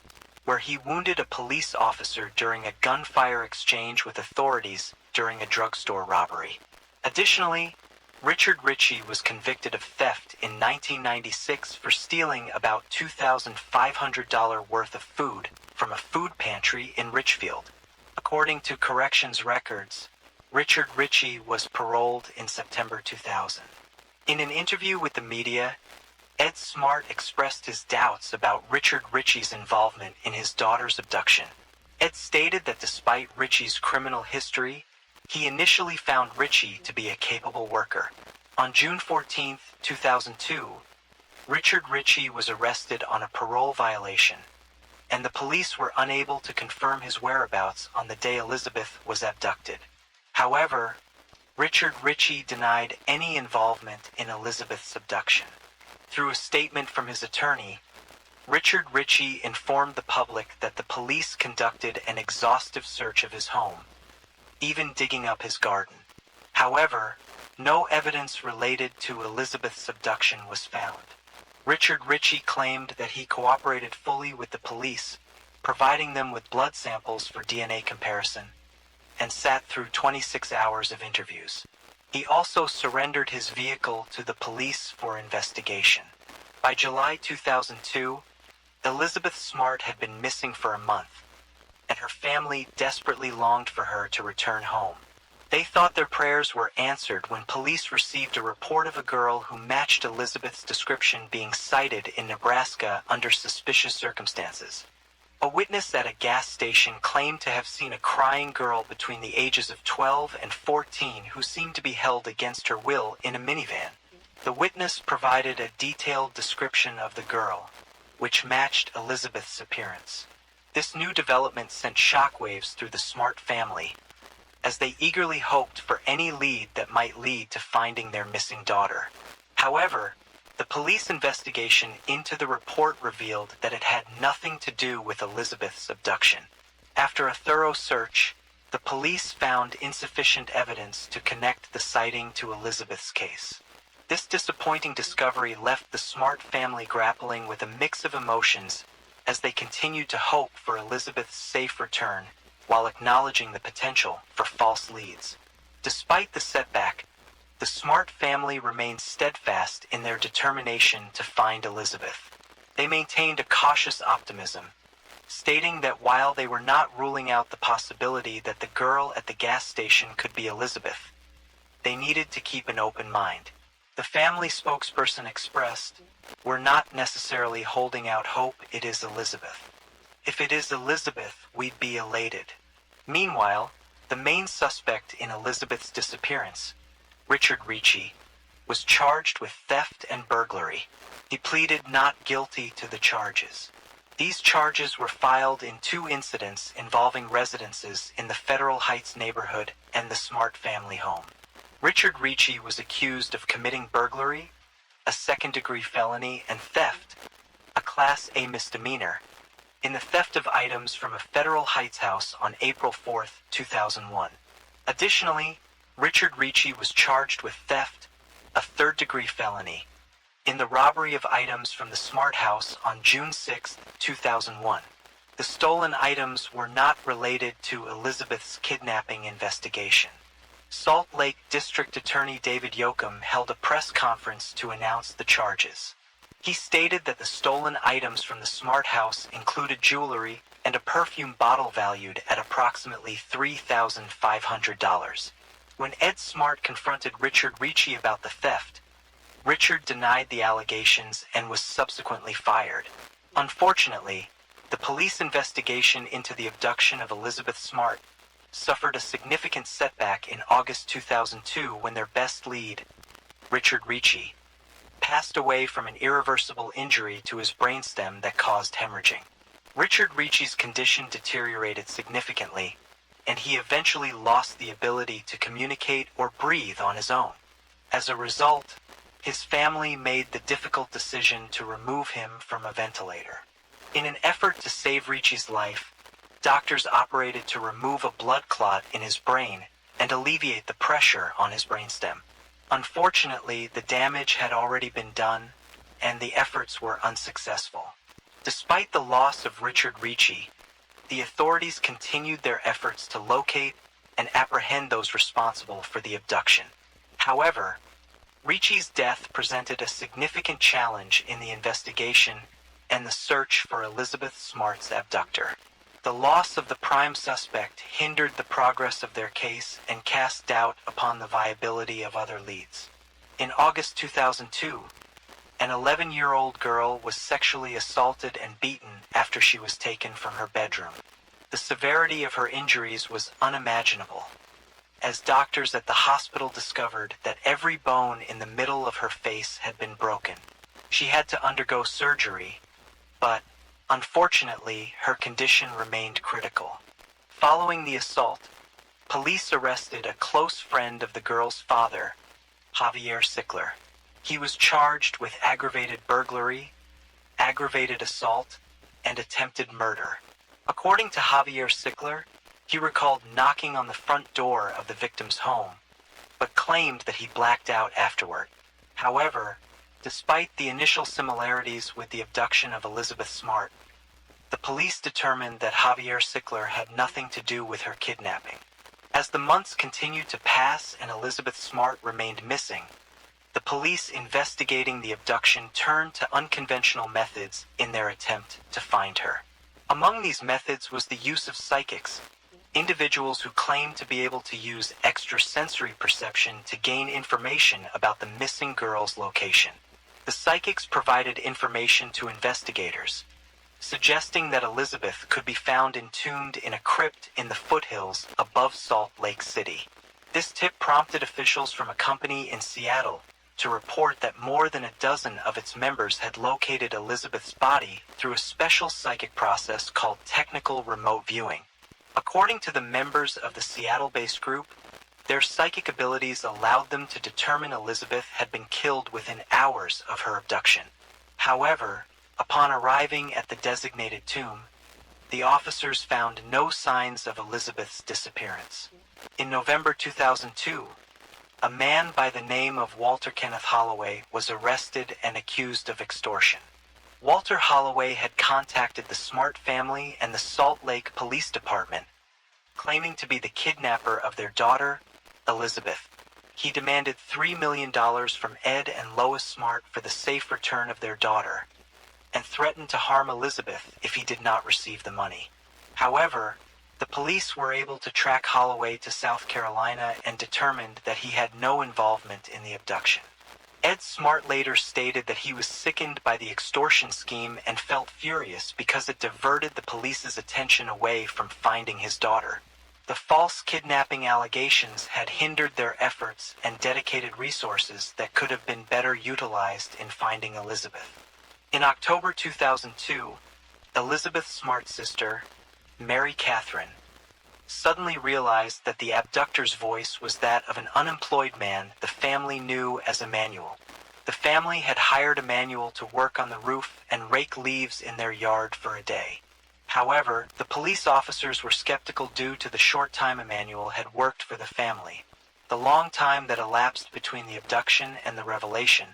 where he wounded a police officer during a gunfire exchange with authorities during a drugstore robbery. Additionally, Richard Ritchie was convicted of theft in 1996 for stealing about $2,500 worth of food from a food pantry in Richfield. According to corrections records, Richard Ritchie was paroled in September 2000. In an interview with the media, Ed Smart expressed his doubts about Richard Ritchie's involvement in his daughter's abduction. Ed stated that despite Ritchie's criminal history, he initially found Ritchie to be a capable worker. On June 14, 2002, Richard Ritchie was arrested on a parole violation, and the police were unable to confirm his whereabouts on the day Elizabeth was abducted. However, Richard Ritchie denied any involvement in Elizabeth's abduction. Through a statement from his attorney, Richard Ritchie informed the public that the police conducted an exhaustive search of his home, even digging up his garden. However, no evidence related to Elizabeth's abduction was found. Richard Ritchie claimed that he cooperated fully with the police, providing them with blood samples for DNA comparison, and sat through 26 hours of interviews. He also surrendered his vehicle to the police for investigation. By July 2002, Elizabeth Smart had been missing for a month, and her family desperately longed for her to return home. They thought their prayers were answered when police received a report of a girl who matched Elizabeth's description being sighted in Nebraska under suspicious circumstances. A witness at a gas station claimed to have seen a crying girl between the ages of 12 and 14 who seemed to be held against her will in a minivan. The witness provided a detailed description of the girl, which matched Elizabeth's appearance. This new development sent shockwaves through the Smart family, as they eagerly hoped for any lead that might lead to finding their missing daughter. However, the police investigation into the report revealed that it had nothing to do with Elizabeth's abduction. After a thorough search, the police found insufficient evidence to connect the sighting to Elizabeth's case. This disappointing discovery left the Smart family grappling with a mix of emotions as they continued to hope for Elizabeth's safe return while acknowledging the potential for false leads. Despite the setback, the Smart family remained steadfast in their determination to find Elizabeth. They maintained a cautious optimism, stating that while they were not ruling out the possibility that the girl at the gas station could be Elizabeth, they needed to keep an open mind. The family spokesperson expressed, "We're not necessarily holding out hope it is Elizabeth. If it is Elizabeth, we'd be elated." Meanwhile, the main suspect in Elizabeth's disappearance, Richard Ricci, was charged with theft and burglary. He pleaded not guilty to the charges. These charges were filed in 2 incidents involving residences in the Federal Heights neighborhood and the Smart family home. Richard Ricci was accused of committing burglary, a second-degree felony, and theft, a Class A misdemeanor, in the theft of items from a Federal Heights house on April 4, 2001. Additionally, Richard Ricci was charged with theft, a third-degree felony, in the robbery of items from the Smart house on June 6, 2001. The stolen items were not related to Elizabeth's kidnapping investigation. Salt Lake District Attorney David Yoakum held a press conference to announce the charges. He stated that the stolen items from the Smart house included jewelry and a perfume bottle valued at approximately $3,500. When Ed Smart confronted Richard Ricci about the theft, Richard denied the allegations and was subsequently fired. Unfortunately, the police investigation into the abduction of Elizabeth Smart suffered a significant setback in August 2002 when their best lead, Richard Ricci, passed away from an irreversible injury to his brainstem that caused hemorrhaging. Richard Ricci's condition deteriorated significantly, and he eventually lost the ability to communicate or breathe on his own. As a result, his family made the difficult decision to remove him from a ventilator. In an effort to save Ricci's life, doctors operated to remove a blood clot in his brain and alleviate the pressure on his brainstem. Unfortunately, the damage had already been done, and the efforts were unsuccessful. Despite the loss of Richard Ricci, the authorities continued their efforts to locate and apprehend those responsible for the abduction. However, Ricci's death presented a significant challenge in the investigation and the search for Elizabeth Smart's abductor. The loss of the prime suspect hindered the progress of their case and cast doubt upon the viability of other leads. In August 2002, an 11-year-old girl was sexually assaulted and beaten after she was taken from her bedroom. The severity of her injuries was unimaginable, as doctors at the hospital discovered that every bone in the middle of her face had been broken. She had to undergo surgery, but unfortunately, her condition remained critical. Following the assault, police arrested a close friend of the girl's father, Javier Sickler. He was charged with aggravated burglary, aggravated assault, and attempted murder. According to Javier Sickler, he recalled knocking on the front door of the victim's home, but claimed that he blacked out afterward. However, despite the initial similarities with the abduction of Elizabeth Smart, the police determined that Javier Sickler had nothing to do with her kidnapping. As the months continued to pass and Elizabeth Smart remained missing, the police investigating the abduction turned to unconventional methods in their attempt to find her. Among these methods was the use of psychics, individuals who claimed to be able to use extrasensory perception to gain information about the missing girl's location. The psychics provided information to investigators, suggesting that Elizabeth could be found entombed in a crypt in the foothills above Salt Lake City. This tip prompted officials from a company in Seattle to report that more than a dozen of its members had located Elizabeth's body through a special psychic process called technical remote viewing. According to the members of the Seattle-based group, their psychic abilities allowed them to determine Elizabeth had been killed within hours of her abduction. However, upon arriving at the designated tomb, the officers found no signs of Elizabeth's disappearance. In November 2002, a man by the name of Walter Kenneth Holloway was arrested and accused of extortion. Walter Holloway had contacted the Smart family and the Salt Lake Police Department, claiming to be the kidnapper of their daughter, Elizabeth. He demanded $3 million from Ed and Lois Smart for the safe return of their daughter, and threatened to harm Elizabeth if he did not receive the money. However, the police were able to track Holloway to South Carolina and determined that he had no involvement in the abduction. Ed Smart later stated that he was sickened by the extortion scheme and felt furious because it diverted the police's attention away from finding his daughter. The false kidnapping allegations had hindered their efforts and dedicated resources that could have been better utilized in finding Elizabeth. In October 2002, Elizabeth Smart's sister, Mary Catherine, suddenly realized that the abductor's voice was that of an unemployed man the family knew as Emmanuel. The family had hired Emmanuel to work on the roof and rake leaves in their yard for a day. However, the police officers were skeptical due to the short time Emmanuel had worked for the family, the long time that elapsed between the abduction and the revelation,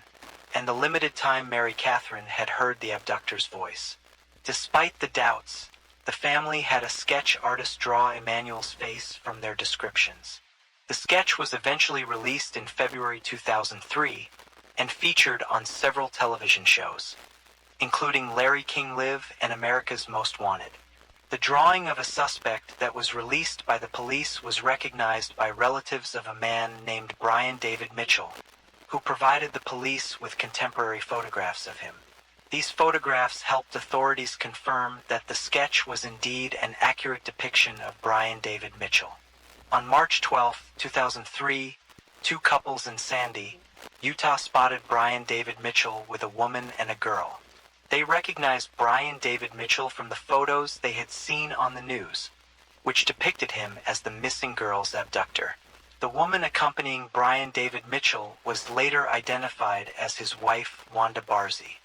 and the limited time Mary Catherine had heard the abductor's voice. Despite the doubts, the family had a sketch artist draw Emmanuel's face from their descriptions. The sketch was eventually released in February 2003 and featured on several television shows, including Larry King Live and America's Most Wanted. The drawing of a suspect that was released by the police was recognized by relatives of a man named Brian David Mitchell, who provided the police with contemporary photographs of him. These photographs helped authorities confirm that the sketch was indeed an accurate depiction of Brian David Mitchell. On March 12, 2003, two couples in Sandy, Utah spotted Brian David Mitchell with a woman and a girl. They recognized Brian David Mitchell from the photos they had seen on the news, which depicted him as the missing girl's abductor. The woman accompanying Brian David Mitchell was later identified as his wife, Wanda Barzee.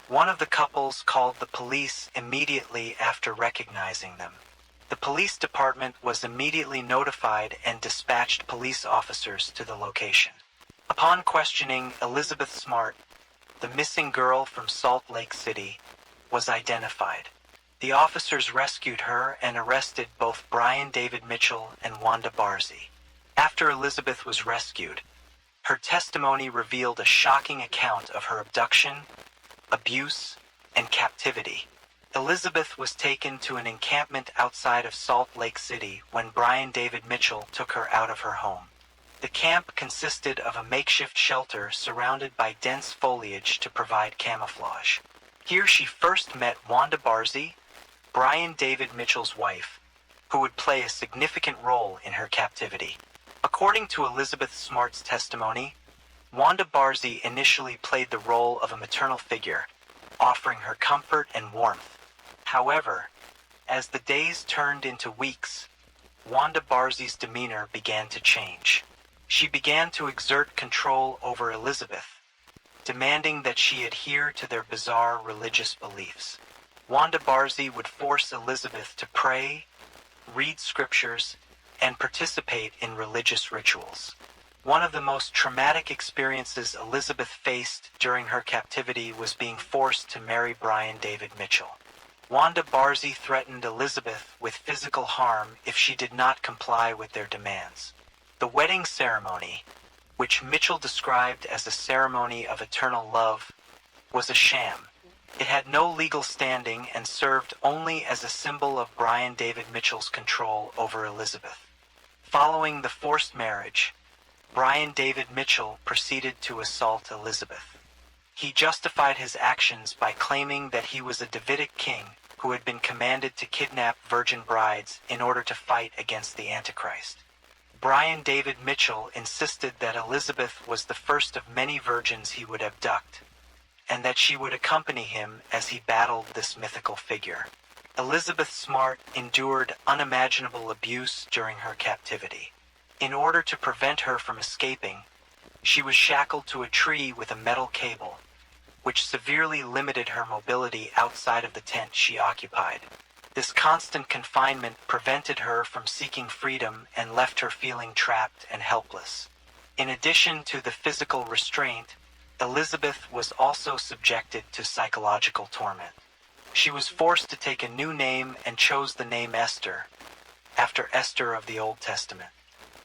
One of the couples called the police immediately after recognizing them. The police department was immediately notified and dispatched police officers to the location. Upon questioning Elizabeth Smart, the missing girl from Salt Lake City, was identified. The officers rescued her and arrested both Brian David Mitchell and Wanda Barzee. After Elizabeth was rescued, her testimony revealed a shocking account of her abduction, abuse, and captivity. Elizabeth was taken to an encampment outside of Salt Lake City when Brian David Mitchell took her out of her home. The camp consisted of a makeshift shelter surrounded by dense foliage to provide camouflage. Here she first met Wanda Barzee, Brian David Mitchell's wife, who would play a significant role in her captivity. According to Elizabeth Smart's testimony, Wanda Barzee initially played the role of a maternal figure, offering her comfort and warmth. However, as the days turned into weeks, Wanda Barzee's demeanor began to change. She began to exert control over Elizabeth, demanding that she adhere to their bizarre religious beliefs. Wanda Barzee would force Elizabeth to pray, read scriptures, and participate in religious rituals. One of the most traumatic experiences Elizabeth faced during her captivity was being forced to marry Brian David Mitchell. Wanda Barzee threatened Elizabeth with physical harm if she did not comply with their demands. The wedding ceremony, which Mitchell described as a ceremony of eternal love, was a sham. It had no legal standing and served only as a symbol of Brian David Mitchell's control over Elizabeth. Following the forced marriage, Brian David Mitchell proceeded to assault Elizabeth. He justified his actions by claiming that he was a Davidic king who had been commanded to kidnap virgin brides in order to fight against the Antichrist. Brian David Mitchell insisted that Elizabeth was the first of many virgins he would abduct, and that she would accompany him as he battled this mythical figure. Elizabeth Smart endured unimaginable abuse during her captivity. In order to prevent her from escaping, she was shackled to a tree with a metal cable, which severely limited her mobility outside of the tent she occupied. This constant confinement prevented her from seeking freedom and left her feeling trapped and helpless. In addition to the physical restraint, Elizabeth was also subjected to psychological torment. She was forced to take a new name and chose the name Esther, after Esther of the Old Testament.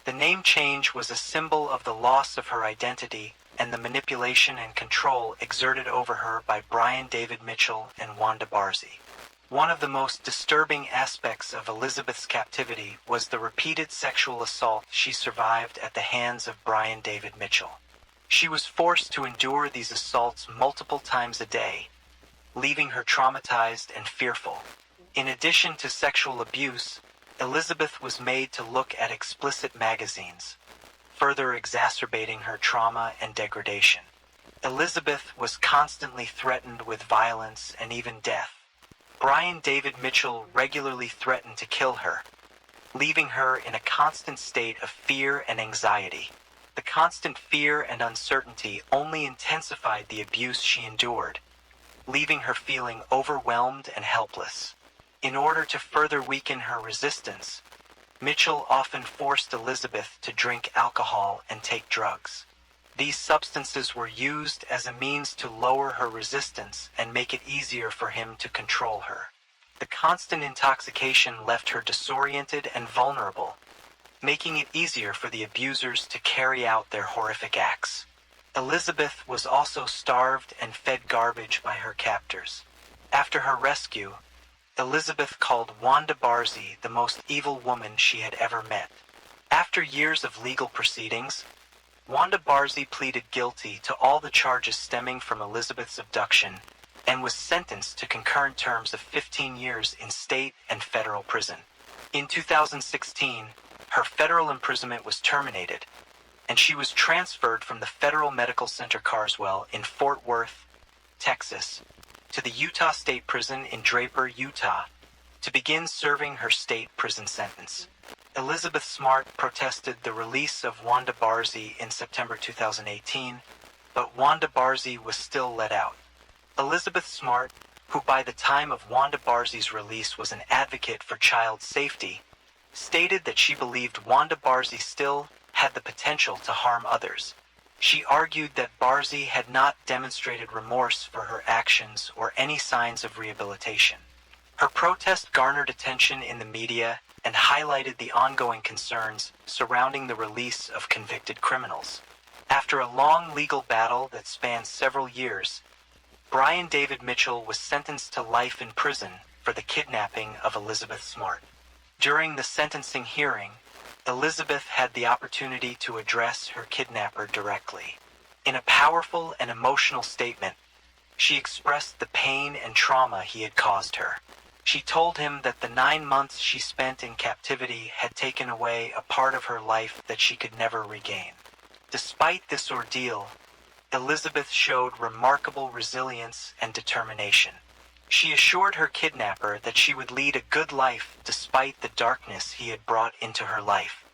The name change was a symbol of the loss of her identity and the manipulation and control exerted over her by Brian David Mitchell and Wanda Barzee. One of the most disturbing aspects of Elizabeth's captivity was the repeated sexual assault she survived at the hands of Brian David Mitchell. She was forced to endure these assaults multiple times a day, leaving her traumatized and fearful. In addition to sexual abuse, Elizabeth was made to look at explicit magazines, further exacerbating her trauma and degradation. Elizabeth was constantly threatened with violence and even death. Brian David Mitchell regularly threatened to kill her, leaving her in a constant state of fear and anxiety. The constant fear and uncertainty only intensified the abuse she endured, leaving her feeling overwhelmed and helpless. In order to further weaken her resistance, Mitchell often forced Elizabeth to drink alcohol and take drugs. These substances were used as a means to lower her resistance and make it easier for him to control her. The constant intoxication left her disoriented and vulnerable, making it easier for the abusers to carry out their horrific acts. Elizabeth was also starved and fed garbage by her captors. After her rescue, Elizabeth called Wanda Barzee the most evil woman she had ever met. After years of legal proceedings, Wanda Barzee pleaded guilty to all the charges stemming from Elizabeth's abduction and was sentenced to concurrent terms of 15 years in state and federal prison. In 2016, her federal imprisonment was terminated, and she was transferred from the Federal Medical Center Carswell in Fort Worth, Texas, to the Utah State Prison in Draper, Utah, to begin serving her state prison sentence. Elizabeth Smart protested the release of Wanda Barzee in September 2018, but Wanda Barzee was still let out. Elizabeth Smart, who by the time of Wanda Barzee's release was an advocate for child safety, stated that she believed Wanda Barzee still had the potential to harm others. She argued that Barzee had not demonstrated remorse for her actions or any signs of rehabilitation. Her protest garnered attention in the media and highlighted the ongoing concerns surrounding the release of convicted criminals. After a long legal battle that spanned several years, Brian David Mitchell was sentenced to life in prison for the kidnapping of Elizabeth Smart. During the sentencing hearing, Elizabeth had the opportunity to address her kidnapper directly. In a powerful and emotional statement, she expressed the pain and trauma he had caused her. She told him that the 9 months she spent in captivity had taken away a part of her life that she could never regain. Despite this ordeal, Elizabeth showed remarkable resilience and determination. She assured her kidnapper that she would lead a good life despite the darkness he had brought into her life.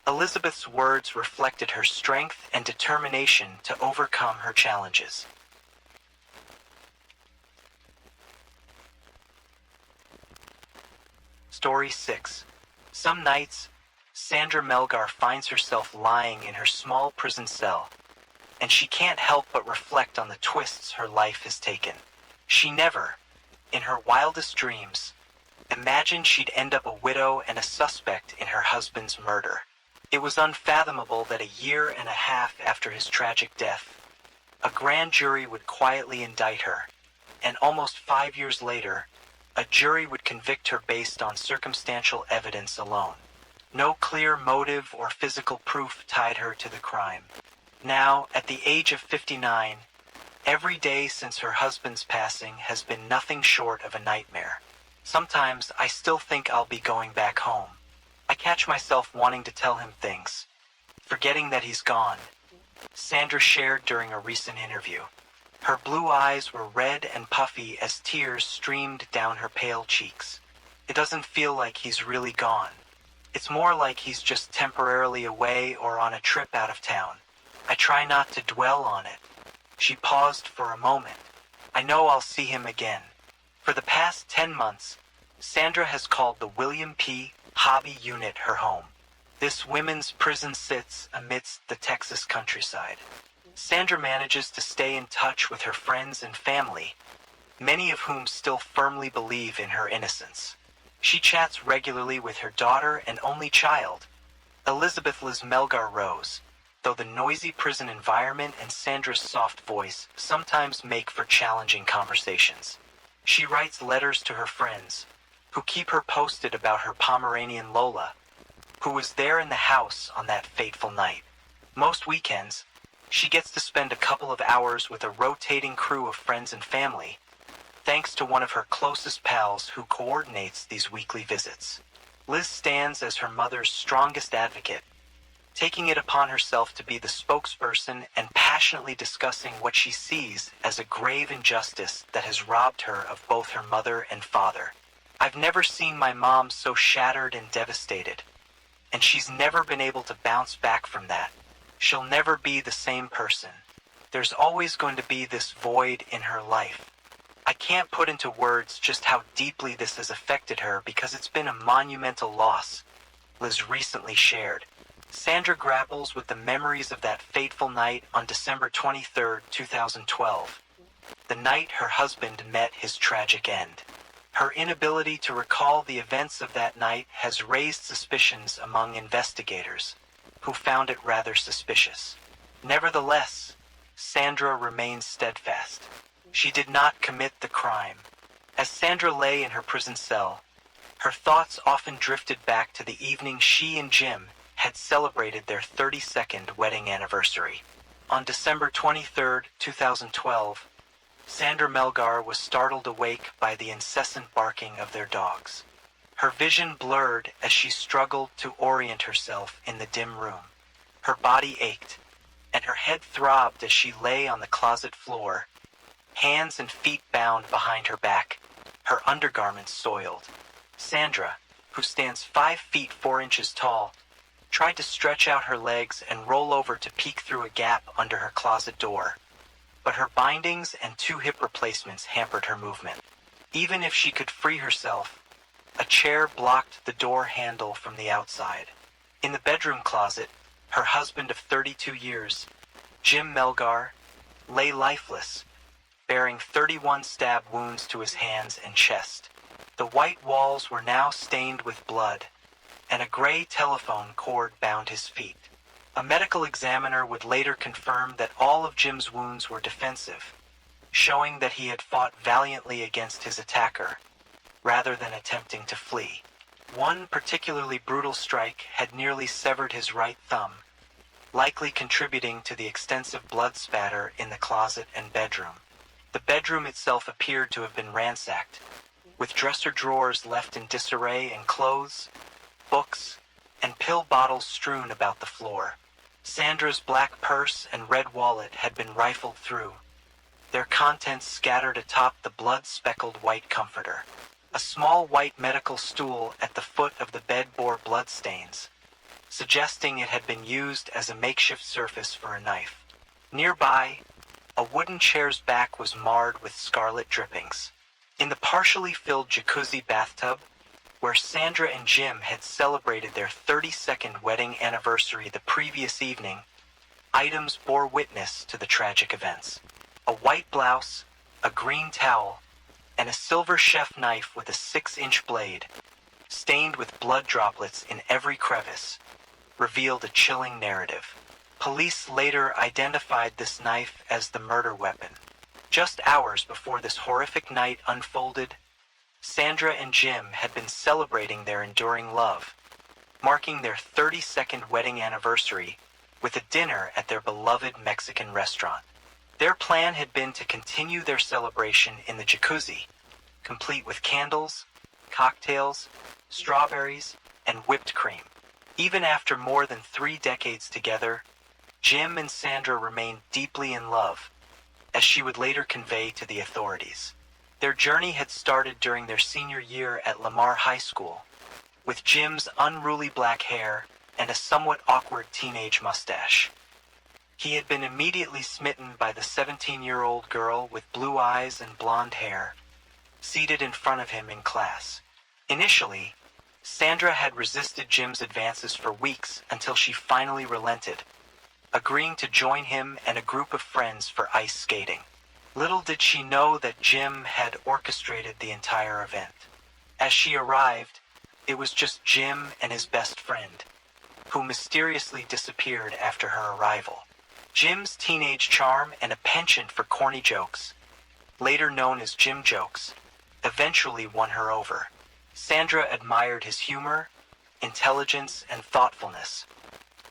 Elizabeth's words reflected her strength and determination to overcome her challenges. Story 6. Some nights, Sandra Melgar finds herself lying in her small prison cell, and she can't help but reflect on the twists her life has taken. She never, In her wildest dreams, imagined she'd end up a widow and a suspect in her husband's murder. It was unfathomable that a year and a half after his tragic death, a grand jury would quietly indict her, and almost 5 years later, a jury would convict her based on circumstantial evidence alone. No clear motive or physical proof tied her to the crime. Now, at the age of 59, every day since her husband's passing has been nothing short of a nightmare. Sometimes I still think I'll be going back home. I catch myself wanting to tell him things, forgetting that he's gone, Sandra shared during a recent interview. Her blue eyes were red and puffy as tears streamed down her pale cheeks. It doesn't feel like he's really gone. It's more like he's just temporarily away or on a trip out of town. I try not to dwell on it. She paused for a moment. I know I'll see him again. For the past 10 months, Sandra has called the William P. Hobby Unit her home. This women's prison sits amidst the Texas countryside. Sandra manages to stay in touch with her friends and family, many of whom still firmly believe in her innocence. She chats regularly with her daughter and only child, Elizabeth Liz Melgar Rose, though the noisy prison environment and Sandra's soft voice sometimes make for challenging conversations. She writes letters to her friends, who keep her posted about her Pomeranian Lola, who was there in the house on that fateful night. Most weekends, she gets to spend a couple of hours with a rotating crew of friends and family, thanks to one of her closest pals who coordinates these weekly visits. Liz stands as her mother's strongest advocate, taking it upon herself to be the spokesperson and passionately discussing what she sees as a grave injustice that has robbed her of both her mother and father. I've never seen my mom so shattered and devastated, and she's never been able to bounce back from that. She'll never be the same person. There's always going to be this void in her life. I can't put into words just how deeply this has affected her because it's been a monumental loss, Liz recently shared. Sandra grapples with the memories of that fateful night on December 23, 2012, the night her husband met his tragic end. Her inability to recall the events of that night has raised suspicions among investigators, who found it rather suspicious. Nevertheless, Sandra remains steadfast. She did not commit the crime. As Sandra lay in her prison cell, her thoughts often drifted back to the evening she and Jim had celebrated their 32nd wedding anniversary. On December 23, 2012, Sandra Melgar was startled awake by the incessant barking of their dogs. Her vision blurred as she struggled to orient herself in the dim room. Her body ached, and her head throbbed as she lay on the closet floor, hands and feet bound behind her back, her undergarments soiled. Sandra, who stands 5 feet 4 inches tall, tried to stretch out her legs and roll over to peek through a gap under her closet door, but her bindings and 2 hip replacements hampered her movement. Even if she could free herself, a chair blocked the door handle from the outside. In the bedroom closet, her husband of 32 years, Jim Melgar, lay lifeless, bearing 31 stab wounds to his hands and chest. The white walls were now stained with blood, and a gray telephone cord bound his feet. A medical examiner would later confirm that all of Jim's wounds were defensive, showing that he had fought valiantly against his attacker, rather than attempting to flee. One particularly brutal strike had nearly severed his right thumb, likely contributing to the extensive blood spatter in the closet and bedroom. The bedroom itself appeared to have been ransacked, with dresser drawers left in disarray and clothes, books, and pill bottles strewn about the floor. Sandra's black purse and red wallet had been rifled through, their contents scattered atop the blood-speckled white comforter. A small white medical stool at the foot of the bed bore bloodstains, suggesting it had been used as a makeshift surface for a knife. Nearby, a wooden chair's back was marred with scarlet drippings. In the partially filled jacuzzi bathtub, where Sandra and Jim had celebrated their 32nd wedding anniversary the previous evening, items bore witness to the tragic events. A white blouse, a green towel, and a silver chef knife with a 6-inch blade, stained with blood droplets in every crevice, revealed a chilling narrative. Police later identified this knife as the murder weapon. Just hours before this horrific night unfolded, Sandra and Jim had been celebrating their enduring love, marking their 32nd wedding anniversary with a dinner at their beloved Mexican restaurant. Their plan had been to continue their celebration in the jacuzzi, complete with candles, cocktails, strawberries, and whipped cream. Even after more than 3 decades together, Jim and Sandra remained deeply in love, as she would later convey to the authorities. Their journey had started during their senior year at Lamar High School, with Jim's unruly black hair and a somewhat awkward teenage mustache. He had been immediately smitten by the 17-year-old girl with blue eyes and blonde hair, seated in front of him in class. Initially, Sandra had resisted Jim's advances for weeks until she finally relented, agreeing to join him and a group of friends for ice skating. Little did she know that Jim had orchestrated the entire event. As she arrived, it was just Jim and his best friend, who mysteriously disappeared after her arrival. Jim's teenage charm and a penchant for corny jokes, later known as Jim jokes, eventually won her over. Sandra admired his humor, intelligence, and thoughtfulness,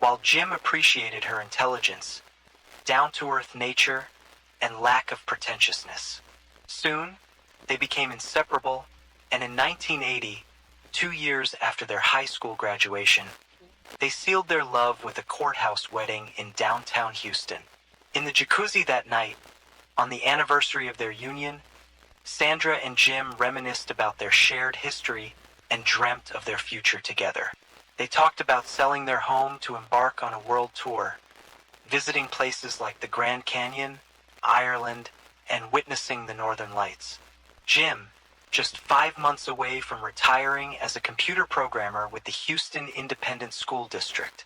while Jim appreciated her intelligence, down-to-earth nature, and lack of pretentiousness. Soon, they became inseparable, and in 1980, 2 years after their high school graduation, they sealed their love with a courthouse wedding in downtown Houston. In the jacuzzi that night, on the anniversary of their union, Sandra and Jim reminisced about their shared history and dreamt of their future together. They talked about selling their home to embark on a world tour, visiting places like the Grand Canyon, Ireland, and witnessing the Northern Lights. Jim, just 5 months away from retiring as a computer programmer with the Houston Independent School District,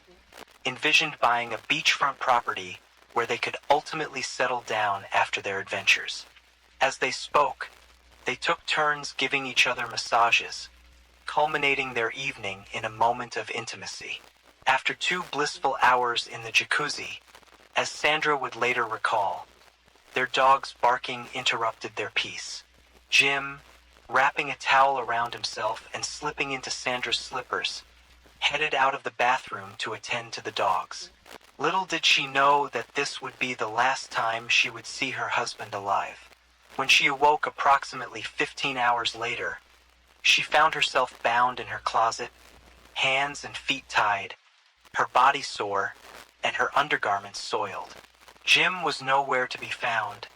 envisioned buying a beachfront property where they could ultimately settle down after their adventures. As they spoke, they took turns giving each other massages, culminating their evening in a moment of intimacy. After 2 blissful hours in the jacuzzi, as Sandra would later recall, their dog's barking interrupted their peace. Jim, wrapping a towel around himself and slipping into Sandra's slippers, headed out of the bathroom to attend to the dogs. Little did she know that this would be the last time she would see her husband alive. When she awoke approximately 15 hours later, she found herself bound in her closet, hands and feet tied, her body sore, and her undergarments soiled. Jim was nowhere to be found,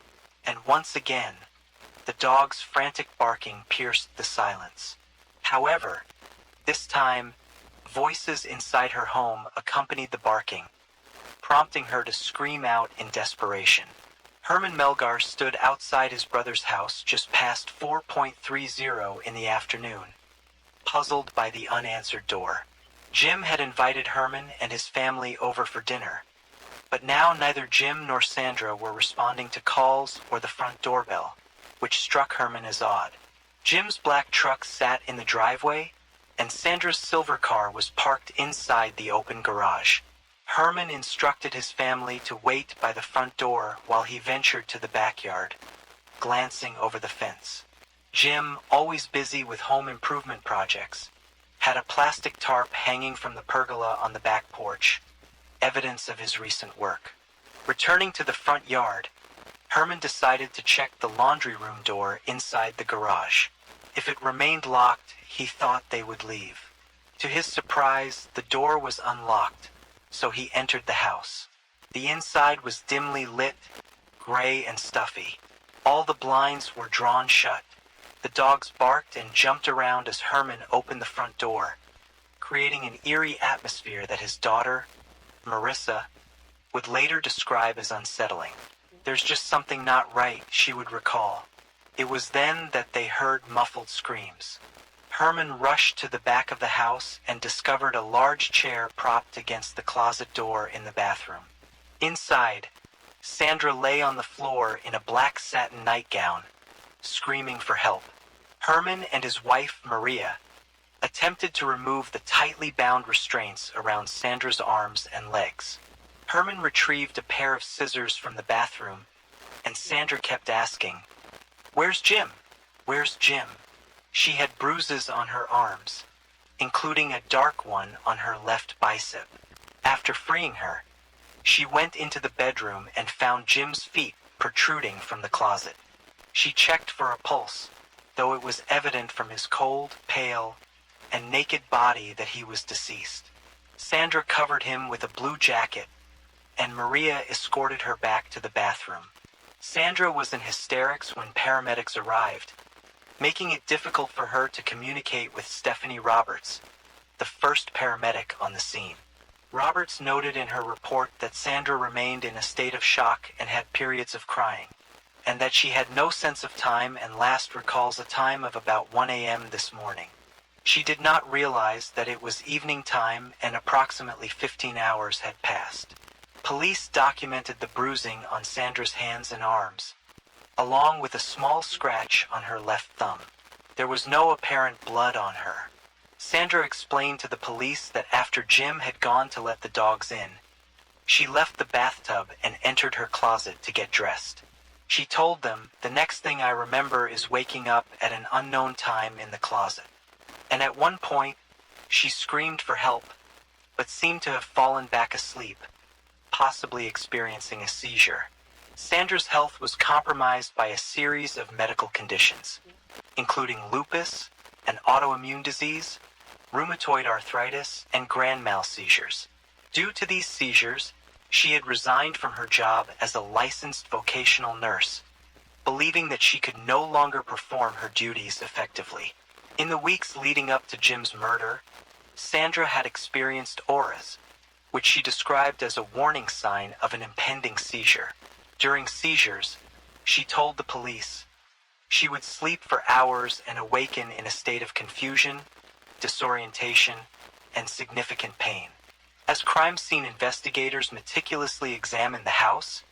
and once again, the dog's frantic barking pierced the silence. However, this time, voices inside her home accompanied the barking, prompting her to scream out in desperation. Herman Melgar stood outside his brother's house just past 4:30 in the afternoon, puzzled by the unanswered door. Jim had invited Herman and his family over for dinner, but now neither Jim nor Sandra were responding to calls or the front doorbell, which struck Herman as odd. Jim's black truck sat in the driveway, and Sandra's silver car was parked inside the open garage. Herman instructed his family to wait by the front door while he ventured to the backyard, glancing over the fence. Jim, always busy with home improvement projects, had a plastic tarp hanging from the pergola on the back porch, evidence of his recent work. Returning to the front yard, Herman decided to check the laundry room door inside the garage. If it remained locked, he thought they would leave. To his surprise, the door was unlocked, so he entered the house. The inside was dimly lit, gray and stuffy. All the blinds were drawn shut. The dogs barked and jumped around as Herman opened the front door, creating an eerie atmosphere that his daughter, Marissa, would later describe as unsettling. "There's just something not right," she would recall. It was then that they heard muffled screams. Herman rushed to the back of the house and discovered a large chair propped against the closet door in the bathroom. Inside, Sandra lay on the floor in a black satin nightgown, screaming for help. Herman and his wife, Maria, attempted to remove the tightly bound restraints around Sandra's arms and legs. Herman retrieved a pair of scissors from the bathroom, and Sandra kept asking, "Where's Jim? Where's Jim?" She had bruises on her arms, including a dark one on her left bicep. After freeing her, she went into the bedroom and found Jim's feet protruding from the closet. She checked for a pulse, though it was evident from his cold, pale, and naked body that he was deceased. Sandra covered him with a blue jacket, and Maria escorted her back to the bathroom. Sandra was in hysterics when paramedics arrived, making it difficult for her to communicate with Stephanie Roberts, the first paramedic on the scene. Roberts noted in her report that Sandra remained in a state of shock and had periods of crying, and that she had no sense of time and last recalls a time of about 1 a.m. this morning. She did not realize that it was evening time and approximately 15 hours had passed. Police documented the bruising on Sandra's hands and arms, along with a small scratch on her left thumb. There was no apparent blood on her. Sandra explained to the police that after Jim had gone to let the dogs in, she left the bathtub and entered her closet to get dressed. She told them, "The next thing I remember is waking up at an unknown time in the closet. And at one point, she screamed for help, but seemed to have fallen back asleep, possibly experiencing a seizure." Sandra's health was compromised by a series of medical conditions, including lupus, an autoimmune disease, rheumatoid arthritis, and grand mal seizures. Due to these seizures, she had resigned from her job as a licensed vocational nurse, believing that she could no longer perform her duties effectively. In the weeks leading up to Jim's murder, Sandra had experienced auras, which she described as a warning sign of an impending seizure. During seizures, she told the police, she would sleep for hours and awaken in a state of confusion, disorientation, and significant pain. As crime scene investigators meticulously examined the house,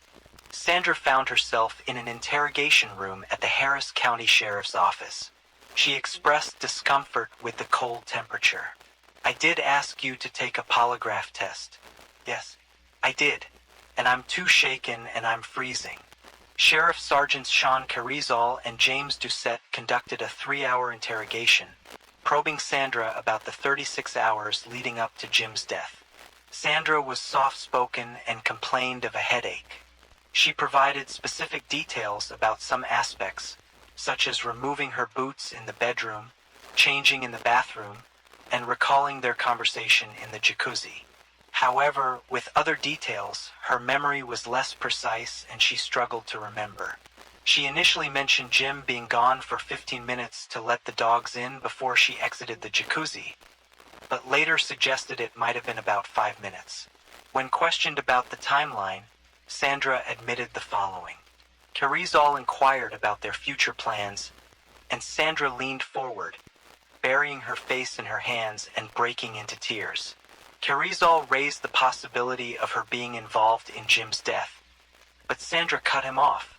Sandra found herself in an interrogation room at the Harris County Sheriff's Office. She expressed discomfort with the cold temperature. "I did ask you to take a polygraph test." "Yes, I did, and I'm too shaken and I'm freezing." Sheriff Sergeants Sean Carrizal and James Doucette conducted a 3-hour interrogation, probing Sandra about the 36 hours leading up to Jim's death. Sandra was soft-spoken and complained of a headache. She provided specific details about some aspects, such as removing her boots in the bedroom, changing in the bathroom, and recalling their conversation in the jacuzzi. However, with other details, her memory was less precise and she struggled to remember. She initially mentioned Jim being gone for 15 minutes to let the dogs in before she exited the jacuzzi, but later suggested it might have been about 5 minutes. When questioned about the timeline, Sandra admitted the following. Carrizal inquired about their future plans, and Sandra leaned forward, burying her face in her hands and breaking into tears. Carrizal raised the possibility of her being involved in Jim's death, but Sandra cut him off,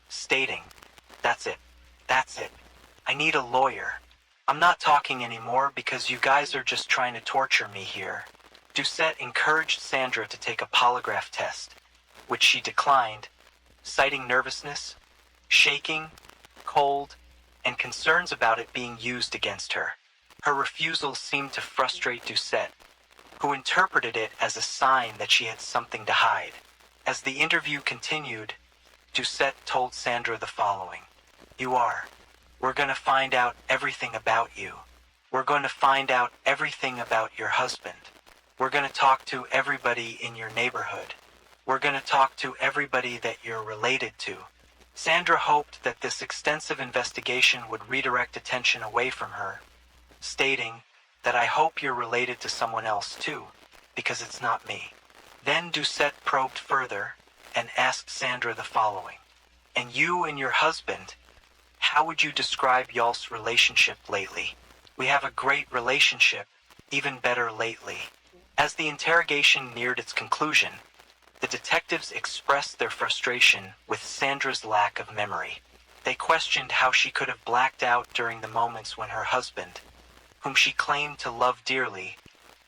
stating, That's it. I need a lawyer. I'm not talking anymore because you guys are just trying to torture me here." Doucette encouraged Sandra to take a polygraph test, which she declined, citing nervousness, shaking, cold, and concerns about it being used against her. Her refusal seemed to frustrate Doucette, who interpreted it as a sign that she had something to hide. As the interview continued, Doucette told Sandra the following. We're going to find out everything about you. We're going to find out everything about your husband. We're going to talk to everybody in your neighborhood. We're going to talk to everybody that you're related to." Sandra hoped that this extensive investigation would redirect attention away from her, stating that "I hope you're related to someone else too, because it's not me." Then Doucette probed further and asked Sandra the following. "And you and your husband, how would you describe y'all's relationship lately?" "We have a great relationship, even better lately." As the interrogation neared its conclusion, the detectives expressed their frustration with Sandra's lack of memory. They questioned how she could have blacked out during the moments when her husband, whom she claimed to love dearly,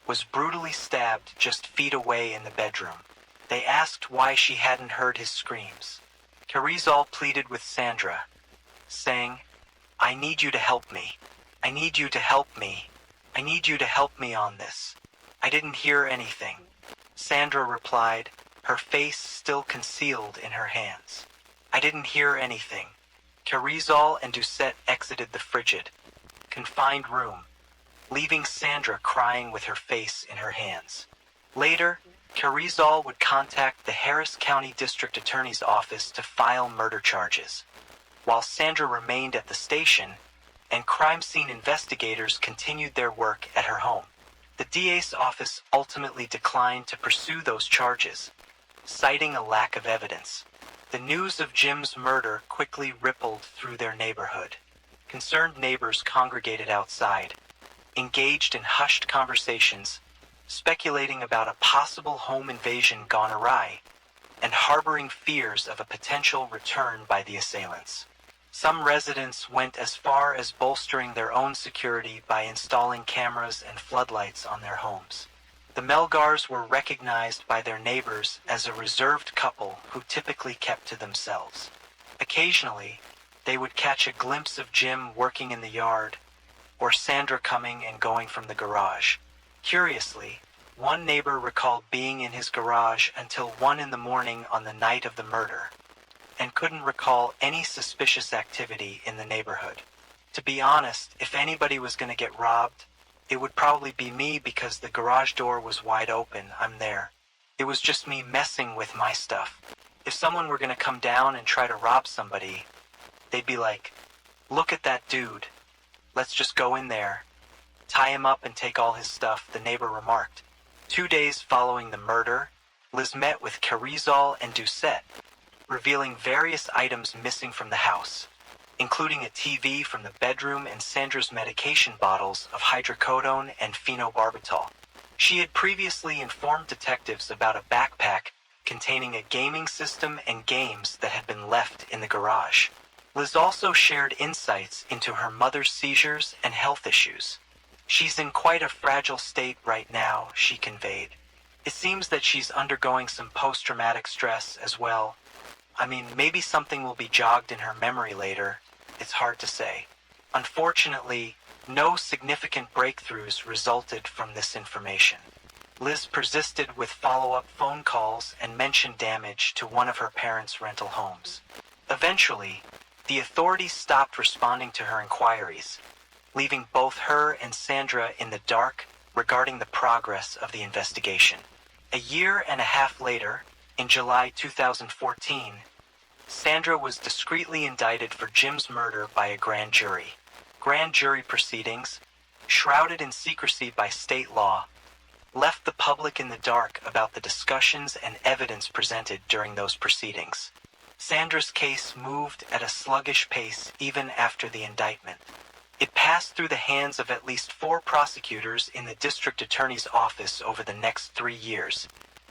was brutally stabbed just feet away in the bedroom. They asked why she hadn't heard his screams. Carrizal pleaded with Sandra, saying, "I need you to help me. I need you to help me. I need you to help me on this. I didn't hear anything." Sandra replied, her face still concealed in her hands. "I didn't hear anything." Carrizal and Doucette exited the frigid, confined room, leaving Sandra crying with her face in her hands. Later, Carrizal would contact the Harris County District Attorney's Office to file murder charges, while Sandra remained at the station, and crime scene investigators continued their work at her home. The DA's office ultimately declined to pursue those charges, citing a lack of evidence. The news of Jim's murder quickly rippled through their neighborhood. Concerned neighbors congregated outside, engaged in hushed conversations, speculating about a possible home invasion gone awry, and harboring fears of a potential return by the assailants. Some residents went as far as bolstering their own security by installing cameras and floodlights on their homes. The Melgars were recognized by their neighbors as a reserved couple who typically kept to themselves. Occasionally, they would catch a glimpse of Jim working in the yard, or Sandra coming and going from the garage. Curiously, one neighbor recalled being in his garage until 1 in the morning on the night of the murder, and couldn't recall any suspicious activity in the neighborhood. To be honest, if anybody was going to get robbed, it would probably be me because the garage door was wide open. I'm there. It was just me messing with my stuff. If someone were going to come down and try to rob somebody, they'd be like, "Look at that dude. Let's just go in there, tie him up and take all his stuff," the neighbor remarked. 2 days following the murder, Liz met with Carrizal and Doucette, revealing various items missing from the house, including a TV from the bedroom and Sandra's medication bottles of hydrocodone and phenobarbital. She had previously informed detectives about a backpack containing a gaming system and games that had been left in the garage. Liz also shared insights into her mother's seizures and health issues. "She's in quite a fragile state right now," she conveyed. "It seems that she's undergoing some post-traumatic stress as well. I mean, maybe something will be jogged in her memory later. It's hard to say." Unfortunately, no significant breakthroughs resulted from this information. Liz persisted with follow-up phone calls and mentioned damage to one of her parents' rental homes. Eventually, the authorities stopped responding to her inquiries, leaving both her and Sandra in the dark regarding the progress of the investigation. A year and a half later, in July 2014, Sandra was discreetly indicted for Jim's murder by a grand jury. Grand jury proceedings, shrouded in secrecy by state law, left the public in the dark about the discussions and evidence presented during those proceedings. Sandra's case moved at a sluggish pace even after the indictment. It passed through the hands of at least 4 prosecutors in the district attorney's office over the next 3 years,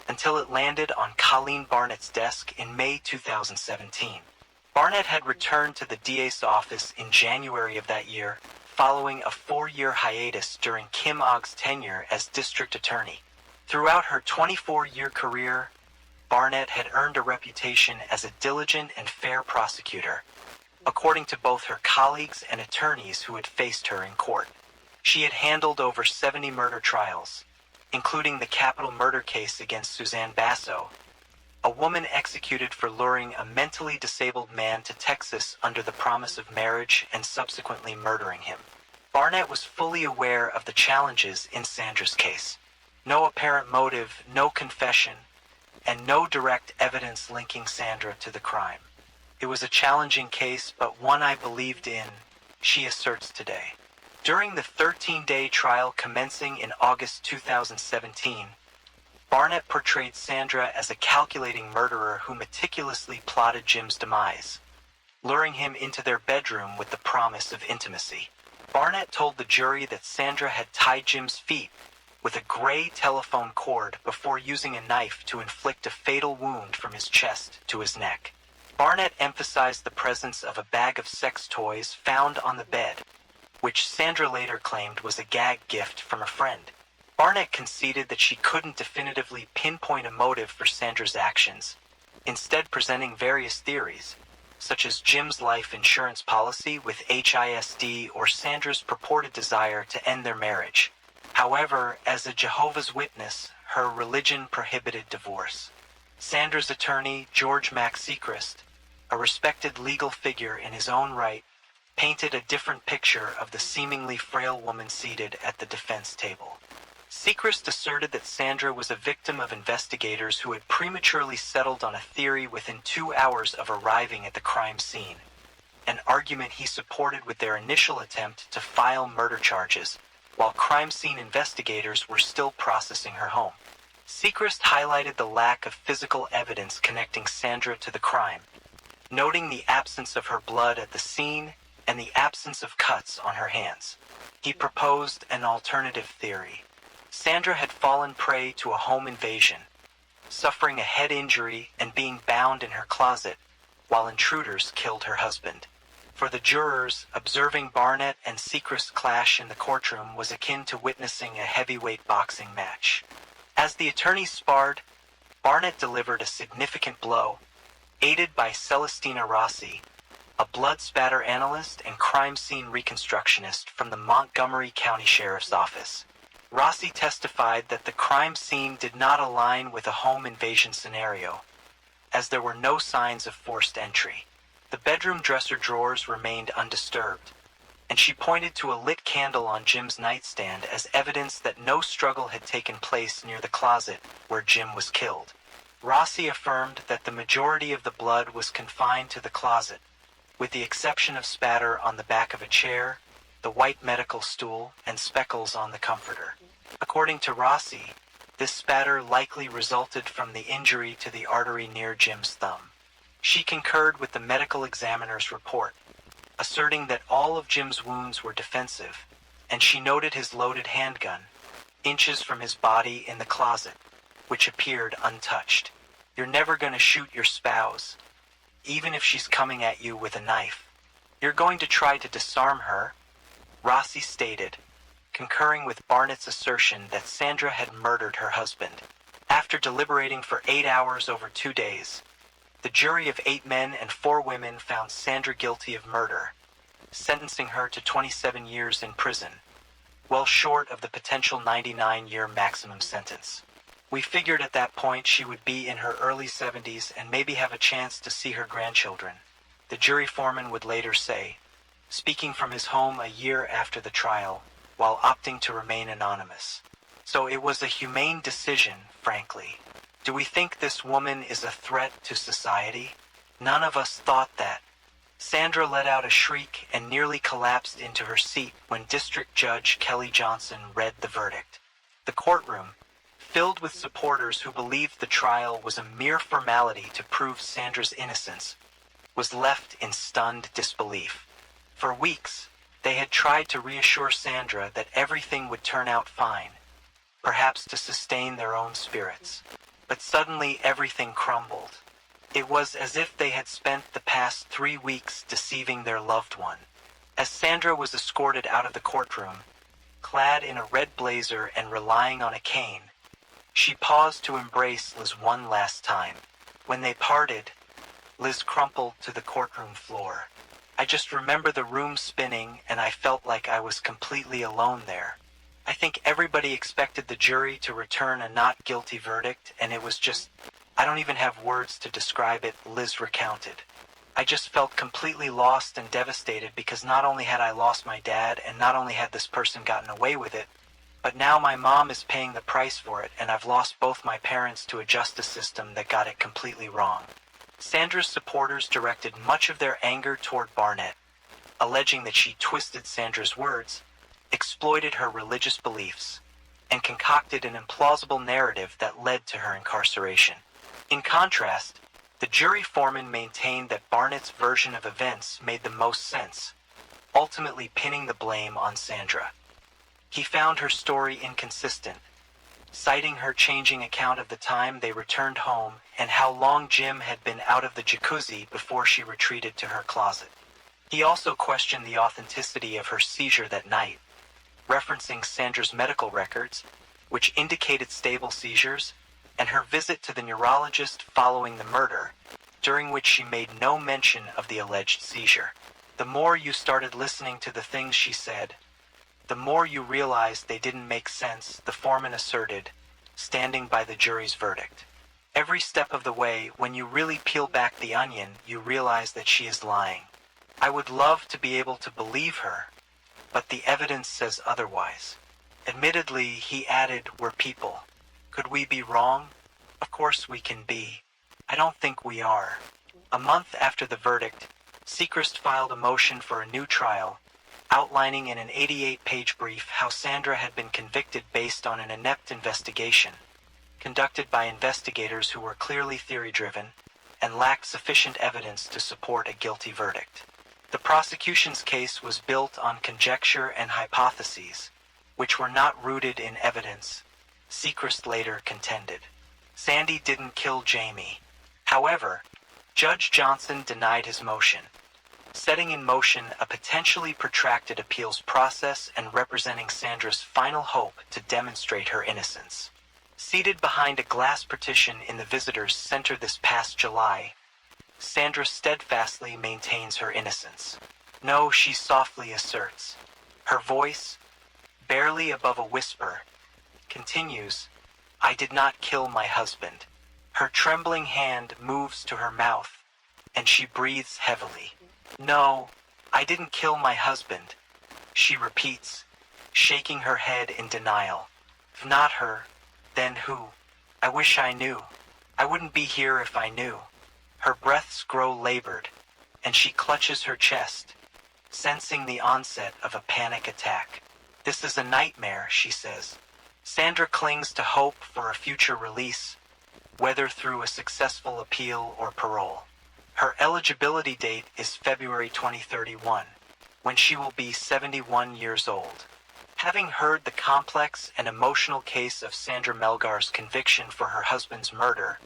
until it landed on Colleen Barnett's desk in May 2017. Barnett had returned to the DA's office in January of that year, following a 4-year hiatus during Kim Ogg's tenure as district attorney. Throughout her 24-year career, Barnett had earned a reputation as a diligent and fair prosecutor, according to both her colleagues and attorneys who had faced her in court. She had handled over 70 murder trials, including the capital murder case against Suzanne Basso, a woman executed for luring a mentally disabled man to Texas under the promise of marriage and subsequently murdering him. Barnett was fully aware of the challenges in Sandra's case. No apparent motive, no confession, and no direct evidence linking Sandra to the crime. "It was a challenging case, but one I believed in," she asserts today. During the 13-day trial commencing in August 2017, Barnett portrayed Sandra as a calculating murderer who meticulously plotted Jim's demise, luring him into their bedroom with the promise of intimacy. Barnett told the jury that Sandra had tied Jim's feet with a gray telephone cord before using a knife to inflict a fatal wound from his chest to his neck. Barnett emphasized the presence of a bag of sex toys found on the bed, which Sandra later claimed was a gag gift from a friend. Barnett conceded that she couldn't definitively pinpoint a motive for Sandra's actions, instead presenting various theories, such as Jim's life insurance policy with HISD or Sandra's purported desire to end their marriage. However, as a Jehovah's Witness, her religion prohibited divorce. Sandra's attorney, George Mac Sechrist, a respected legal figure in his own right, painted a different picture of the seemingly frail woman seated at the defense table. Sechrist asserted that Sandra was a victim of investigators who had prematurely settled on a theory within 2 hours of arriving at the crime scene, an argument he supported with their initial attempt to file murder charges, while crime scene investigators were still processing her home. Sechrist highlighted the lack of physical evidence connecting Sandra to the crime, noting the absence of her blood at the scene and the absence of cuts on her hands. He proposed an alternative theory. Sandra had fallen prey to a home invasion, suffering a head injury and being bound in her closet, while intruders killed her husband. For the jurors, observing Barnett and Sechrist clash in the courtroom was akin to witnessing a heavyweight boxing match. As the attorneys sparred, Barnett delivered a significant blow, aided by Celestina Rossi, a blood spatter analyst and crime scene reconstructionist from the Montgomery County Sheriff's Office. Rossi testified that the crime scene did not align with a home invasion scenario, as there were no signs of forced entry. The bedroom dresser drawers remained undisturbed, and she pointed to a lit candle on Jim's nightstand as evidence that no struggle had taken place near the closet where Jim was killed. Rossi affirmed that the majority of the blood was confined to the closet, with the exception of spatter on the back of a chair, the white medical stool, and speckles on the comforter. According to Rossi, this spatter likely resulted from the injury to the artery near Jim's thumb. She concurred with the medical examiner's report, asserting that all of Jim's wounds were defensive, and she noted his loaded handgun, inches from his body in the closet, which appeared untouched. You're never going to shoot your spouse, even if she's coming at you with a knife. You're going to try to disarm her, Rossi stated, concurring with Barnett's assertion that Sandra had murdered her husband. After deliberating for 8 hours over 2 days, the jury of 8 men and 4 women found Sandra guilty of murder, sentencing her to 27 years in prison, well short of the potential 99-year maximum sentence. We figured at that point she would be in her early 70s and maybe have a chance to see her grandchildren, the jury foreman would later say, speaking from his home a year after the trial, while opting to remain anonymous. So it was a humane decision, frankly. Do we think this woman is a threat to society? None of us thought that. Sandra let out a shriek and nearly collapsed into her seat when District Judge Kelly Johnson read the verdict. The courtroom, filled with supporters who believed the trial was a mere formality to prove Sandra's innocence, was left in stunned disbelief. For weeks, they had tried to reassure Sandra that everything would turn out fine, perhaps to sustain their own spirits. But suddenly everything crumbled. It was as if they had spent the past 3 weeks deceiving their loved one. As Sandra was escorted out of the courtroom, clad in a red blazer and relying on a cane, she paused to embrace Liz one last time. When they parted, Liz crumpled to the courtroom floor. I just remember the room spinning and I felt like I was completely alone there. I think everybody expected the jury to return a not guilty verdict, and it was just, I don't even have words to describe it, Liz recounted. I just felt completely lost and devastated because not only had I lost my dad and not only had this person gotten away with it, but now my mom is paying the price for it and I've lost both my parents to a justice system that got it completely wrong. Sandra's supporters directed much of their anger toward Barnett, alleging that she twisted Sandra's words, exploited her religious beliefs, and concocted an implausible narrative that led to her incarceration. In contrast, the jury foreman maintained that Barnett's version of events made the most sense, ultimately pinning the blame on Sandra. He found her story inconsistent, citing her changing account of the time they returned home and how long Jim had been out of the jacuzzi before she retreated to her closet. He also questioned the authenticity of her seizure that night, referencing Sandra's medical records, which indicated stable seizures, and her visit to the neurologist following the murder, during which she made no mention of the alleged seizure. The more you started listening to the things she said, the more you realized they didn't make sense, the foreman asserted, standing by the jury's verdict. Every step of the way, when you really peel back the onion, you realize that she is lying. I would love to be able to believe her, but the evidence says otherwise. Admittedly, he added, we're people. Could we be wrong? Of course we can be. I don't think we are. A month after the verdict, Sechrist filed a motion for a new trial, outlining in an 88-page brief how Sandra had been convicted based on an inept investigation, conducted by investigators who were clearly theory-driven and lacked sufficient evidence to support a guilty verdict. The prosecution's case was built on conjecture and hypotheses, which were not rooted in evidence, Sechrist later contended. Sandy didn't kill Jamie. However, Judge Johnson denied his motion, setting in motion a potentially protracted appeals process and representing Sandra's final hope to demonstrate her innocence. Seated behind a glass partition in the visitors' center this past July, Sandra steadfastly maintains her innocence. No, she softly asserts. Her voice, barely above a whisper, continues, I did not kill my husband. Her trembling hand moves to her mouth, and she breathes heavily. No, I didn't kill my husband, she repeats, shaking her head in denial. If not her, then who? I wish I knew. I wouldn't be here if I knew. Her breaths grow labored, and she clutches her chest, sensing the onset of a panic attack. This is a nightmare, she says. Sandra clings to hope for a future release, whether through a successful appeal or parole. Her eligibility date is February 2031, when she will be 71 years old. Having heard the complex and emotional case of Sandra Melgar's conviction for her husband's murder,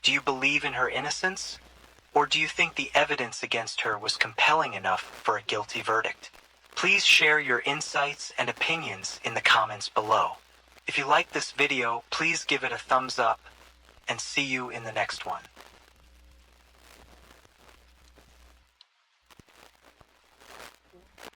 do you believe in her innocence? Or do you think the evidence against her was compelling enough for a guilty verdict? Please share your insights and opinions in the comments below. If you like this video, please give it a thumbs up, and see you in the next one.